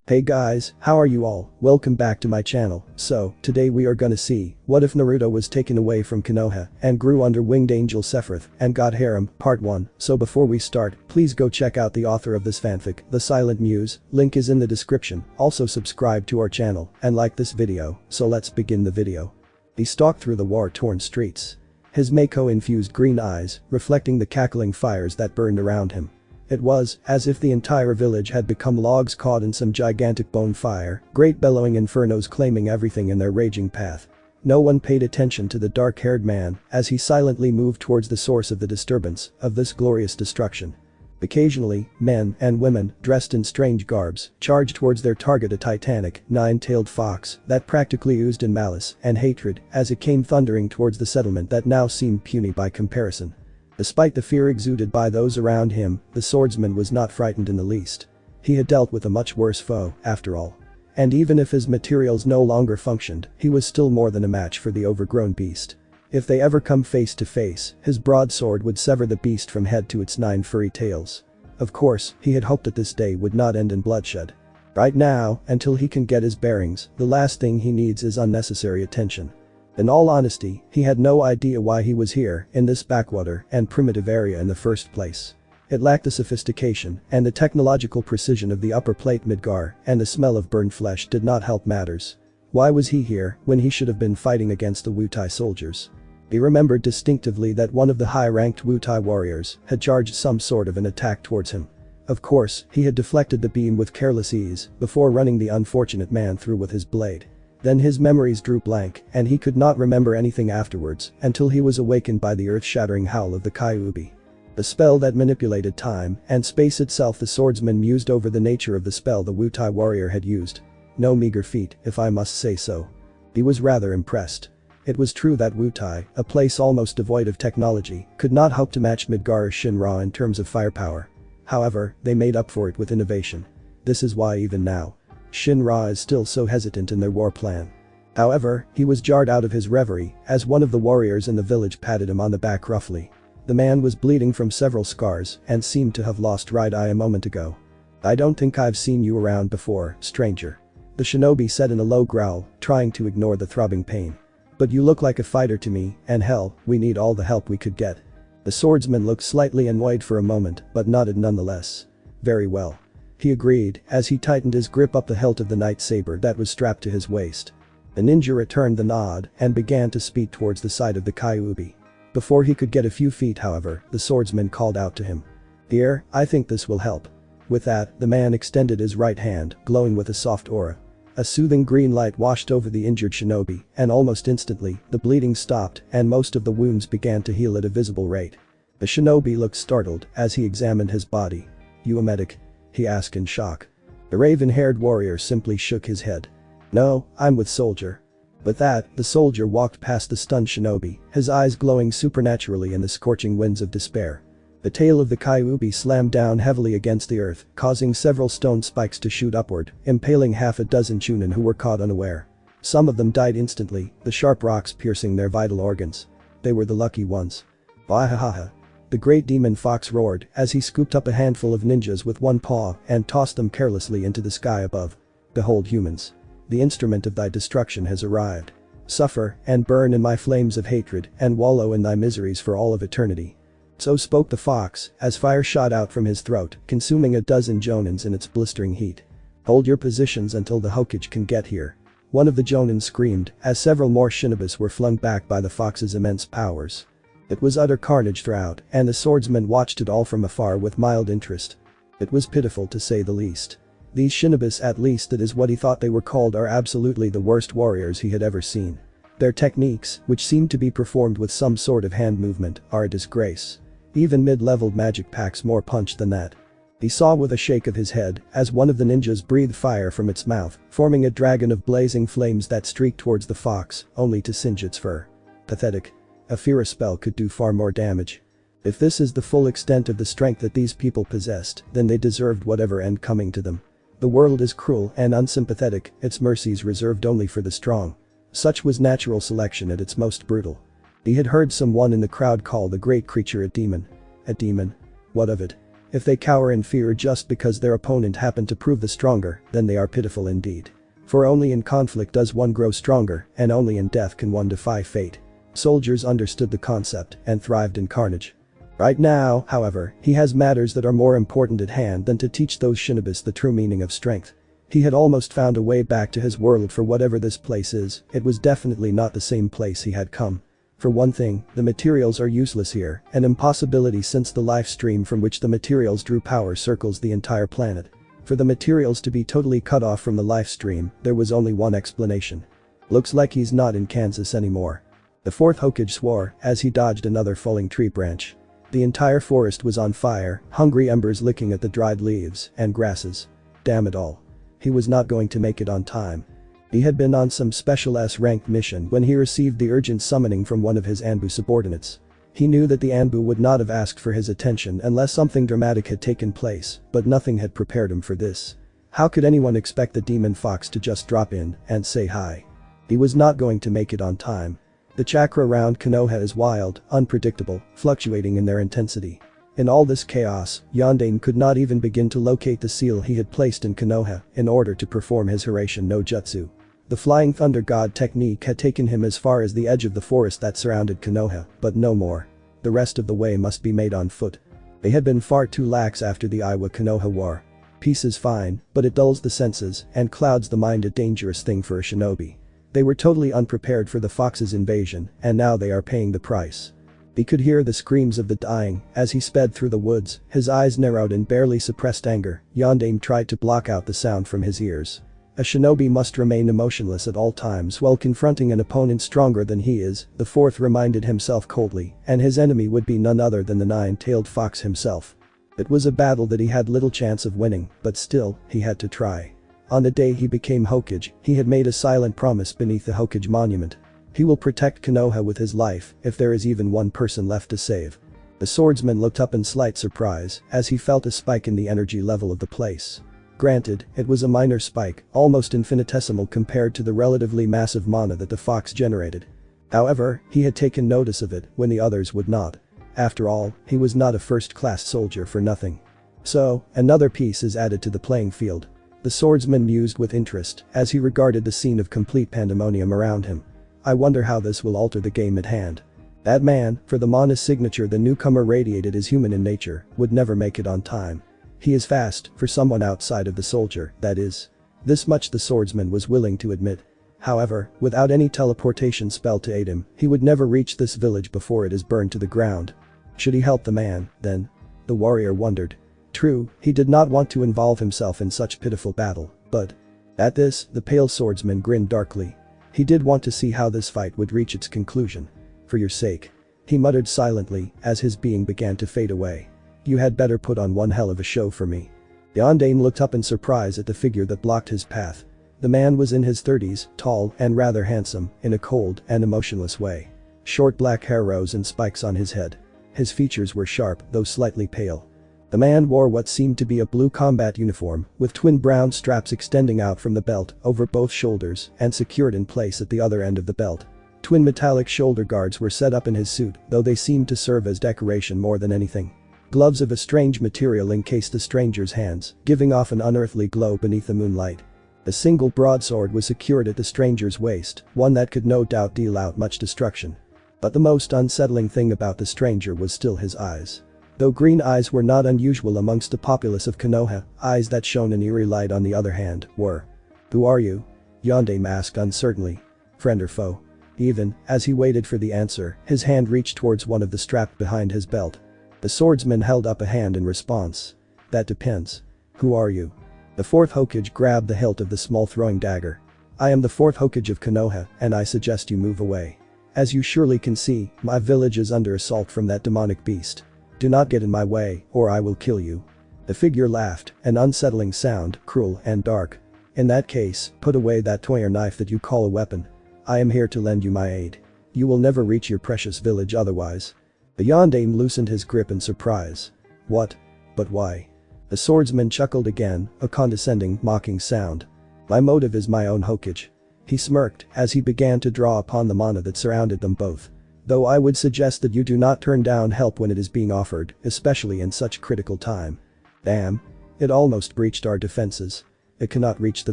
Hey guys, how are you all? Welcome back to my channel. So, today we are gonna see, what if Naruto was taken away from Konoha and grew under Winged Angel Sephiroth and got harem, part 1. So before we start, please go check out the author of this fanfic, The-Silent-Muse, link is in the description, also subscribe to our channel and like this video, so let's begin the video. He stalked through the war-torn streets. His Mako-infused green eyes, reflecting the cackling fires that burned around him. It was as if the entire village had become logs caught in some gigantic bonfire, great bellowing infernos claiming everything in their raging path. No one paid attention to the dark-haired man as he silently moved towards the source of the disturbance of this glorious destruction. Occasionally, men and women, dressed in strange garbs, charged towards their target, a titanic, nine-tailed fox that practically oozed in malice and hatred as it came thundering towards the settlement that now seemed puny by comparison. Despite the fear exuded by those around him, the swordsman was not frightened in the least. He had dealt with a much worse foe, after all. And even if his materials no longer functioned, he was still more than a match for the overgrown beast. If they ever come face to face, his broadsword would sever the beast from head to its 9 furry tails. Of course, he had hoped that this day would not end in bloodshed. Right now, until he can get his bearings, the last thing he needs is unnecessary attention. In all honesty, he had no idea why he was here in this backwater and primitive area in the first place. It lacked the sophistication and the technological precision of the upper plate Midgar, and the smell of burned flesh did not help matters. Why was he here when he should have been fighting against the Wutai soldiers? He remembered distinctively that one of the high-ranked Wutai warriors had charged some sort of an attack towards him. Of course, he had deflected the beam with careless ease before running the unfortunate man through with his blade. Then his memories drew blank and he could not remember anything afterwards until he was awakened by the earth-shattering howl of the Kyuubi. The spell that manipulated time and space itself. The swordsman mused over the nature of the spell the Wutai warrior had used. No meager feat, if I must say so. He was rather impressed. It was true that Wutai, a place almost devoid of technology, could not hope to match Midgar or Shinra in terms of firepower. However, they made up for it with innovation. This is why even now, Shinra is still so hesitant in their war plan. However, he was jarred out of his reverie as one of the warriors in the village patted him on the back roughly. The man was bleeding from several scars and seemed to have lost right eye a moment ago. I don't think I've seen you around before, stranger. The shinobi said in a low growl, trying to ignore the throbbing pain. But you look like a fighter to me, and hell, we need all the help we could get. The swordsman looked slightly annoyed for a moment but nodded nonetheless. Very well. He agreed as he tightened his grip up the hilt of the lightsaber that was strapped to his waist. The ninja returned the nod and began to speed towards the side of the Kyuubi. Before he could get a few feet, however, the swordsman called out to him. Here, I think this will help. With that, the man extended his right hand, glowing with a soft aura. A soothing green light washed over the injured shinobi, and almost instantly, the bleeding stopped and most of the wounds began to heal at a visible rate. The shinobi looked startled as he examined his body. You a medic? He asked in shock. The raven-haired warrior simply shook his head. No, I'm with soldier. With that, the soldier walked past the stunned shinobi, his eyes glowing supernaturally in the scorching winds of despair. The tail of the Kyuubi slammed down heavily against the earth, causing several stone spikes to shoot upward, impaling half a dozen chunin who were caught unaware. Some of them died instantly, the sharp rocks piercing their vital organs. They were the lucky ones. Wahahaha. The great demon fox roared as he scooped up a handful of ninjas with one paw and tossed them carelessly into the sky above. Behold, humans. The instrument of thy destruction has arrived. Suffer and burn in my flames of hatred and wallow in thy miseries for all of eternity. So spoke the fox as fire shot out from his throat, consuming a dozen jonins in its blistering heat. Hold your positions until the Hokage can get here. One of the jonin screamed as several more shinobis were flung back by the fox's immense powers. It was utter carnage throughout, and the swordsman watched it all from afar with mild interest. It was pitiful to say the least. These shinobis, at least that is what he thought they were called, are absolutely the worst warriors he had ever seen. Their techniques, which seemed to be performed with some sort of hand movement, are a disgrace. Even mid-leveled magic packs more punch than that. He saw with a shake of his head as one of the ninjas breathed fire from its mouth, forming a dragon of blazing flames that streaked towards the fox, only to singe its fur. Pathetic. A Fira spell could do far more damage. If this is the full extent of the strength that these people possessed, then they deserved whatever end coming to them. The world is cruel and unsympathetic, its mercies reserved only for the strong. Such was natural selection at its most brutal. He had heard someone in the crowd call the great creature a demon. A demon? What of it? If they cower in fear just because their opponent happened to prove the stronger, then they are pitiful indeed. For only in conflict does one grow stronger, and only in death can one defy fate. Soldiers understood the concept and thrived in carnage. Right now, however, he has matters that are more important at hand than to teach those shinobis the true meaning of strength. He had almost found a way back to his world for whatever this place is, it was definitely not the same place he had come. For one thing, the materials are useless here, an impossibility since the life stream from which the materials drew power circles the entire planet. For the materials to be totally cut off from the life stream, there was only one explanation. Looks like he's not in Kansas anymore. The fourth Hokage swore as he dodged another falling tree branch. The entire forest was on fire, hungry embers licking at the dried leaves and grasses. Damn it all. He was not going to make it on time. He had been on some special S-ranked mission when he received the urgent summoning from one of his Anbu subordinates. He knew that the Anbu would not have asked for his attention unless something dramatic had taken place, but nothing had prepared him for this. How could anyone expect the demon fox to just drop in and say hi? He was not going to make it on time. The chakra around Konoha is wild, unpredictable, fluctuating in their intensity. In all this chaos, Yondain could not even begin to locate the seal he had placed in Konoha in order to perform his Hiraition no Jutsu. The Flying Thunder God technique had taken him as far as the edge of the forest that surrounded Konoha, but no more. The rest of the way must be made on foot. They had been far too lax after the Iwa-Konoha war. Peace is fine, but it dulls the senses and clouds the mind, a dangerous thing for a shinobi. They were totally unprepared for the fox's invasion, and now they are paying the price. He could hear the screams of the dying as he sped through the woods, his eyes narrowed in barely suppressed anger. Yondain tried to block out the sound from his ears. A shinobi must remain emotionless at all times while confronting an opponent stronger than he is, the fourth reminded himself coldly, and his enemy would be none other than the nine-tailed fox himself. It was a battle that he had little chance of winning, but still, he had to try. On the day he became Hokage, he had made a silent promise beneath the Hokage monument. He will protect Konoha with his life if there is even one person left to save. The swordsman looked up in slight surprise as he felt a spike in the energy level of the place. Granted, it was a minor spike, almost infinitesimal compared to the relatively massive mana that the fox generated. However, he had taken notice of it when the others would not. After all, he was not a first-class soldier for nothing. So, another piece is added to the playing field. The swordsman mused with interest as he regarded the scene of complete pandemonium around him. I wonder how this will alter the game at hand. That man, for the mana signature the newcomer radiated as human in nature, would never make it on time. He is fast, for someone outside of the soldier, that is. This much the swordsman was willing to admit. However, without any teleportation spell to aid him, he would never reach this village before it is burned to the ground. Should he help the man, then? The warrior wondered. True, he did not want to involve himself in such pitiful battle, but… At this, the pale swordsman grinned darkly. He did want to see how this fight would reach its conclusion. For your sake. He muttered silently as his being began to fade away. You had better put on one hell of a show for me. Yondain looked up in surprise at the figure that blocked his path. The man was in his 30s, tall and rather handsome, in a cold and emotionless way. Short black hair rose in spikes on his head. His features were sharp, though slightly pale. The man wore what seemed to be a blue combat uniform, with twin brown straps extending out from the belt over both shoulders and secured in place at the other end of the belt. Twin metallic shoulder guards were set up in his suit, though they seemed to serve as decoration more than anything. Gloves of a strange material encased the stranger's hands, giving off an unearthly glow beneath the moonlight. A single broadsword was secured at the stranger's waist, one that could no doubt deal out much destruction. But the most unsettling thing about the stranger was still his eyes. Though green eyes were not unusual amongst the populace of Konoha, eyes that shone an eerie light on the other hand, were. Who are you? Yondain asked uncertainly. Friend or foe? Even, as he waited for the answer, his hand reached towards one of the straps behind his belt. The swordsman held up a hand in response. That depends. Who are you? The fourth Hokage grabbed the hilt of the small throwing dagger. I am the fourth Hokage of Konoha, and I suggest you move away. As you surely can see, my village is under assault from that demonic beast. Do not get in my way, or I will kill you. The figure laughed, an unsettling sound, cruel and dark. In that case, put away that toy or knife that you call a weapon. I am here to lend you my aid. You will never reach your precious village otherwise. The Yondain loosened his grip in surprise. What? But why? The swordsman chuckled again, a condescending, mocking sound. My motive is my own Hokage. He smirked as he began to draw upon the mana that surrounded them both. Though I would suggest that you do not turn down help when it is being offered, especially in such critical time. Damn. It almost breached our defenses. It cannot reach the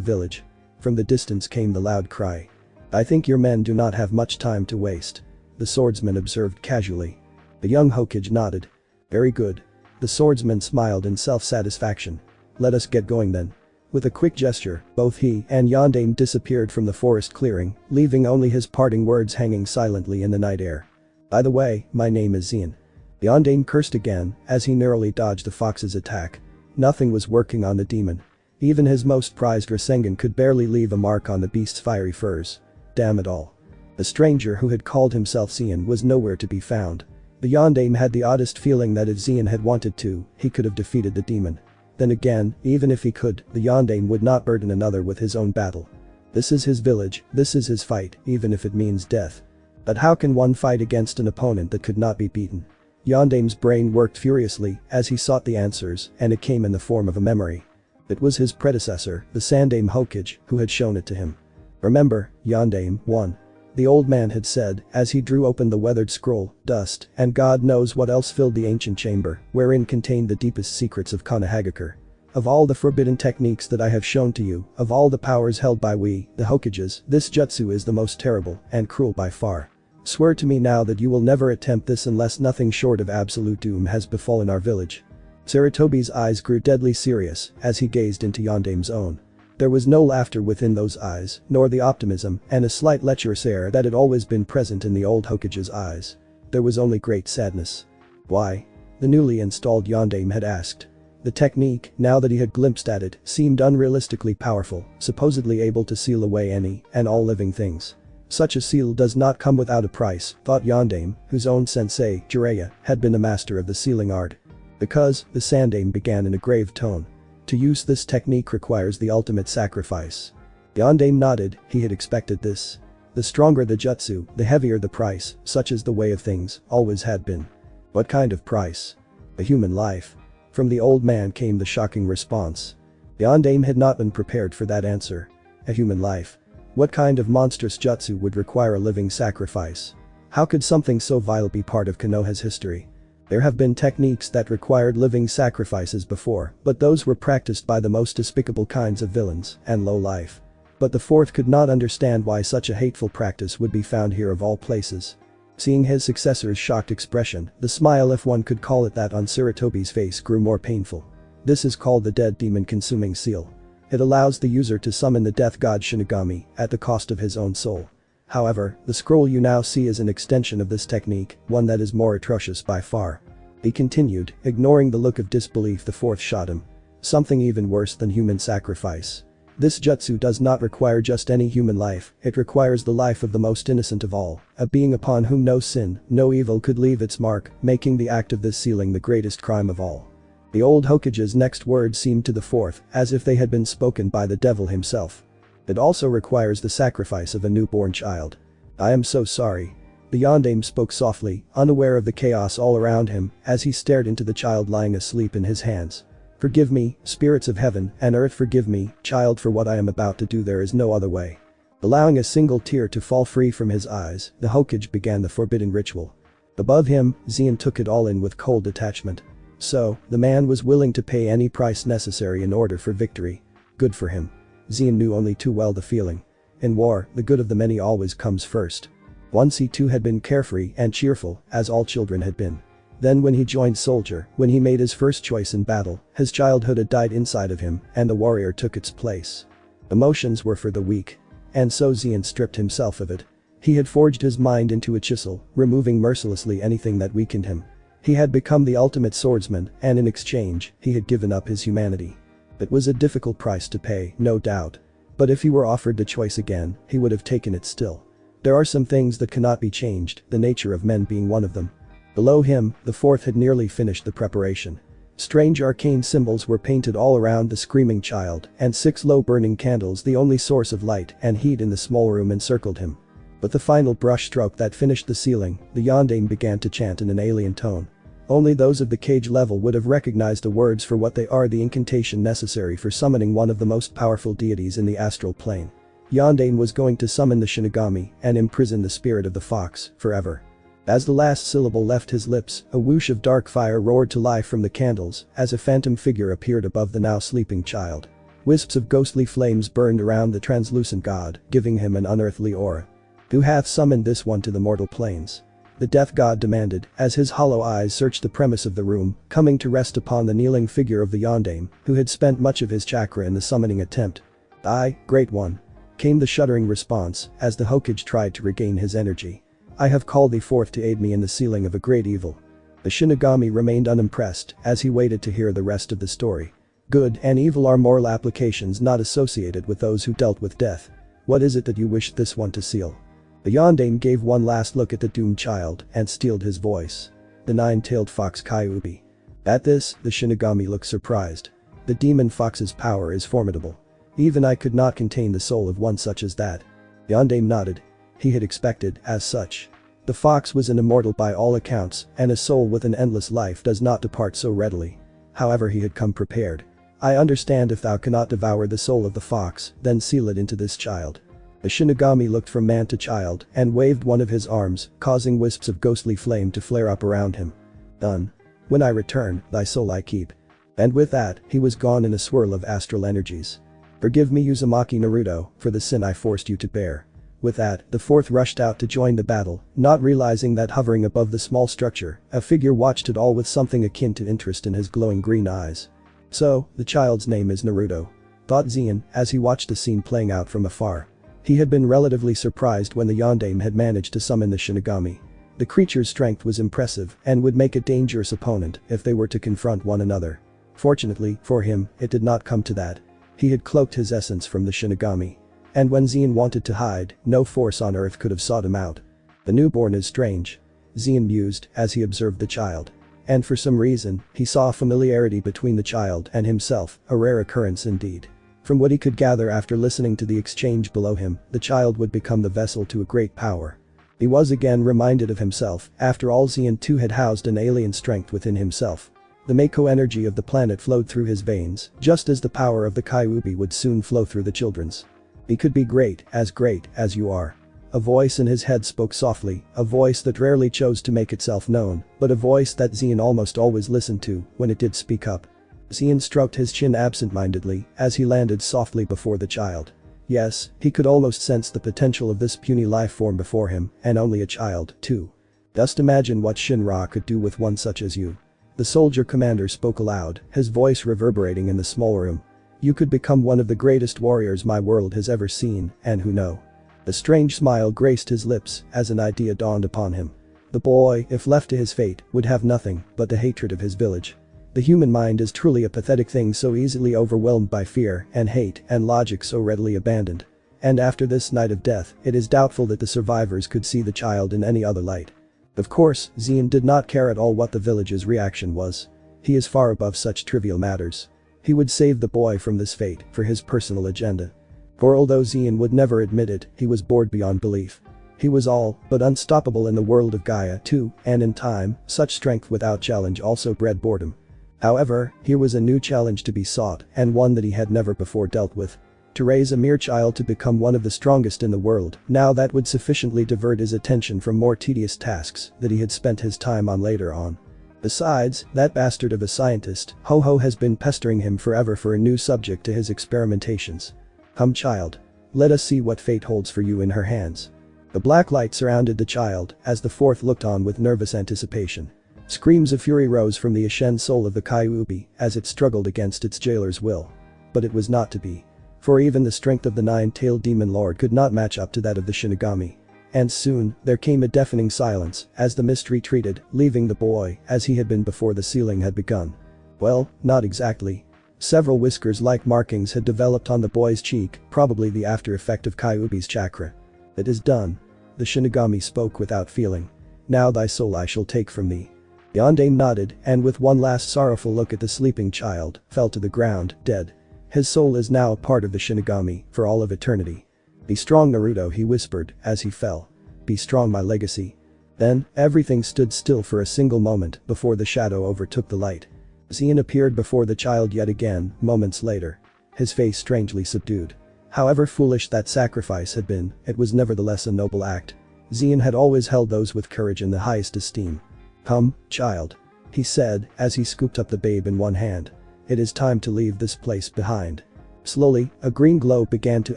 village. From the distance came the loud cry. I think your men do not have much time to waste. The swordsman observed casually. The young Hokage nodded. Very good. The swordsman smiled in self-satisfaction. Let us get going then. With a quick gesture, both he and Yondaime disappeared from the forest clearing, leaving only his parting words hanging silently in the night air. By the way, my name is Xian. Yondaime cursed again as he narrowly dodged the fox's attack. Nothing was working on the demon. Even his most prized Rasengan could barely leave a mark on the beast's fiery furs. Damn it all. The stranger who had called himself Xian was nowhere to be found. The Yondaime had the oddest feeling that if Xian had wanted to, he could have defeated the demon. Then again, even if he could, the Yondaime would not burden another with his own battle. This is his village, this is his fight, even if it means death. But how can one fight against an opponent that could not be beaten? Yondaime's brain worked furiously as he sought the answers, and it came in the form of a memory. It was his predecessor, the Sandaime Hokage, who had shown it to him. Remember, Yondaime, 1. The old man had said as he drew open the weathered scroll, dust, and God knows what else filled the ancient chamber, wherein contained the deepest secrets of Konoha. Of all the forbidden techniques that I have shown to you, of all the powers held by we, the Hokages, this jutsu is the most terrible and cruel by far. Swear to me now that you will never attempt this unless nothing short of absolute doom has befallen our village. Sarutobi's eyes grew deadly serious as he gazed into Yondaime's own. There was no laughter within those eyes, nor the optimism and a slight lecherous air that had always been present in the old Hokage's eyes. There was only great sadness. Why? The newly installed Yondaime had asked. The technique, now that he had glimpsed at it, seemed unrealistically powerful, supposedly able to seal away any and all living things. Such a seal does not come without a price, thought Yondaime, whose own sensei, Jiraiya, had been a master of the sealing art. Because, the Sandaime began in a grave tone. To use this technique requires the ultimate sacrifice. Yondaime nodded, he had expected this. The stronger the jutsu, the heavier the price, such as the way of things, always had been. What kind of price? A human life. From the old man came the shocking response. Yondaime had not been prepared for that answer. A human life. What kind of monstrous jutsu would require a living sacrifice? How could something so vile be part of Konoha's history? There have been techniques that required living sacrifices before, but those were practiced by the most despicable kinds of villains and low life. But the fourth could not understand why such a hateful practice would be found here of all places. Seeing his successor's shocked expression, the smile, if one could call it that, on Sarutobi's face grew more painful. This is called the Dead Demon Consuming Seal. It allows the user to summon the death god Shinigami at the cost of his own soul. However, the scroll you now see is an extension of this technique, one that is more atrocious by far. He continued, ignoring the look of disbelief the fourth shot him. Something even worse than human sacrifice. This jutsu does not require just any human life, it requires the life of the most innocent of all, a being upon whom no sin, no evil could leave its mark, making the act of this sealing the greatest crime of all. The old Hokage's next words seemed to the fourth as if they had been spoken by the devil himself. It also requires the sacrifice of a newborn child. I am so sorry. The Yondaime spoke softly, unaware of the chaos all around him, as he stared into the child lying asleep in his hands. Forgive me, spirits of heaven and earth, forgive me, child, for what I am about to do. There is no other way. Allowing a single tear to fall free from his eyes, the Hokage began the forbidden ritual. Above him, Xian took it all in with cold detachment. So, the man was willing to pay any price necessary in order for victory. Good for him. Xian knew only too well the feeling. In war, the good of the many always comes first. Once he too had been carefree and cheerful, as all children had been. Then when he joined soldier, when he made his first choice in battle, his childhood had died inside of him, and the warrior took its place. Emotions were for the weak. And so Xian stripped himself of it. He had forged his mind into a chisel, removing mercilessly anything that weakened him. He had become the ultimate swordsman, and in exchange, he had given up his humanity. It was a difficult price to pay, no doubt. But if he were offered the choice again, he would have taken it still. There are some things that cannot be changed, the nature of men being one of them. Below him, the fourth had nearly finished the preparation. Strange arcane symbols were painted all around the screaming child, and 6 low burning candles, the only source of light and heat in the small room, encircled him. With the final brush stroke that finished the ceiling, the Yondaime began to chant in an alien tone. Only those of the cage level would have recognized the words for what they are, the incantation necessary for summoning one of the most powerful deities in the astral plane. Yondaime was going to summon the Shinigami and imprison the spirit of the fox forever. As the last syllable left his lips, a whoosh of dark fire roared to life from the candles as a phantom figure appeared above the now sleeping child. Wisps of ghostly flames burned around the translucent god, giving him an unearthly aura. "Who hath summoned this one to the mortal planes?" the death god demanded as his hollow eyes searched the premise of the room, coming to rest upon the kneeling figure of the yondaime, who had spent much of his chakra in the summoning attempt. "I, Great One," came the shuddering response as the Hokage tried to regain his energy. "I have called thee forth to aid me in the sealing of a great evil." The Shinigami remained unimpressed as he waited to hear the rest of the story. "Good and evil are moral applications not associated with those who dealt with death. What is it that you wish this one to seal?" The yondaime gave one last look at the doomed child and steeled his voice. "The nine-tailed fox Kyuubi." At this, the Shinigami looked surprised. "The demon fox's power is formidable. Even I could not contain the soul of one such as that." Yondaime nodded. He had expected as such. The fox was an immortal by all accounts, and a soul with an endless life does not depart so readily. However, he had come prepared. "I understand if thou cannot devour the soul of the fox, then seal it into this child." The Shinigami looked from man to child and waved one of his arms, causing wisps of ghostly flame to flare up around him. "Done. When I return, thy soul I keep." And with that, he was gone in a swirl of astral energies. "Forgive me, Uzumaki Naruto, for the sin I forced you to bear." With that, the fourth rushed out to join the battle, not realizing that hovering above the small structure, a figure watched it all with something akin to interest in his glowing green eyes. "So, the child's name is Naruto," thought Xian as he watched the scene playing out from afar. He had been relatively surprised when the yondaime had managed to summon the Shinigami. The creature's strength was impressive and would make a dangerous opponent if they were to confront one another. Fortunately, for him, it did not come to that. He had cloaked his essence from the Shinigami. And when Xian wanted to hide, no force on earth could have sought him out. "The newborn is strange," Xian mused as he observed the child. And for some reason, he saw familiarity between the child and himself, a rare occurrence indeed. From what he could gather after listening to the exchange below him, the child would become the vessel to a great power. He was again reminded of himself, after all Xian too had housed an alien strength within himself. The Mako energy of the planet flowed through his veins, just as the power of the Kyuubi would soon flow through the children's. "He could be great as you are." A voice in his head spoke softly, a voice that rarely chose to make itself known, but a voice that Xian almost always listened to when it did speak up. Xian stroked his chin absent-mindedly as he landed softly before the child. Yes, he could almost sense the potential of this puny life form before him, and only a child, too. "Just imagine what Shinra could do with one such as you." The soldier commander spoke aloud, his voice reverberating in the small room. "You could become one of the greatest warriors my world has ever seen, and who knows?" A strange smile graced his lips as an idea dawned upon him. The boy, if left to his fate, would have nothing but the hatred of his village. The human mind is truly a pathetic thing, so easily overwhelmed by fear and hate and logic so readily abandoned. And after this night of death, it is doubtful that the survivors could see the child in any other light. Of course, Xian did not care at all what the village's reaction was. He is far above such trivial matters. He would save the boy from this fate for his personal agenda. For although Xian would never admit it, he was bored beyond belief. He was all but unstoppable in the world of Gaia too, and in time, such strength without challenge also bred boredom. However, here was a new challenge to be sought, and one that he had never before dealt with. To raise a mere child to become one of the strongest in the world, now that would sufficiently divert his attention from more tedious tasks that he had spent his time on later on. Besides, that bastard of a scientist, Ho-Ho, has been pestering him forever for a new subject to his experimentations. "Come, child. Let us see what fate holds for you in her hands." The black light surrounded the child as the fourth looked on with nervous anticipation. Screams of fury rose from the Ashen soul of the Kyuubi as it struggled against its jailer's will. But it was not to be. For even the strength of the nine-tailed demon lord could not match up to that of the Shinigami. And soon, there came a deafening silence as the mist retreated, leaving the boy as he had been before the sealing had begun. Well, not exactly. Several whiskers-like markings had developed on the boy's cheek, probably the after-effect of Kyuubi's chakra. "It is done." The Shinigami spoke without feeling. "Now thy soul I shall take from thee." Yondaime nodded and with one last sorrowful look at the sleeping child, fell to the ground, dead. His soul is now a part of the Shinigami for all of eternity. "Be strong, Naruto," he whispered as he fell. "Be strong, my legacy." Then, everything stood still for a single moment before the shadow overtook the light. Xian appeared before the child yet again, moments later. His face strangely subdued. However foolish that sacrifice had been, it was nevertheless a noble act. Xian had always held those with courage in the highest esteem. "Come, child," he said as he scooped up the babe in one hand. "It is time to leave this place behind." Slowly, a green glow began to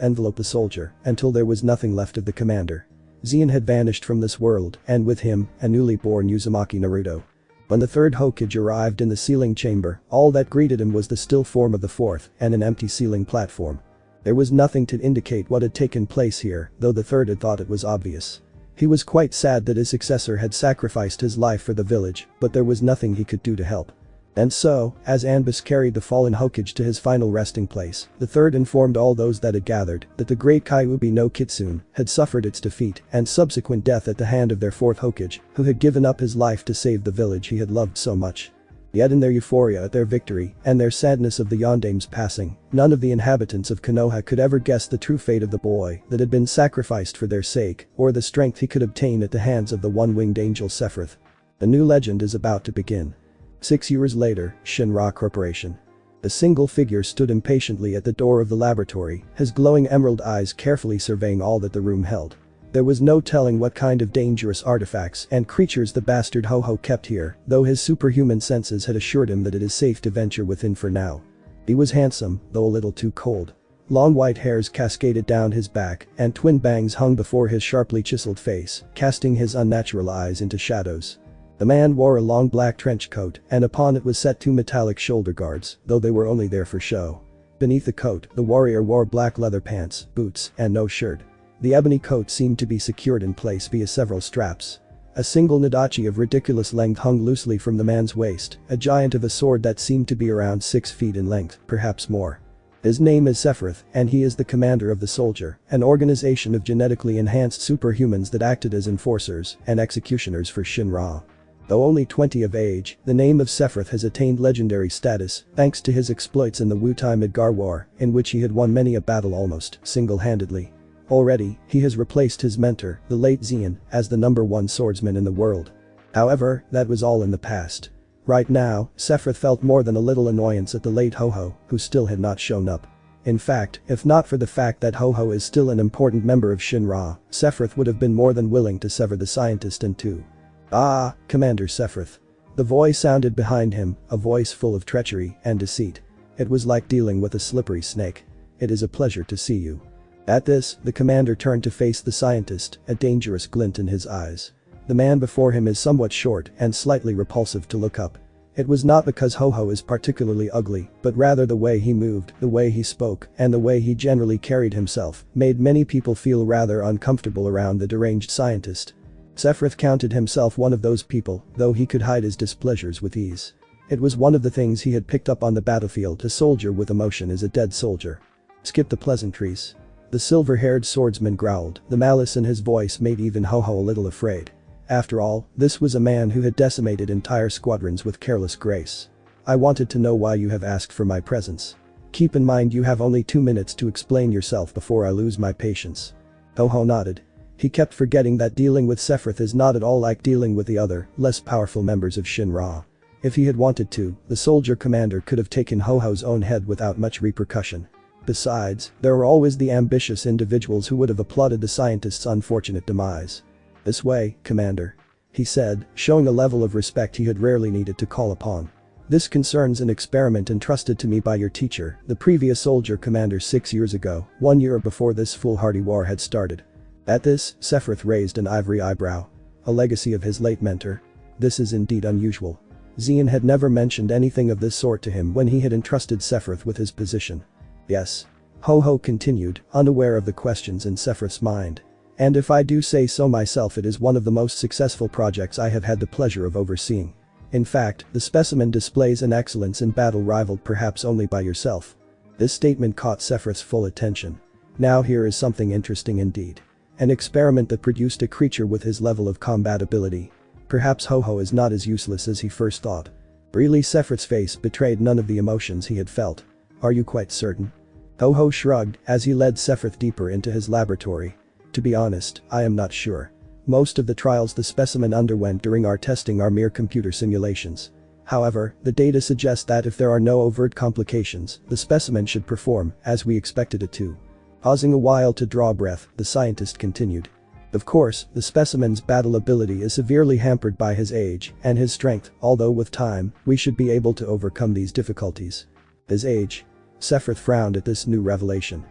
envelope the soldier until there was nothing left of the commander. Xian had vanished from this world and with him, a newly born Uzumaki Naruto. When the third Hokage arrived in the sealing chamber, all that greeted him was the still form of the fourth and an empty sealing platform. There was nothing to indicate what had taken place here, though the third had thought it was obvious. He was quite sad that his successor had sacrificed his life for the village, but there was nothing he could do to help. And so, as Anbis carried the fallen Hokage to his final resting place, the third informed all those that had gathered that the great Kyuubi no Kitsune had suffered its defeat and subsequent death at the hand of their fourth Hokage, who had given up his life to save the village he had loved so much. Yet in their euphoria at their victory and their sadness of the Yondame's passing, none of the inhabitants of Konoha could ever guess the true fate of the boy that had been sacrificed for their sake or the strength he could obtain at the hands of the one Winged Angel Sephiroth. A new legend is about to begin. 6 years later, Shinra Corporation. A single figure stood impatiently at the door of the laboratory, his glowing emerald eyes carefully surveying all that the room held. There was no telling what kind of dangerous artifacts and creatures the bastard Ho-Ho kept here, though his superhuman senses had assured him that it is safe to venture within for now. He was handsome, though a little too cold. Long white hairs cascaded down his back, and twin bangs hung before his sharply chiseled face, casting his unnatural eyes into shadows. The man wore a long black trench coat, and upon it was set 2 metallic shoulder guards, though they were only there for show. Beneath the coat, the warrior wore black leather pants, boots, and no shirt. The ebony coat seemed to be secured in place via several straps. A single nadachi of ridiculous length hung loosely from the man's waist, a giant of a sword that seemed to be around 6 feet in length, perhaps more. His name is Sephiroth, and he is the commander of the Soldier, an organization of genetically enhanced superhumans that acted as enforcers and executioners for Shinra. Though only 20 of age, the name of Sephiroth has attained legendary status thanks to his exploits in the Wutai Midgar War, in which he had won many a battle almost single-handedly. Already, he has replaced his mentor, the late Xian, as the #1 swordsman in the world. However, that was all in the past. Right now, Sephiroth felt more than a little annoyance at the late Ho-Ho, who still had not shown up. In fact, if not for the fact that Ho-Ho is still an important member of Shinra, Sephiroth would have been more than willing to sever the scientist in two. "Ah, Commander Sephiroth." The voice sounded behind him, a voice full of treachery and deceit. It was like dealing with a slippery snake. "It is a pleasure to see you." At this, the commander turned to face the scientist, a dangerous glint in his eyes. The man before him is somewhat short and slightly repulsive to look up. It was not because Ho-Ho is particularly ugly, but rather the way he moved, the way he spoke, and the way he generally carried himself made many people feel rather uncomfortable around the deranged scientist. Sephiroth counted himself one of those people, though he could hide his displeasures with ease. It was one of the things he had picked up on the battlefield: a soldier with emotion is a dead soldier. "Skip the pleasantries." The silver-haired swordsman growled, the malice in his voice made even Ho-Ho a little afraid. After all, this was a man who had decimated entire squadrons with careless grace. "I wanted to know why you have asked for my presence. Keep in mind you have only 2 minutes to explain yourself before I lose my patience." Ho-Ho nodded. He kept forgetting that dealing with Sephiroth is not at all like dealing with the other, less powerful members of Shinra. If he had wanted to, the soldier commander could have taken Ho-Ho's own head without much repercussion. Besides, there were always the ambitious individuals who would have applauded the scientist's unfortunate demise. "This way, Commander," he said, showing a level of respect he had rarely needed to call upon. "This concerns an experiment entrusted to me by your teacher, the previous soldier commander 6 years ago, 1 year before this foolhardy war had started." At this, Sephiroth raised an ivory eyebrow. A legacy of his late mentor? This is indeed unusual. Xian had never mentioned anything of this sort to him when he had entrusted Sephiroth with his position. "Yes." Ho-Ho continued, unaware of the questions in Sephiroth's mind. "And if I do say so myself, it is one of the most successful projects I have had the pleasure of overseeing. In fact, the specimen displays an excellence in battle rivaled perhaps only by yourself." This statement caught Sephiroth's full attention. Now here is something interesting indeed. An experiment that produced a creature with his level of combat ability. Perhaps Ho-Ho is not as useless as he first thought. Really, Sephiroth's face betrayed none of the emotions he had felt. "Are you quite certain?" Ho-Ho shrugged as he led Sephiroth deeper into his laboratory. "To be honest, I am not sure. Most of the trials the specimen underwent during our testing are mere computer simulations. However, the data suggests that if there are no overt complications, the specimen should perform as we expected it to." Pausing a while to draw breath, the scientist continued. Of course, the specimen's battle ability is severely hampered by his age and his strength, although with time, we should be able to overcome these difficulties. His age? Sephiroth frowned at this new revelation.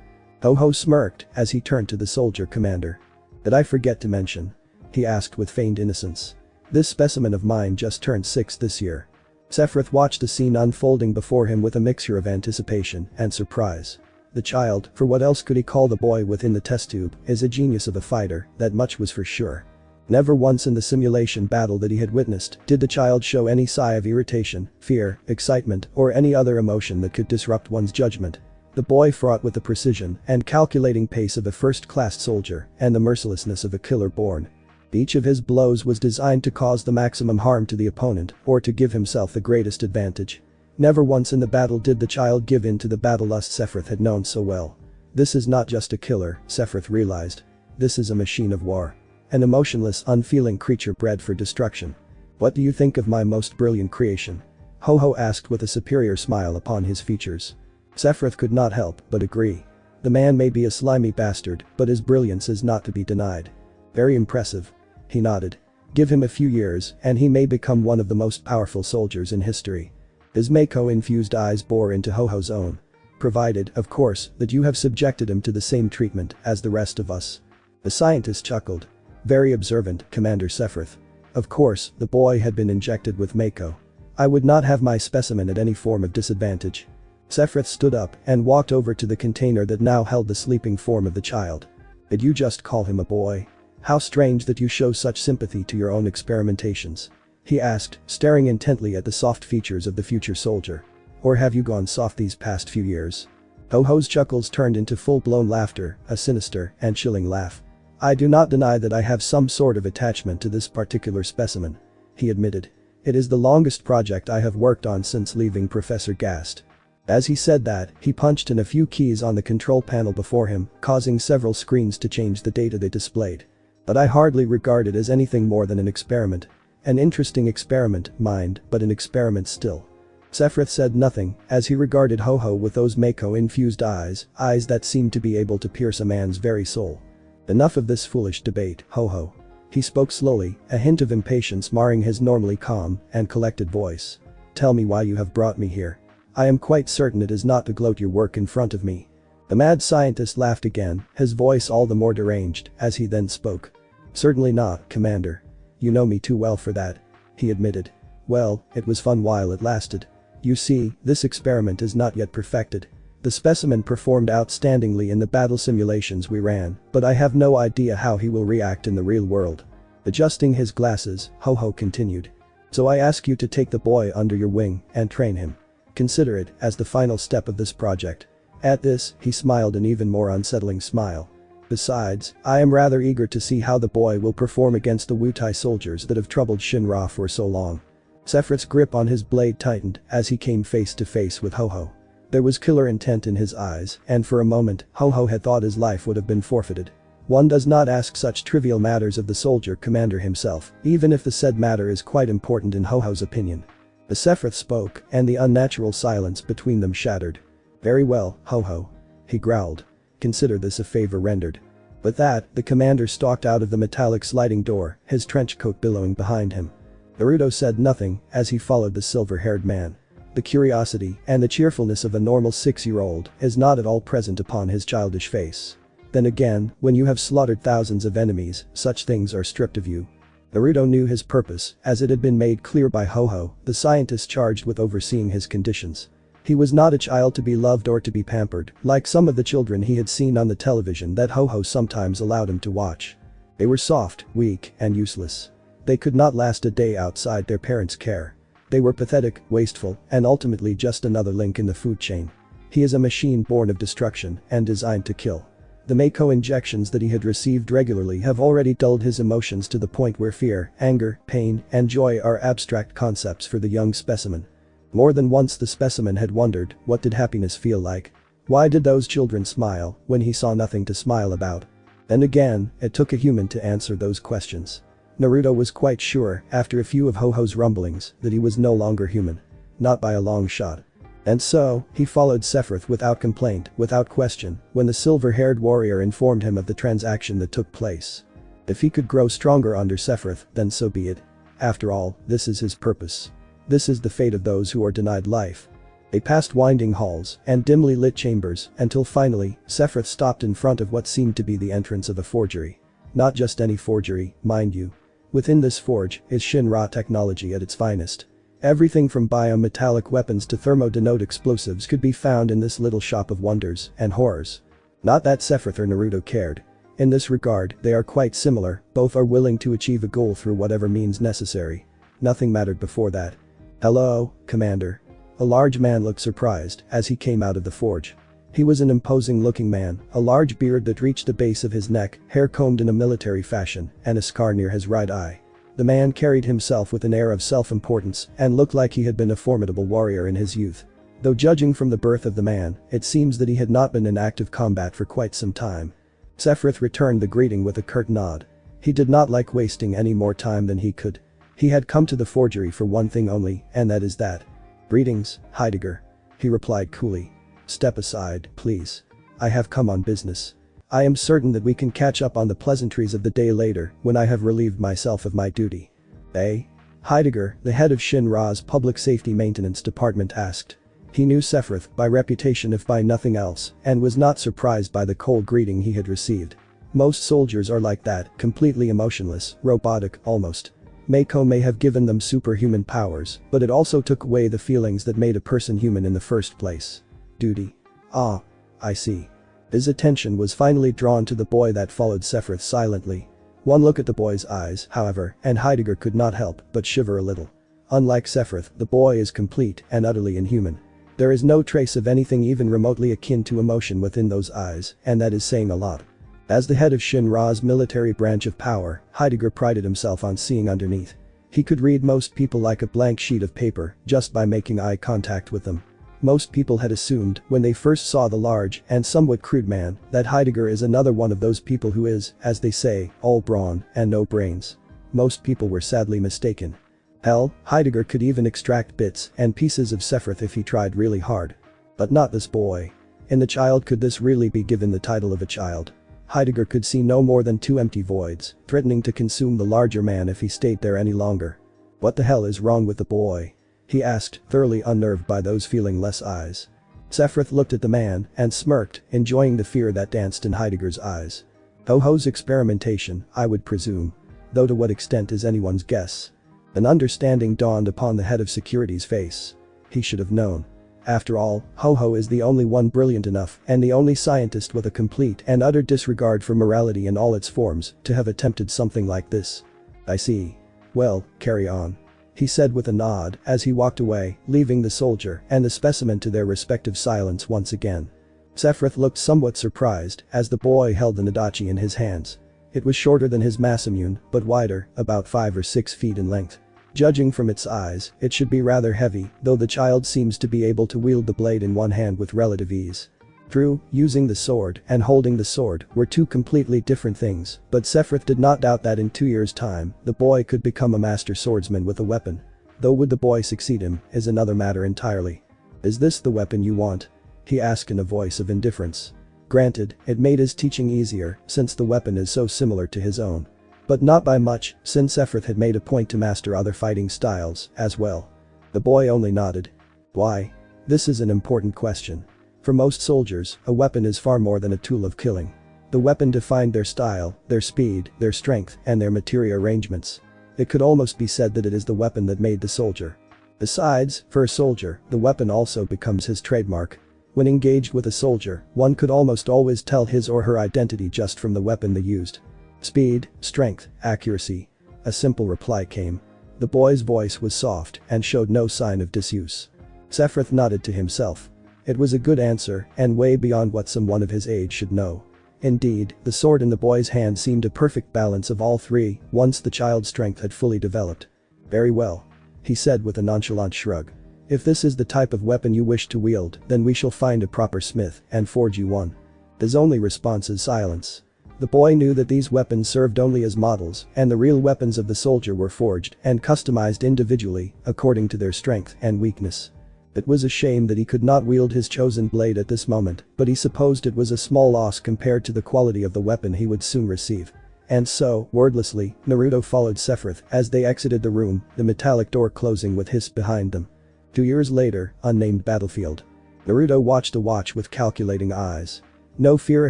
Ho-Ho smirked as he turned to the soldier commander. Did I forget to mention? He asked with feigned innocence. This specimen of mine just turned 6 this year. Sephiroth watched the scene unfolding before him with a mixture of anticipation and surprise. The child, for what else could he call the boy within the test tube, is a genius of a fighter, that much was for sure. Never once in the simulation battle that he had witnessed did the child show any sigh of irritation, fear, excitement, or any other emotion that could disrupt one's judgment. The boy fought with the precision and calculating pace of a first-class soldier and the mercilessness of a killer born. Each of his blows was designed to cause the maximum harm to the opponent or to give himself the greatest advantage. Never once in the battle did the child give in to the battle lust Sephiroth had known so well. This is not just a killer, Sephiroth realized. This is a machine of war. An emotionless, unfeeling creature bred for destruction. What do you think of my most brilliant creation? Ho-Ho asked with a superior smile upon his features. Sephiroth could not help but agree. The man may be a slimy bastard, but his brilliance is not to be denied. Very impressive. He nodded. Give him a few years and he may become one of the most powerful soldiers in history. His Mako-infused eyes bore into Ho-Ho's own. Provided, of course, that you have subjected him to the same treatment as the rest of us. The scientist chuckled. Very observant, Commander Sephiroth. Of course, the boy had been injected with Mako. I would not have my specimen at any form of disadvantage. Sephiroth stood up and walked over to the container that now held the sleeping form of the child. Did you just call him a boy? How strange that you show such sympathy to your own experimentations. He asked, staring intently at the soft features of the future soldier. Or have you gone soft these past few years? Ho-Ho's chuckles turned into full-blown laughter, a sinister and chilling laugh. I do not deny that I have some sort of attachment to this particular specimen. He admitted. It is the longest project I have worked on since leaving Professor Gast. As he said that, he punched in a few keys on the control panel before him, causing several screens to change the data they displayed. But I hardly regard it as anything more than an experiment. An interesting experiment, mind, but an experiment still. Sephiroth said nothing as he regarded Ho-Ho with those Mako-infused eyes that seemed to be able to pierce a man's very soul. Enough of this foolish debate, Ho-Ho. He spoke slowly, a hint of impatience marring his normally calm and collected voice. Tell me why you have brought me here. I am quite certain it is not to gloat your work in front of me. The mad scientist laughed again, his voice all the more deranged as he then spoke. Certainly not, Commander. You know me too well for that. He admitted. Well, it was fun while it lasted. You see, this experiment is not yet perfected. The specimen performed outstandingly in the battle simulations we ran, but I have no idea how he will react in the real world. Adjusting his glasses, Ho-Ho continued. So I ask you to take the boy under your wing and train him. Consider it as the final step of this project. At this, he smiled an even more unsettling smile. Besides, I am rather eager to see how the boy will perform against the Wutai soldiers that have troubled Shinra for so long. Sephiroth's grip on his blade tightened as he came face to face with Ho-Ho. There was killer intent in his eyes, and for a moment, Ho-Ho had thought his life would have been forfeited. One does not ask such trivial matters of the soldier commander himself, even if the said matter is quite important in Ho-Ho's opinion. The Sephiroth spoke, and the unnatural silence between them shattered. Very well, Ho-Ho. He growled. Consider this a favor rendered. With that, the commander stalked out of the metallic sliding door, his trench coat billowing behind him. Naruto said nothing as he followed the silver-haired man. The curiosity and the cheerfulness of a normal 6-year-old is not at all present upon his childish face. Then again, when you have slaughtered thousands of enemies, such things are stripped of you. Naruto knew his purpose, as it had been made clear by Ho-Ho, the scientist charged with overseeing his conditions. He was not a child to be loved or to be pampered, like some of the children he had seen on the television that Ho-Ho sometimes allowed him to watch. They were soft, weak, and useless. They could not last a day outside their parents' care. They were pathetic, wasteful, and ultimately just another link in the food chain. He is a machine born of destruction and designed to kill. The Mako injections that he had received regularly have already dulled his emotions to the point where fear, anger, pain, and joy are abstract concepts for the young specimen. More than once the specimen had wondered, what did happiness feel like? Why did those children smile when he saw nothing to smile about? And again, it took a human to answer those questions. Naruto was quite sure, after a few of Ho-Ho's rumblings, that he was no longer human. Not by a long shot. And so, he followed Sephiroth without complaint, without question, when the silver-haired warrior informed him of the transaction that took place. If he could grow stronger under Sephiroth, then so be it. After all, this is his purpose. This is the fate of those who are denied life. They passed winding halls and dimly lit chambers until finally, Sephiroth stopped in front of what seemed to be the entrance of a forgery. Not just any forgery, mind you. Within this forge is Shinra technology at its finest. Everything from biometallic weapons to thermodynamic explosives could be found in this little shop of wonders and horrors. Not that Sephiroth or Naruto cared. In this regard, they are quite similar, both are willing to achieve a goal through whatever means necessary. Nothing mattered before that. "Hello, Commander." A large man looked surprised as he came out of the forge. He was an imposing-looking man, a large beard that reached the base of his neck, hair combed in a military fashion, and a scar near his right eye. The man carried himself with an air of self-importance and looked like he had been a formidable warrior in his youth. Though judging from the birth of the man, it seems that he had not been in active combat for quite some time. Sephiroth returned the greeting with a curt nod. He did not like wasting any more time than he could. He had come to the forgery for one thing only, and that is that. "Greetings, Heidegger," he replied coolly. "Step aside, please. I have come on business. I am certain that we can catch up on the pleasantries of the day later when I have relieved myself of my duty." "Eh?" Heidegger, the head of Shinra's public safety maintenance department, asked. He knew Sephiroth by reputation if by nothing else, and was not surprised by the cold greeting he had received. Most soldiers are like that, completely emotionless, robotic, almost. Mako may have given them superhuman powers, but it also took away the feelings that made a person human in the first place. Duty. Ah. I see. His attention was finally drawn to the boy that followed Sephiroth silently. One look at the boy's eyes, however, and Heidegger could not help but shiver a little. Unlike Sephiroth, the boy is complete and utterly inhuman. There is no trace of anything even remotely akin to emotion within those eyes, and that is saying a lot. As the head of Shinra's military branch of power, Heidegger prided himself on seeing underneath. He could read most people like a blank sheet of paper just by making eye contact with them. Most people had assumed, when they first saw the large and somewhat crude man, that Heidegger is another one of those people who is, as they say, all brawn and no brains. Most people were sadly mistaken. Hell, Heidegger could even extract bits and pieces of Sephiroth if he tried really hard. But not this boy. In the child could this really be given the title of a child? Heidegger could see no more than two empty voids, threatening to consume the larger man if he stayed there any longer. "What the hell is wrong with the boy?" he asked, thoroughly unnerved by those feeling less eyes. Sephiroth looked at the man and smirked, enjoying the fear that danced in Heidegger's eyes. Ho-Ho's experimentation, I would presume. Though to what extent is anyone's guess. An understanding dawned upon the head of security's face. He should have known. After all, Ho-Ho is the only one brilliant enough and the only scientist with a complete and utter disregard for morality in all its forms to have attempted something like this. "I see. Well, carry on," he said with a nod as he walked away, leaving the soldier and the specimen to their respective silence once again. Sephiroth looked somewhat surprised as the boy held the Nadachi in his hands. It was shorter than his Masamune, but wider, about 5 or 6 feet in length. Judging from its size, it should be rather heavy, though the child seems to be able to wield the blade in one hand with relative ease. True, using the sword and holding the sword were two completely different things, but Sephiroth did not doubt that in 2 years' time, the boy could become a master swordsman with a weapon. Though would the boy succeed him, is another matter entirely. "Is this the weapon you want?" he asked in a voice of indifference. Granted, it made his teaching easier, since the weapon is so similar to his own. But not by much, since Sephiroth had made a point to master other fighting styles, as well. The boy only nodded. "Why? This is an important question. For most soldiers, a weapon is far more than a tool of killing. The weapon defined their style, their speed, their strength, and their material arrangements. It could almost be said that it is the weapon that made the soldier. Besides, for a soldier, the weapon also becomes his trademark. When engaged with a soldier, one could almost always tell his or her identity just from the weapon they used. Speed, strength, accuracy." A simple reply came. The boy's voice was soft and showed no sign of disuse. Sephiroth nodded to himself. It was a good answer and way beyond what someone of his age should know. Indeed, the sword in the boy's hand seemed a perfect balance of all three once the child's strength had fully developed. "Very well," he said with a nonchalant shrug. "If this is the type of weapon you wish to wield, then we shall find a proper smith and forge you one." His only response is silence. The boy knew that these weapons served only as models, and the real weapons of the soldier were forged and customized individually according to their strength and weakness. It was a shame that he could not wield his chosen blade at this moment, but he supposed it was a small loss compared to the quality of the weapon he would soon receive. And so, wordlessly, Naruto followed Sephiroth as they exited the room, the metallic door closing with hiss behind them. 2 years later, unnamed battlefield. Naruto watched a watch with calculating eyes. No fear or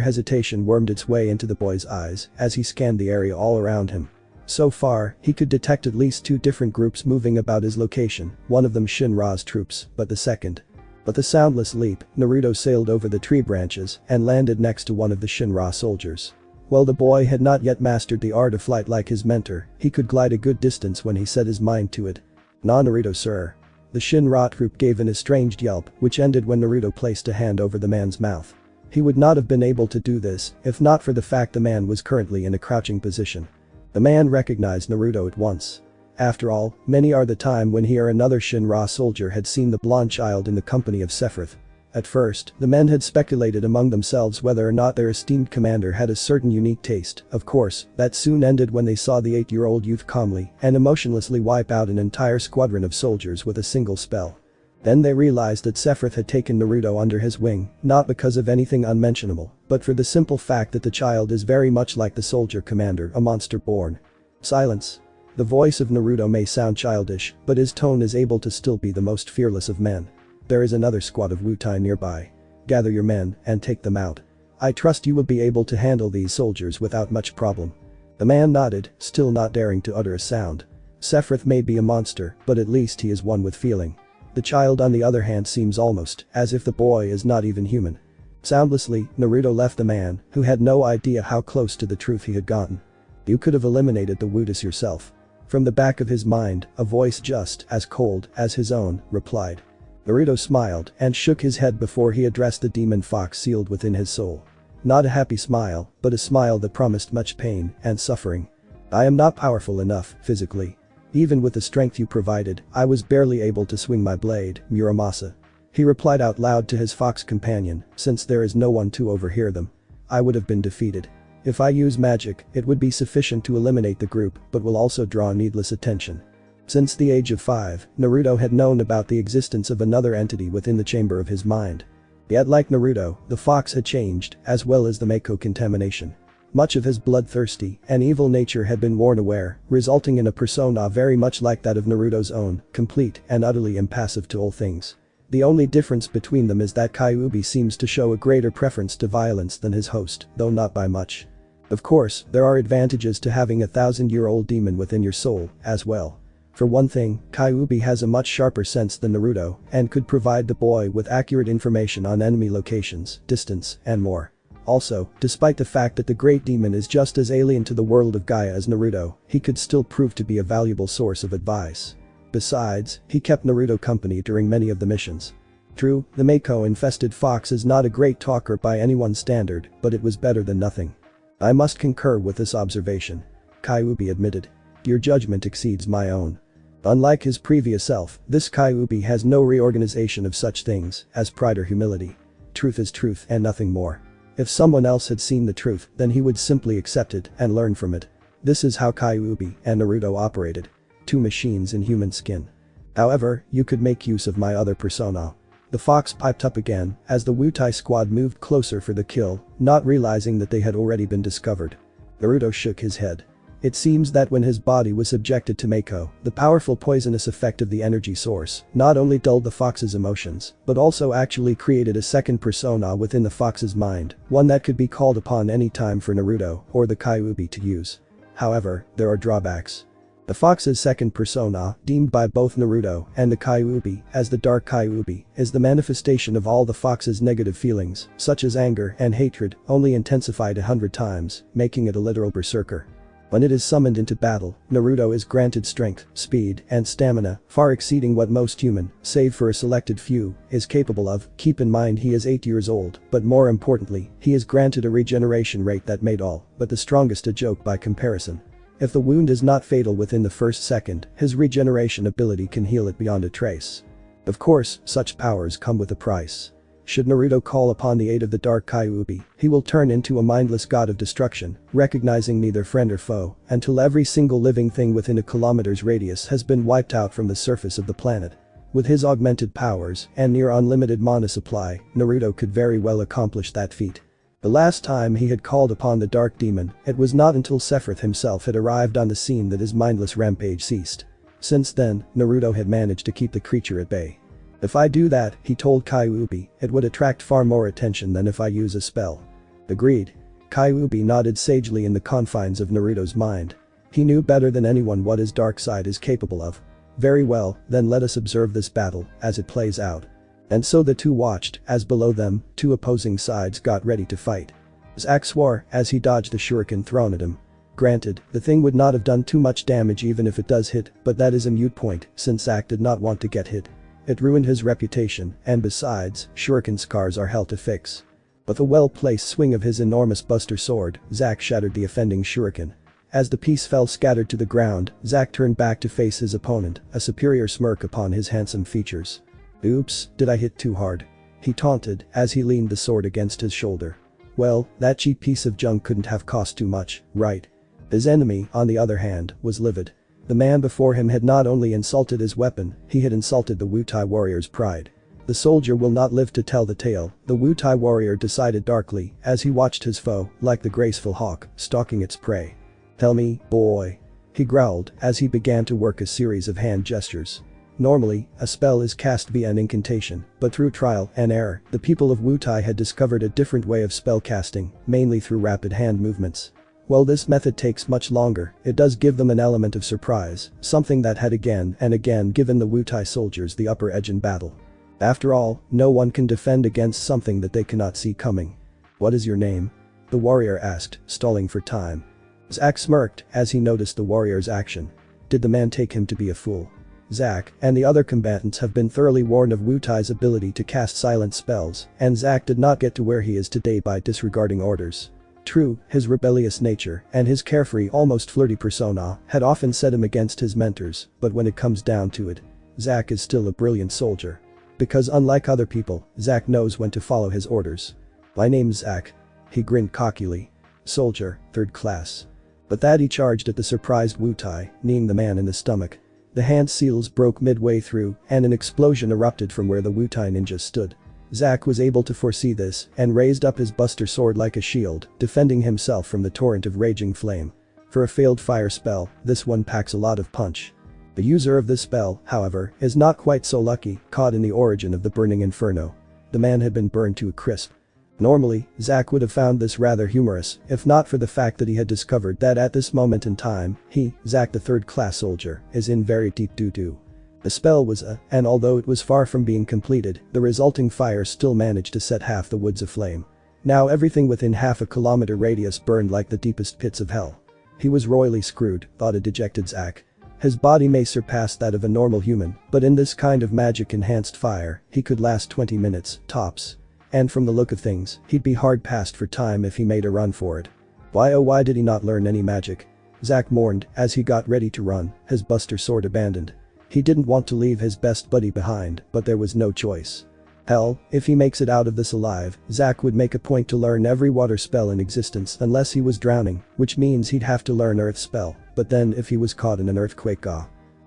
hesitation wormed its way into the boy's eyes as he scanned the area all around him. So far, he could detect at least 2 different groups moving about his location, one of them Shinra's troops, but the second. With a soundless leap, Naruto sailed over the tree branches and landed next to one of the Shinra soldiers. While the boy had not yet mastered the art of flight like his mentor, he could glide a good distance when he set his mind to it. "Nah, Naruto sir." The Shinra troop gave an estranged yelp, which ended when Naruto placed a hand over the man's mouth. He would not have been able to do this if not for the fact the man was currently in a crouching position. The man recognized Naruto at once. After all, many are the time when he or another Shinra soldier had seen the blonde child in the company of Sephiroth. At first, the men had speculated among themselves whether or not their esteemed commander had a certain unique taste. Of course, that soon ended when they saw the 8-year-old youth calmly and emotionlessly wipe out an entire squadron of soldiers with a single spell. Then they realized that Sephiroth had taken Naruto under his wing, not because of anything unmentionable, but for the simple fact that the child is very much like the soldier commander, a monster born. Silence. The voice of Naruto may sound childish, but his tone is able to still be the most fearless of men. "There is another squad of Wutai nearby. Gather your men and take them out. I trust you will be able to handle these soldiers without much problem." The man nodded, still not daring to utter a sound. Sephiroth may be a monster, but at least he is one with feeling. The child on the other hand seems almost as if the boy is not even human. Soundlessly, Naruto left the man, who had no idea how close to the truth he had gotten. "You could have eliminated the Wutas yourself." From the back of his mind, a voice just as cold as his own replied. Naruto smiled and shook his head before he addressed the demon fox sealed within his soul. Not a happy smile, but a smile that promised much pain and suffering. "I am not powerful enough, physically. Even with the strength you provided, I was barely able to swing my blade, Muramasa." He replied out loud to his fox companion, since there is no one to overhear them. "I would have been defeated. If I use magic, it would be sufficient to eliminate the group, but will also draw needless attention." Since the age of 5, Naruto had known about the existence of another entity within the chamber of his mind. Yet like Naruto, the fox had changed, as well as the Mako contamination. Much of his bloodthirsty and evil nature had been worn aware, resulting in a persona very much like that of Naruto's own, complete and utterly impassive to all things. The only difference between them is that Kyuubi seems to show a greater preference to violence than his host, though not by much. Of course, there are advantages to having a 1,000-year-old demon within your soul, as well. For one thing, Kyuubi has a much sharper sense than Naruto and could provide the boy with accurate information on enemy locations, distance, and more. Also, despite the fact that the great demon is just as alien to the world of Gaia as Naruto, he could still prove to be a valuable source of advice. Besides, he kept Naruto company during many of the missions. True, the Mako-infested fox is not a great talker by anyone's standard, but it was better than nothing. "I must concur with this observation," Kyuubi admitted. "Your judgment exceeds my own." Unlike his previous self, this Kyuubi has no reorganization of such things as pride or humility. Truth is truth and nothing more. If someone else had seen the truth, then he would simply accept it and learn from it. This is how Kyuubi and Naruto operated. 2 machines in human skin. "However, you could make use of my other persona." The fox piped up again as the Wutai squad moved closer for the kill, not realizing that they had already been discovered. Naruto shook his head. It seems that when his body was subjected to Mako, the powerful poisonous effect of the energy source not only dulled the fox's emotions, but also actually created a second persona within the fox's mind, one that could be called upon any time for Naruto or the Kyuubi to use. However, there are drawbacks. The fox's second persona, deemed by both Naruto and the Kyuubi as the Dark Kyuubi, is the manifestation of all the fox's negative feelings, such as anger and hatred, only intensified 100 times, making it a literal berserker. When it is summoned into battle, Naruto is granted strength, speed, and stamina, far exceeding what most human, save for a selected few, is capable of. Keep in mind he is 8 years old, but more importantly, he is granted a regeneration rate that made all but the strongest a joke by comparison. If the wound is not fatal within the first second, his regeneration ability can heal it beyond a trace. Of course, such powers come with a price. Should Naruto call upon the aid of the Dark Kyuubi, he will turn into a mindless god of destruction, recognizing neither friend or foe, until every single living thing within a kilometer's radius has been wiped out from the surface of the planet. With his augmented powers and near unlimited mana supply, Naruto could very well accomplish that feat. The last time he had called upon the dark demon, it was not until Sephiroth himself had arrived on the scene that his mindless rampage ceased. Since then, Naruto had managed to keep the creature at bay. If I do that, he told Kyuubi, it would attract far more attention than if I use a spell. Agreed. Kyuubi nodded sagely in the confines of Naruto's mind. He knew better than anyone what his dark side is capable of. Very well, then let us observe this battle as it plays out. And so the two watched as below them, two opposing sides got ready to fight. Zack swore as he dodged the shuriken thrown at him. Granted, the thing would not have done too much damage even if it does hit, but that is a moot point since Zack did not want to get hit. It ruined his reputation, and besides, shuriken scars are hell to fix. With a well-placed swing of his enormous buster sword, Zack shattered the offending shuriken. As the piece fell scattered to the ground, Zack turned back to face his opponent, a superior smirk upon his handsome features. "Oops, did I hit too hard?" he taunted as he leaned the sword against his shoulder. Well, that cheap piece of junk couldn't have cost too much, right? His enemy, on the other hand, was livid. The man before him had not only insulted his weapon, he had insulted the Wutai warrior's pride. The soldier will not live to tell the tale, the Wutai warrior decided darkly as he watched his foe, like the graceful hawk, stalking its prey. "Tell me, boy," he growled as he began to work a series of hand gestures. Normally, a spell is cast via an incantation, but through trial and error, the people of Wutai had discovered a different way of spell casting, mainly through rapid hand movements. While this method takes much longer, it does give them an element of surprise, something that had again and again given the Wutai soldiers the upper edge in battle. After all, no one can defend against something that they cannot see coming. "What is your name?" the warrior asked, stalling for time. Zack smirked as he noticed the warrior's action. Did the man take him to be a fool? Zack and the other combatants have been thoroughly warned of Wutai's ability to cast silent spells, and Zack did not get to where he is today by disregarding orders. True, his rebellious nature and his carefree almost flirty persona had often set him against his mentors, but when it comes down to it, Zack is still a brilliant soldier. Because unlike other people, Zack knows when to follow his orders. "My name's Zack." He grinned cockily. "Soldier, 3rd class." But that he charged at the surprised Wutai, kneeing the man in the stomach. The hand seals broke midway through and an explosion erupted from where the Wutai ninja stood. Zack was able to foresee this and raised up his buster sword like a shield, defending himself from the torrent of raging flame. For a failed fire spell, this one packs a lot of punch. The user of this spell, however, is not quite so lucky, caught in the origin of the burning inferno. The man had been burned to a crisp. Normally, Zack would have found this rather humorous, if not for the fact that he had discovered that at this moment in time, he, Zack the 3rd class soldier, is in very deep doo-doo. The spell was and although it was far from being completed, the resulting fire still managed to set half the woods aflame. Now everything within half a kilometer radius burned like the deepest pits of hell. He was royally screwed, thought a dejected Zack. His body may surpass that of a normal human, but in this kind of magic-enhanced fire, he could last 20 minutes, tops. And from the look of things, he'd be hard passed for time if he made a run for it. Why oh why did he not learn any magic? Zack mourned as he got ready to run, his buster sword abandoned. He didn't want to leave his best buddy behind, but there was no choice. Hell, if he makes it out of this alive, Zack would make a point to learn every water spell in existence unless he was drowning, which means he'd have to learn earth spell, but then if he was caught in an earthquake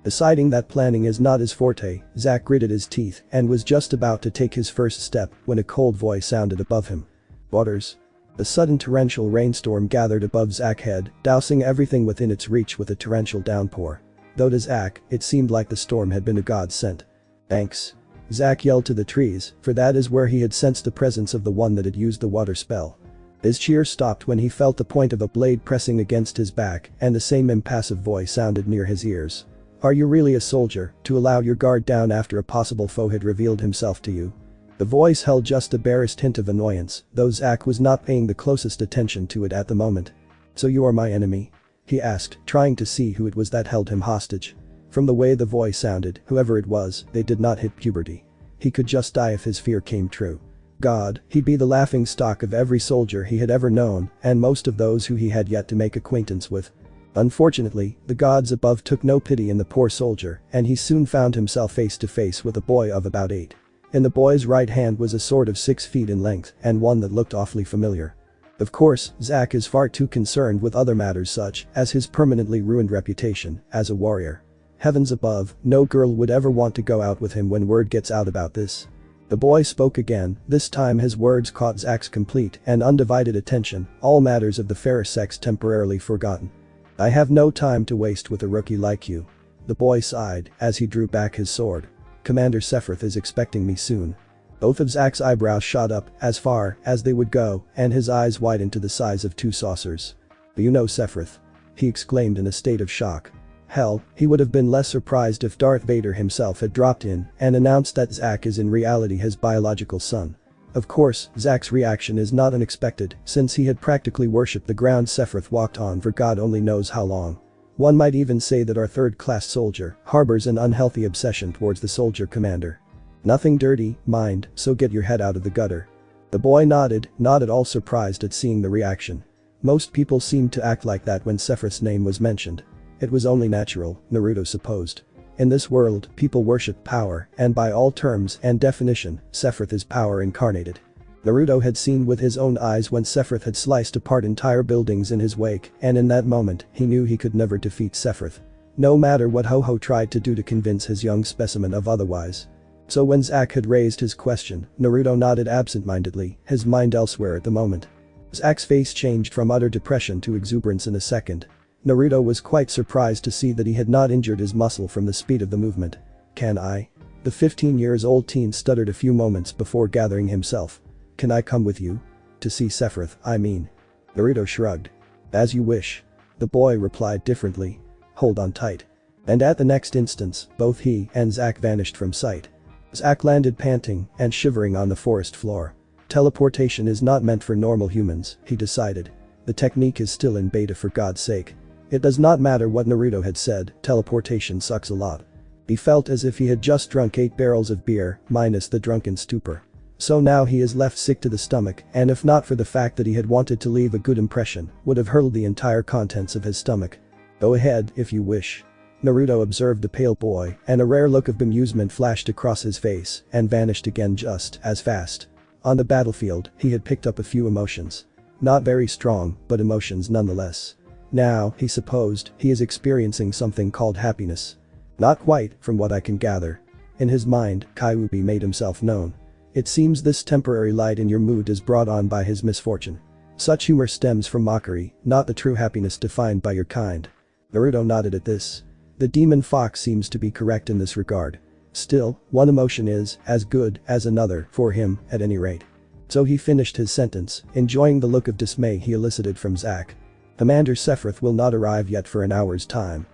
Deciding that planning is not his forte, Zack gritted his teeth and was just about to take his first step when a cold voice sounded above him. "Waters." A sudden torrential rainstorm gathered above Zack's head, dousing everything within its reach with a torrential downpour. Though to Zack, it seemed like the storm had been a godsend. "Thanks." Zack yelled to the trees, for that is where he had sensed the presence of the one that had used the water spell. His cheer stopped when he felt the point of a blade pressing against his back and the same impassive voice sounded near his ears. "Are you really a soldier, to allow your guard down after a possible foe had revealed himself to you?" The voice held just a barest hint of annoyance, though Zack was not paying the closest attention to it at the moment. "So you are my enemy?" he asked, trying to see who it was that held him hostage. From the way the voice sounded, whoever it was, they did not hit puberty. He could just die if his fear came true. God, he'd be the laughing stock of every soldier he had ever known, and most of those who he had yet to make acquaintance with. Unfortunately, the gods above took no pity in the poor soldier, and he soon found himself face to face with a boy of about 8. In the boy's right hand was a sword of 6 feet in length and one that looked awfully familiar. Of course, Zack is far too concerned with other matters such as his permanently ruined reputation as a warrior. Heavens above, no girl would ever want to go out with him when word gets out about this. The boy spoke again, this time his words caught Zack's complete and undivided attention, all matters of the fairer sex temporarily forgotten. I have no time to waste with a rookie like you. The boy sighed as he drew back his sword. Commander Sephiroth is expecting me soon. Both of Zack's eyebrows shot up as far as they would go and his eyes widened to the size of two saucers. You know Sephiroth? He exclaimed in a state of shock. Hell, he would have been less surprised if Darth Vader himself had dropped in and announced that Zack is in reality his biological son. Of course, Zack's reaction is not unexpected since he had practically worshipped the ground Sephiroth walked on for God only knows how long. One might even say that our third-class soldier harbors an unhealthy obsession towards the soldier commander. Nothing dirty, mind, so get your head out of the gutter. The boy nodded, not at all surprised at seeing the reaction. Most people seemed to act like that when Sephiroth's name was mentioned. It was only natural, Naruto supposed. In this world, people worship power, and by all terms and definition, Sephiroth is power incarnated. Naruto had seen with his own eyes when Sephiroth had sliced apart entire buildings in his wake, and in that moment, he knew he could never defeat Sephiroth. No matter what Ho-Ho tried to do to convince his young specimen of otherwise. So when Zack had raised his question, Naruto nodded absent-mindedly, his mind elsewhere at the moment. Zack's face changed from utter depression to exuberance in a second. Naruto was quite surprised to see that he had not injured his muscle from the speed of the movement. Can I? The 15-year-old teen stuttered a few moments before gathering himself. Can I come with you? To see Sephiroth, I mean. Naruto shrugged. As you wish. The boy replied differently. Hold on tight. And at the next instance, both he and Zack vanished from sight. Zack landed panting and shivering on the forest floor. Teleportation is not meant for normal humans, he decided. The technique is still in beta for God's sake. It does not matter what Naruto had said, teleportation sucks a lot. He felt as if he had just drunk 8 barrels of beer, minus the drunken stupor. So now he is left sick to the stomach, and if not for the fact that he had wanted to leave a good impression, would have hurled the entire contents of his stomach. Go ahead, if you wish. Naruto observed the pale boy, and a rare look of bemusement flashed across his face, and vanished again just as fast. On the battlefield, he had picked up a few emotions. Not very strong, but emotions nonetheless. Now, he supposed, he is experiencing something called happiness. Not quite, from what I can gather. In his mind, Kyuubi made himself known. It seems this temporary light in your mood is brought on by his misfortune. Such humor stems from mockery, not the true happiness defined by your kind. Naruto nodded at this. The demon fox seems to be correct in this regard. Still, one emotion is as good as another for him, at any rate. So he finished his sentence, enjoying the look of dismay he elicited from Zack. Commander Sephiroth will not arrive yet for an hour's time.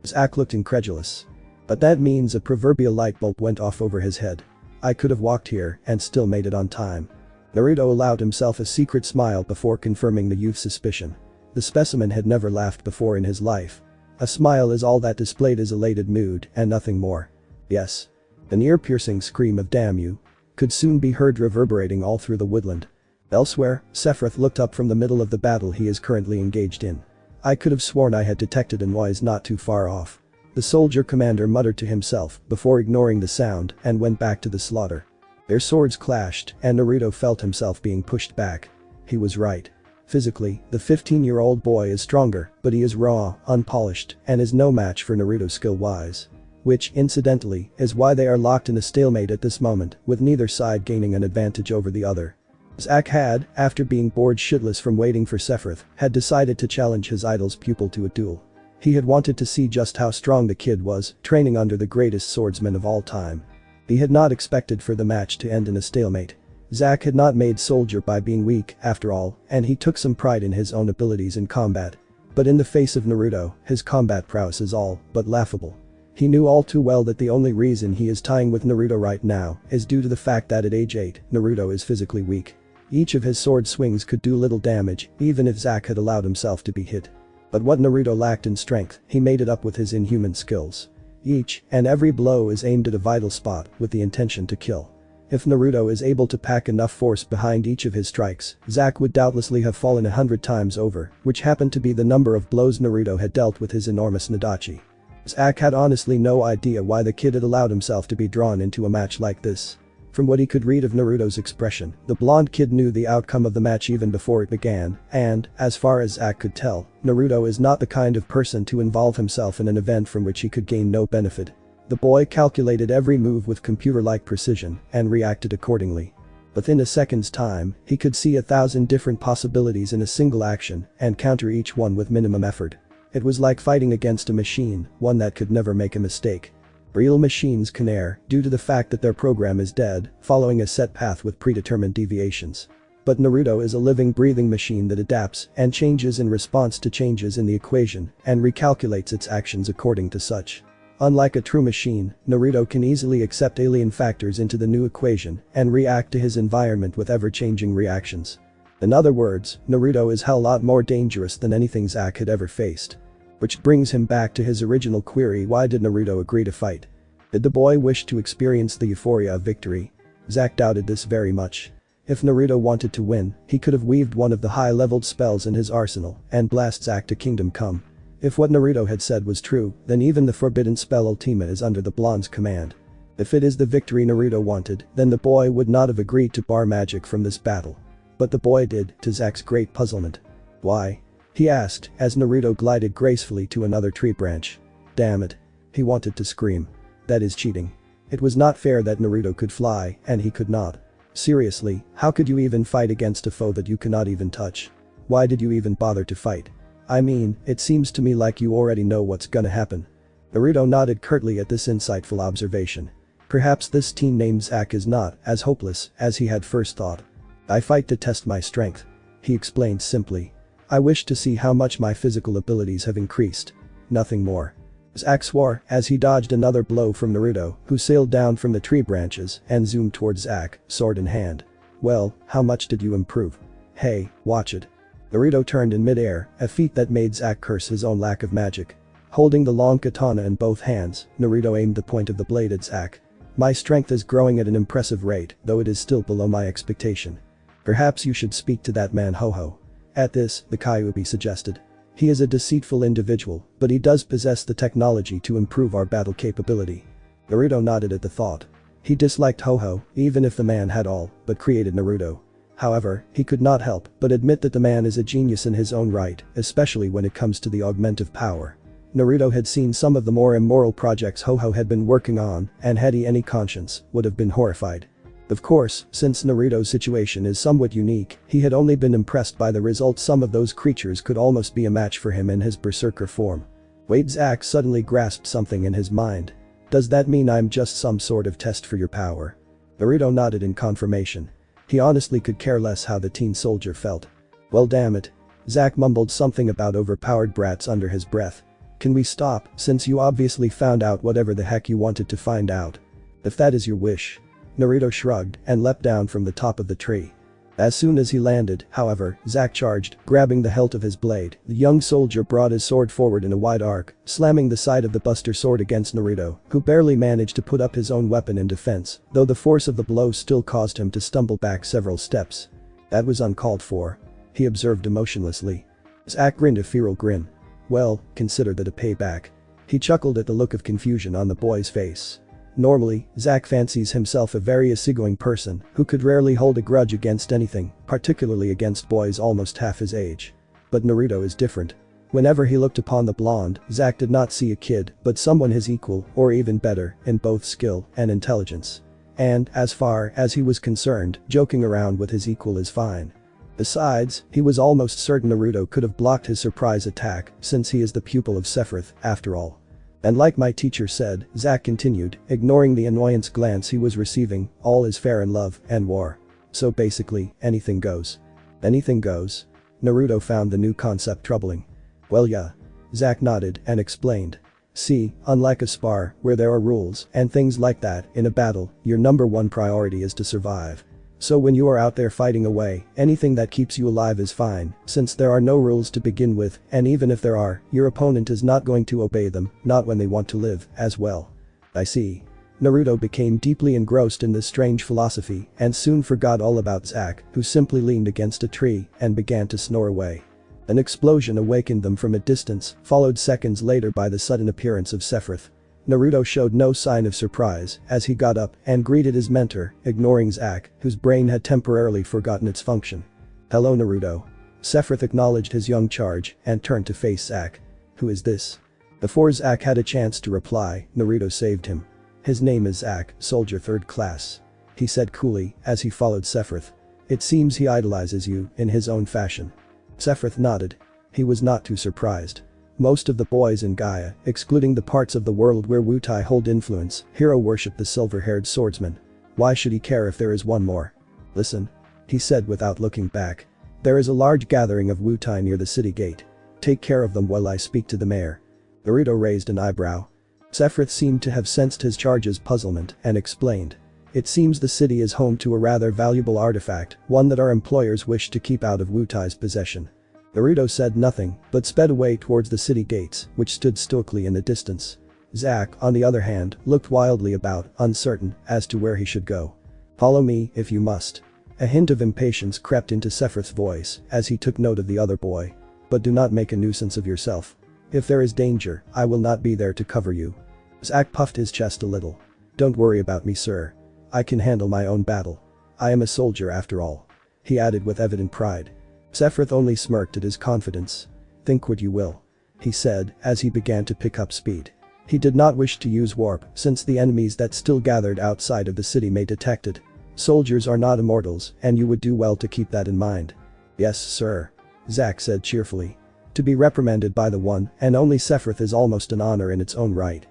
Zack looked incredulous. But that means a proverbial light bulb went off over his head. I could have walked here and still made it on time. Naruto allowed himself a secret smile before confirming the youth's suspicion. The specimen had never laughed before in his life. A smile is all that displayed his elated mood and nothing more. Yes. An ear-piercing scream of "damn you" could soon be heard reverberating all through the woodland. Elsewhere, Sephiroth looked up from the middle of the battle he is currently engaged in. I could have sworn I had detected a noise not too far off. The soldier commander muttered to himself before ignoring the sound and went back to the slaughter. Their swords clashed and Naruto felt himself being pushed back. He was right. Physically, the 15-year-old boy is stronger, but he is raw, unpolished, and is no match for Naruto skill-wise. Which, incidentally, is why they are locked in a stalemate at this moment, with neither side gaining an advantage over the other. Zack had, after being bored shitless from waiting for Sephiroth, had decided to challenge his idol's pupil to a duel. He had wanted to see just how strong the kid was, training under the greatest swordsman of all time. He had not expected for the match to end in a stalemate. Zack had not made soldier by being weak, after all, and he took some pride in his own abilities in combat. But in the face of Naruto, his combat prowess is all but laughable. He knew all too well that the only reason he is tying with Naruto right now is due to the fact that at age 8, Naruto is physically weak. Each of his sword swings could do little damage, even if Zack had allowed himself to be hit. But what Naruto lacked in strength, he made it up with his inhuman skills. Each and every blow is aimed at a vital spot with the intention to kill. If Naruto is able to pack enough force behind each of his strikes, Zack would doubtlessly have fallen 100 times over, which happened to be the number of blows Naruto had dealt with his enormous Nadachi. Zack had honestly no idea why the kid had allowed himself to be drawn into a match like this. From what he could read of Naruto's expression, the blonde kid knew the outcome of the match even before it began, and, as far as Zack could tell, Naruto is not the kind of person to involve himself in an event from which he could gain no benefit. The boy calculated every move with computer-like precision and reacted accordingly. Within a second's time, he could see 1,000 different possibilities in a single action and counter each one with minimum effort. It was like fighting against a machine, one that could never make a mistake. Real machines can err due to the fact that their program is dead, following a set path with predetermined deviations. But Naruto is a living, breathing machine that adapts and changes in response to changes in the equation and recalculates its actions according to such. Unlike a true machine, Naruto can easily accept alien factors into the new equation and react to his environment with ever-changing reactions. In other words, Naruto is a lot more dangerous than anything Zack had ever faced. Which brings him back to his original query: why did Naruto agree to fight? Did the boy wish to experience the euphoria of victory? Zack doubted this very much. If Naruto wanted to win, he could have weaved one of the high-leveled spells in his arsenal and blast Zack to Kingdom Come. If what Naruto had said was true, then even the forbidden spell Ultima is under the blonde's command. If it is the victory Naruto wanted, then the boy would not have agreed to bar magic from this battle. But the boy did, to Zack's great puzzlement. Why? He asked, as Naruto glided gracefully to another tree branch. Damn it. He wanted to scream. That is cheating. It was not fair that Naruto could fly, and he could not. Seriously, how could you even fight against a foe that you cannot even touch? Why did you even bother to fight? I mean, it seems to me like you already know what's gonna happen. Naruto nodded curtly at this insightful observation. Perhaps this teen named Zack is not as hopeless as he had first thought. I fight to test my strength. He explained simply. I wish to see how much my physical abilities have increased. Nothing more. Zack swore as he dodged another blow from Naruto, who sailed down from the tree branches and zoomed towards Zack, sword in hand. Well, how much did you improve? Hey, watch it. Naruto turned in mid-air, a feat that made Zack curse his own lack of magic. Holding the long katana in both hands, Naruto aimed the point of the blade at Zack. My strength is growing at an impressive rate, though it is still below my expectation. Perhaps you should speak to that man Ho-Ho. At this, the Kyuubi suggested. He is a deceitful individual, but he does possess the technology to improve our battle capability. Naruto nodded at the thought. He disliked Ho-Ho, even if the man had all but created Naruto. However, he could not help but admit that the man is a genius in his own right, especially when it comes to the augmentive power. Naruto had seen some of the more immoral projects Ho-Ho had been working on, and had he any conscience, would have been horrified. Of course, since Naruto's situation is somewhat unique, he had only been impressed by the results. Some of those creatures could almost be a match for him in his berserker form. Wait, Zack suddenly grasped something in his mind. Does that mean I'm just some sort of test for your power? Naruto nodded in confirmation. He honestly could care less how the teen soldier felt. Well, damn it. Zack mumbled something about overpowered brats under his breath. Can we stop, since you obviously found out whatever the heck you wanted to find out? If that is your wish. Naruto shrugged and leapt down from the top of the tree. As soon as he landed, however, Zack charged, grabbing the hilt of his blade. The young soldier brought his sword forward in a wide arc, slamming the side of the Buster Sword against Naruto, who barely managed to put up his own weapon in defense, though the force of the blow still caused him to stumble back several steps. That was uncalled for. He observed emotionlessly. Zack grinned a feral grin. Well, consider that a payback. He chuckled at the look of confusion on the boy's face. Normally, Zack fancies himself a very easygoing person who could rarely hold a grudge against anything, particularly against boys almost half his age. But Naruto is different. Whenever he looked upon the blonde, Zack did not see a kid, but someone his equal, or even better, in both skill and intelligence. And, as far as he was concerned, joking around with his equal is fine. Besides, he was almost certain Naruto could have blocked his surprise attack, since he is the pupil of Sephiroth, after all. And like my teacher said, Zack continued, ignoring the annoyance glance he was receiving, all is fair in love and war. So basically, anything goes. Anything goes? Naruto found the new concept troubling. Well, yeah. Zack nodded and explained. See, unlike a spar, where there are rules and things like that, in a battle, your number one priority is to survive. So when you are out there fighting away, anything that keeps you alive is fine, since there are no rules to begin with, and even if there are, your opponent is not going to obey them, not when they want to live, as well. I see. Naruto became deeply engrossed in this strange philosophy and soon forgot all about Zack, who simply leaned against a tree and began to snore away. An explosion awakened them from a distance, followed seconds later by the sudden appearance of Sephiroth. Naruto showed no sign of surprise as he got up and greeted his mentor, ignoring Zack, whose brain had temporarily forgotten its function. Hello, Naruto. Sephiroth acknowledged his young charge and turned to face Zack. Who is this? Before Zack had a chance to reply, Naruto saved him. "His name is Zack, soldier 3rd class," he said coolly as he followed Sephiroth. "It seems he idolizes you in his own fashion." Sephiroth nodded. He was not too surprised. Most of the boys in Gaia, excluding the parts of the world where Wutai hold influence, hero worship the silver-haired swordsman. Why should he care if there is one more? "Listen," he said without looking back. "There is a large gathering of Wutai near the city gate. Take care of them while I speak to the mayor." Naruto raised an eyebrow. Sephiroth seemed to have sensed his charge's puzzlement and explained. "It seems the city is home to a rather valuable artifact, one that our employers wish to keep out of Wutai's possession." Naruto said nothing, but sped away towards the city gates, which stood stoically in the distance. Zack, on the other hand, looked wildly about, uncertain as to where he should go. "Follow me if you must." A hint of impatience crept into Sephiroth's voice as he took note of the other boy. "But do not make a nuisance of yourself. If there is danger, I will not be there to cover you." Zack puffed his chest a little. "Don't worry about me, sir. I can handle my own battle. I am a soldier after all," he added with evident pride. Sephiroth only smirked at his confidence. "Think what you will," he said as he began to pick up speed. He did not wish to use warp since the enemies that still gathered outside of the city may detect it. Soldiers are not immortals and you would do well to keep that in mind. "Yes, sir," Zack said cheerfully. To be reprimanded by the one and only Sephiroth is almost an honor in its own right.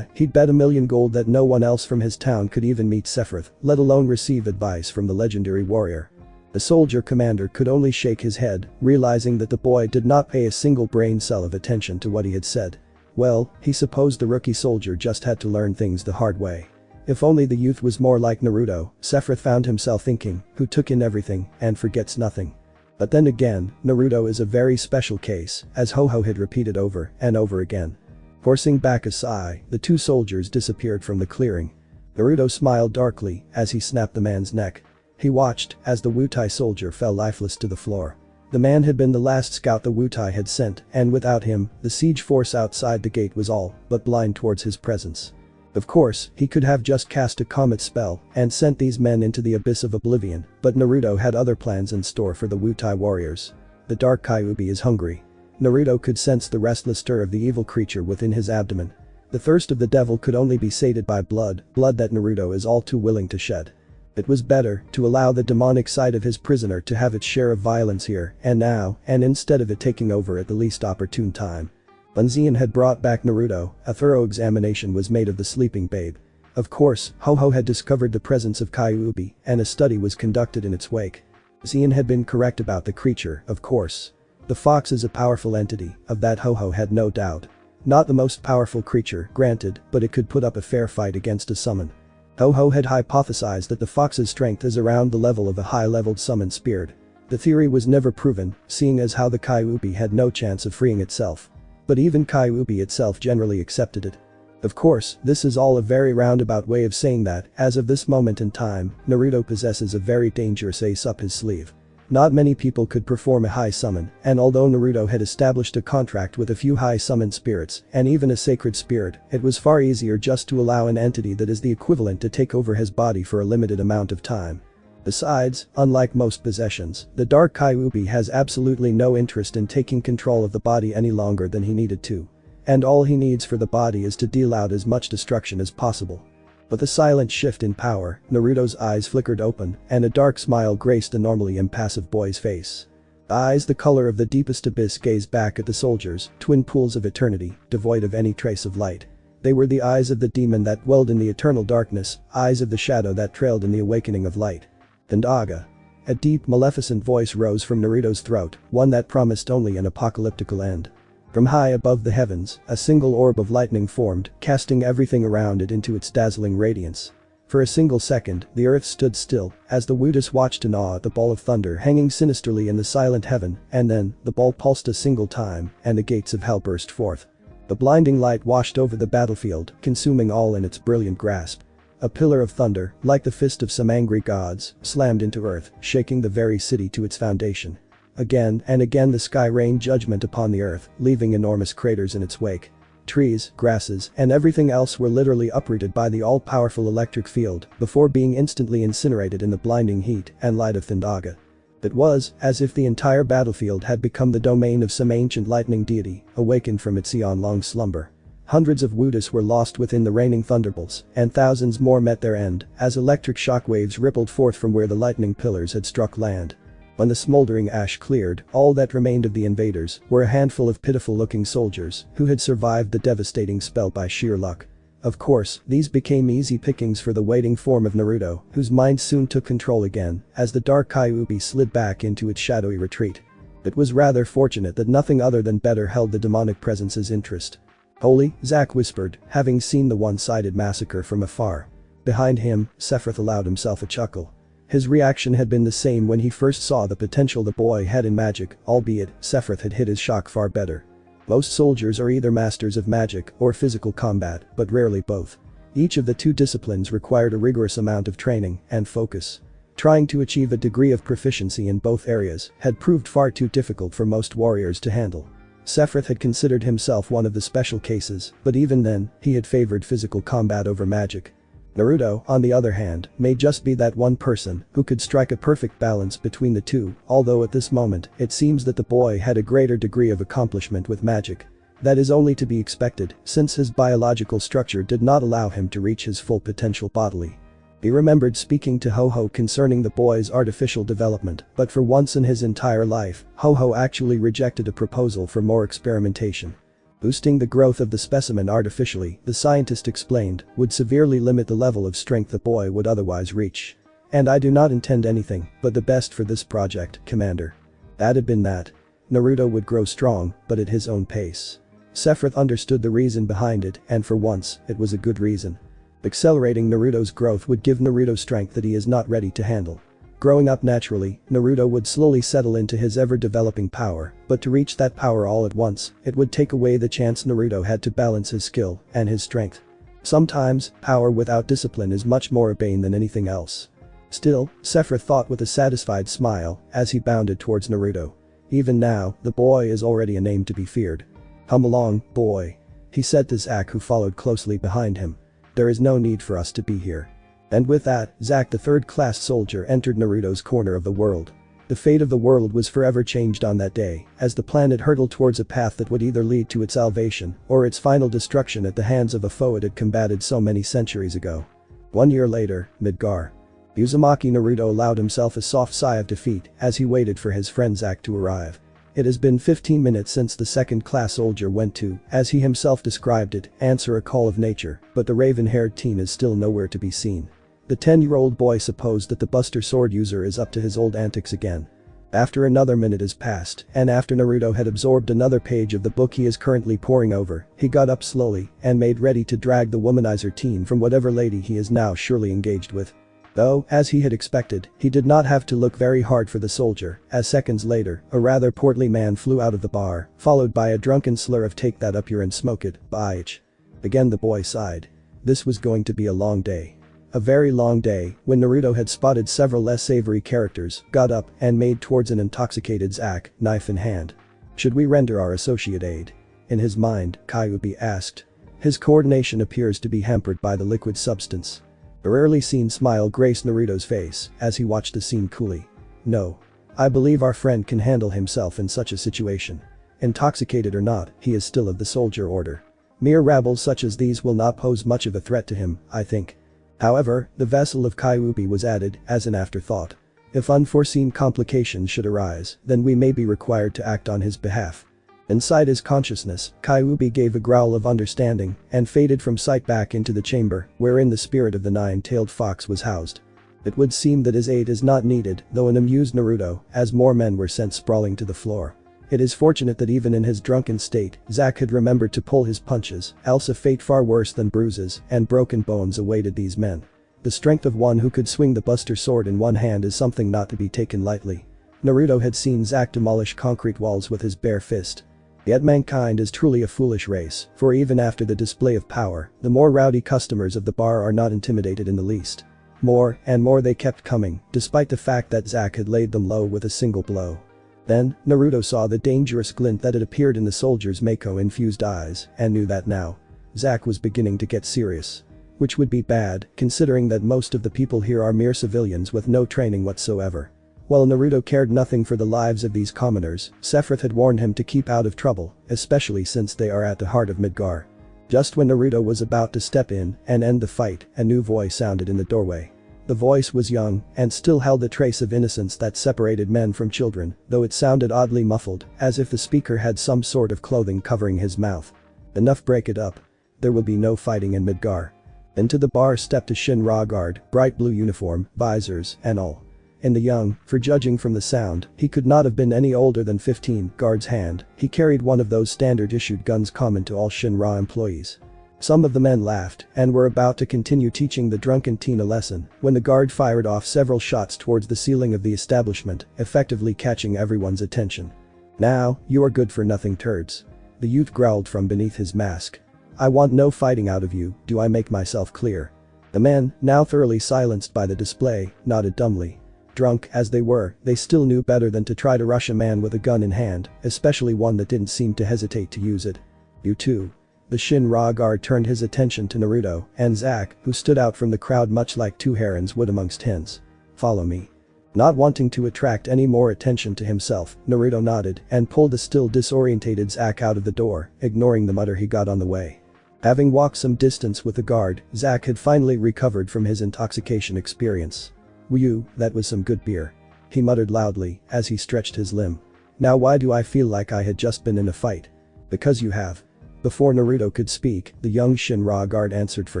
He'd bet 1,000,000 gold that no one else from his town could even meet Sephiroth, let alone receive advice from the legendary warrior. The soldier commander could only shake his head, realizing that the boy did not pay a single brain cell of attention to what he had said. Well, he supposed the rookie soldier just had to learn things the hard way. If only the youth was more like Naruto, Sephiroth found himself thinking, who took in everything and forgets nothing. But then again, Naruto is a very special case, as Ho-Oh had repeated over and over again. Forcing back a sigh, the two soldiers disappeared from the clearing. Naruto smiled darkly as he snapped the man's neck. He watched as the Wutai soldier fell lifeless to the floor. The man had been the last scout the Wutai had sent, and without him, the siege force outside the gate was all but blind towards his presence. Of course, he could have just cast a comet spell and sent these men into the abyss of oblivion, but Naruto had other plans in store for the Wutai warriors. The Dark Kyuubi is hungry. Naruto could sense the restless stir of the evil creature within his abdomen. The thirst of the devil could only be sated by blood that Naruto is all too willing to shed. It was better to allow the demonic side of his prisoner to have its share of violence here and now, and instead of it taking over at the least opportune time. Bunzian had brought back Naruto, a thorough examination was made of the sleeping babe. Of course, Ho-Oh had discovered the presence of Kyuubi, and a study was conducted in its wake. Zian had been correct about the creature, of course. The fox is a powerful entity, of that Ho-Oh had no doubt. Not the most powerful creature, granted, but it could put up a fair fight against a summon. Ho-Oh had hypothesized that the fox's strength is around the level of a high-leveled summon spirit. The theory was never proven, seeing as how the Kyuubi had no chance of freeing itself. But even Kyuubi itself generally accepted it. Of course, this is all a very roundabout way of saying that, as of this moment in time, Naruto possesses a very dangerous ace up his sleeve. Not many people could perform a high summon, and although Naruto had established a contract with a few high summon spirits, and even a sacred spirit, it was far easier just to allow an entity that is the equivalent to take over his body for a limited amount of time. Besides, unlike most possessions, the Dark Kyuubi has absolutely no interest in taking control of the body any longer than he needed to. And all he needs for the body is to deal out as much destruction as possible. With a silent shift in power, Naruto's eyes flickered open, and a dark smile graced the normally impassive boy's face. Eyes the color of the deepest abyss gazed back at the soldiers, twin pools of eternity, devoid of any trace of light. They were the eyes of the demon that dwelled in the eternal darkness, eyes of the shadow that trailed in the awakening of light. Thandaga. A deep, maleficent voice rose from Naruto's throat, one that promised only an apocalyptical end. From high above the heavens, a single orb of lightning formed, casting everything around it into its dazzling radiance. For a single second, the earth stood still, as the Wutas watched in awe at the ball of thunder hanging sinisterly in the silent heaven, and then, the ball pulsed a single time, and the gates of hell burst forth. The blinding light washed over the battlefield, consuming all in its brilliant grasp. A pillar of thunder, like the fist of some angry gods, slammed into earth, shaking the very city to its foundation. Again and again the sky rained judgment upon the earth, leaving enormous craters in its wake. Trees, grasses, and everything else were literally uprooted by the all-powerful electric field before being instantly incinerated in the blinding heat and light of Thandaga. It was as if the entire battlefield had become the domain of some ancient lightning deity, awakened from its eon-long slumber. Hundreds of Wudis were lost within the raining thunderbolts, and thousands more met their end as electric shockwaves rippled forth from where the lightning pillars had struck land. When the smoldering ash cleared, all that remained of the invaders were a handful of pitiful-looking soldiers who had survived the devastating spell by sheer luck. Of course, these became easy pickings for the waiting form of Naruto, whose mind soon took control again as the dark Kyuubi slid back into its shadowy retreat. It was rather fortunate that nothing other than better held the demonic presence's interest. "Holy," Zack whispered, having seen the one-sided massacre from afar. Behind him, Sephiroth allowed himself a chuckle. His reaction had been the same when he first saw the potential the boy had in magic, albeit Sephiroth had hit his shock far better. Most soldiers are either masters of magic or physical combat, but rarely both. Each of the two disciplines required a rigorous amount of training and focus. Trying to achieve a degree of proficiency in both areas had proved far too difficult for most warriors to handle. Sephiroth had considered himself one of the special cases, but even then, he had favored physical combat over magic. Naruto, on the other hand, may just be that one person who could strike a perfect balance between the two, although at this moment, it seems that the boy had a greater degree of accomplishment with magic. That is only to be expected, since his biological structure did not allow him to reach his full potential bodily. He remembered speaking to Ho-Ho concerning the boy's artificial development, but for once in his entire life, Ho-Ho actually rejected a proposal for more experimentation. Boosting the growth of the specimen artificially, the scientist explained, would severely limit the level of strength the boy would otherwise reach. "And I do not intend anything but the best for this project, Commander." That had been that. Naruto would grow strong, but at his own pace. Sephiroth understood the reason behind it, and for once, it was a good reason. Accelerating Naruto's growth would give Naruto strength that he is not ready to handle. Growing up naturally, Naruto would slowly settle into his ever-developing power, but to reach that power all at once, it would take away the chance Naruto had to balance his skill and his strength. Sometimes, power without discipline is much more a bane than anything else. Still, Sephiroth thought with a satisfied smile as he bounded towards Naruto. Even now, the boy is already a name to be feared. "Come along, boy," he said to Zack, who followed closely behind him. "There is no need for us to be here." And with that, Zack, the third-class soldier, entered Naruto's corner of the world. The fate of the world was forever changed on that day, as the planet hurtled towards a path that would either lead to its salvation or its final destruction at the hands of a foe it had combated so many centuries ago. 1 year later, Midgar. Uzumaki Naruto allowed himself a soft sigh of defeat as he waited for his friend Zack to arrive. It has been 15 minutes since the second-class soldier went to, as he himself described it, answer a call of nature, but the raven-haired teen is still nowhere to be seen. The 10-year-old boy supposed that the Buster Sword user is up to his old antics again. After another minute has passed, and after Naruto had absorbed another page of the book he is currently poring over, he got up slowly and made ready to drag the womanizer teen from whatever lady he is now surely engaged with. Though, as he had expected, he did not have to look very hard for the soldier, as seconds later, a rather portly man flew out of the bar, followed by a drunken slur of "Take that up your and smoke it, bitch." Again the boy sighed. This was going to be a long day. A very long day, when Naruto had spotted several less savory characters, got up, and made towards an intoxicated Zack, knife in hand. "Should we render our associate aid?" In his mind, Kyuubi asked. His coordination appears to be hampered by the liquid substance. A rarely seen smile graced Naruto's face as he watched the scene coolly. "No. I believe our friend can handle himself in such a situation. Intoxicated or not, he is still of the soldier order. Mere rabbles such as these will not pose much of a threat to him, I think." However, the vessel of Kyuubi was added as an afterthought. If unforeseen complications should arise, then we may be required to act on his behalf. Inside his consciousness, Kyuubi gave a growl of understanding and faded from sight back into the chamber wherein the spirit of the nine-tailed fox was housed. It would seem that his aid is not needed, though an amused Naruto, as more men were sent sprawling to the floor. It is fortunate that even in his drunken state, Zack had remembered to pull his punches, else a fate far worse than bruises and broken bones awaited these men. The strength of one who could swing the Buster Sword in one hand is something not to be taken lightly. Naruto had seen Zack demolish concrete walls with his bare fist. Yet mankind is truly a foolish race, for even after the display of power, the more rowdy customers of the bar are not intimidated in the least. More and more they kept coming, despite the fact that Zack had laid them low with a single blow. Then, Naruto saw the dangerous glint that had appeared in the soldier's Mako-infused eyes, and knew that now. Zack was beginning to get serious. Which would be bad, considering that most of the people here are mere civilians with no training whatsoever. While Naruto cared nothing for the lives of these commoners, Sephiroth had warned him to keep out of trouble, especially since they are at the heart of Midgar. Just when Naruto was about to step in and end the fight, a new voice sounded in the doorway. The voice was young and still held the trace of innocence that separated men from children, though it sounded oddly muffled, as if the speaker had some sort of clothing covering his mouth. Enough, break it up. There will be no fighting in Midgar. Into the bar stepped a Shinra guard, bright blue uniform, visors, and all. In the young, for judging from the sound, he could not have been any older than 15, guard's hand, he carried one of those standard issued guns common to all Shinra employees. Some of the men laughed and were about to continue teaching the drunken teen a lesson when the guard fired off several shots towards the ceiling of the establishment, effectively catching everyone's attention. "Now, you are good for nothing turds." The youth growled from beneath his mask. "I want no fighting out of you, do I make myself clear?" The men, now thoroughly silenced by the display, nodded dumbly. Drunk as they were, they still knew better than to try to rush a man with a gun in hand, especially one that didn't seem to hesitate to use it. "You too." The Shinra guard turned his attention to Naruto and Zack, who stood out from the crowd much like two herons would amongst hens. "Follow me." Not wanting to attract any more attention to himself, Naruto nodded and pulled the still disorientated Zack out of the door, ignoring the mutter he got on the way. Having walked some distance with the guard, Zack had finally recovered from his intoxication experience. "Whew, that was some good beer," he muttered loudly as he stretched his limb. "Now why do I feel like I had just been in a fight?" "Because you have." Before Naruto could speak, the young Shinra guard answered for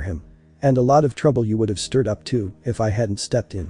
him. "And a lot of trouble you would have stirred up too, if I hadn't stepped in."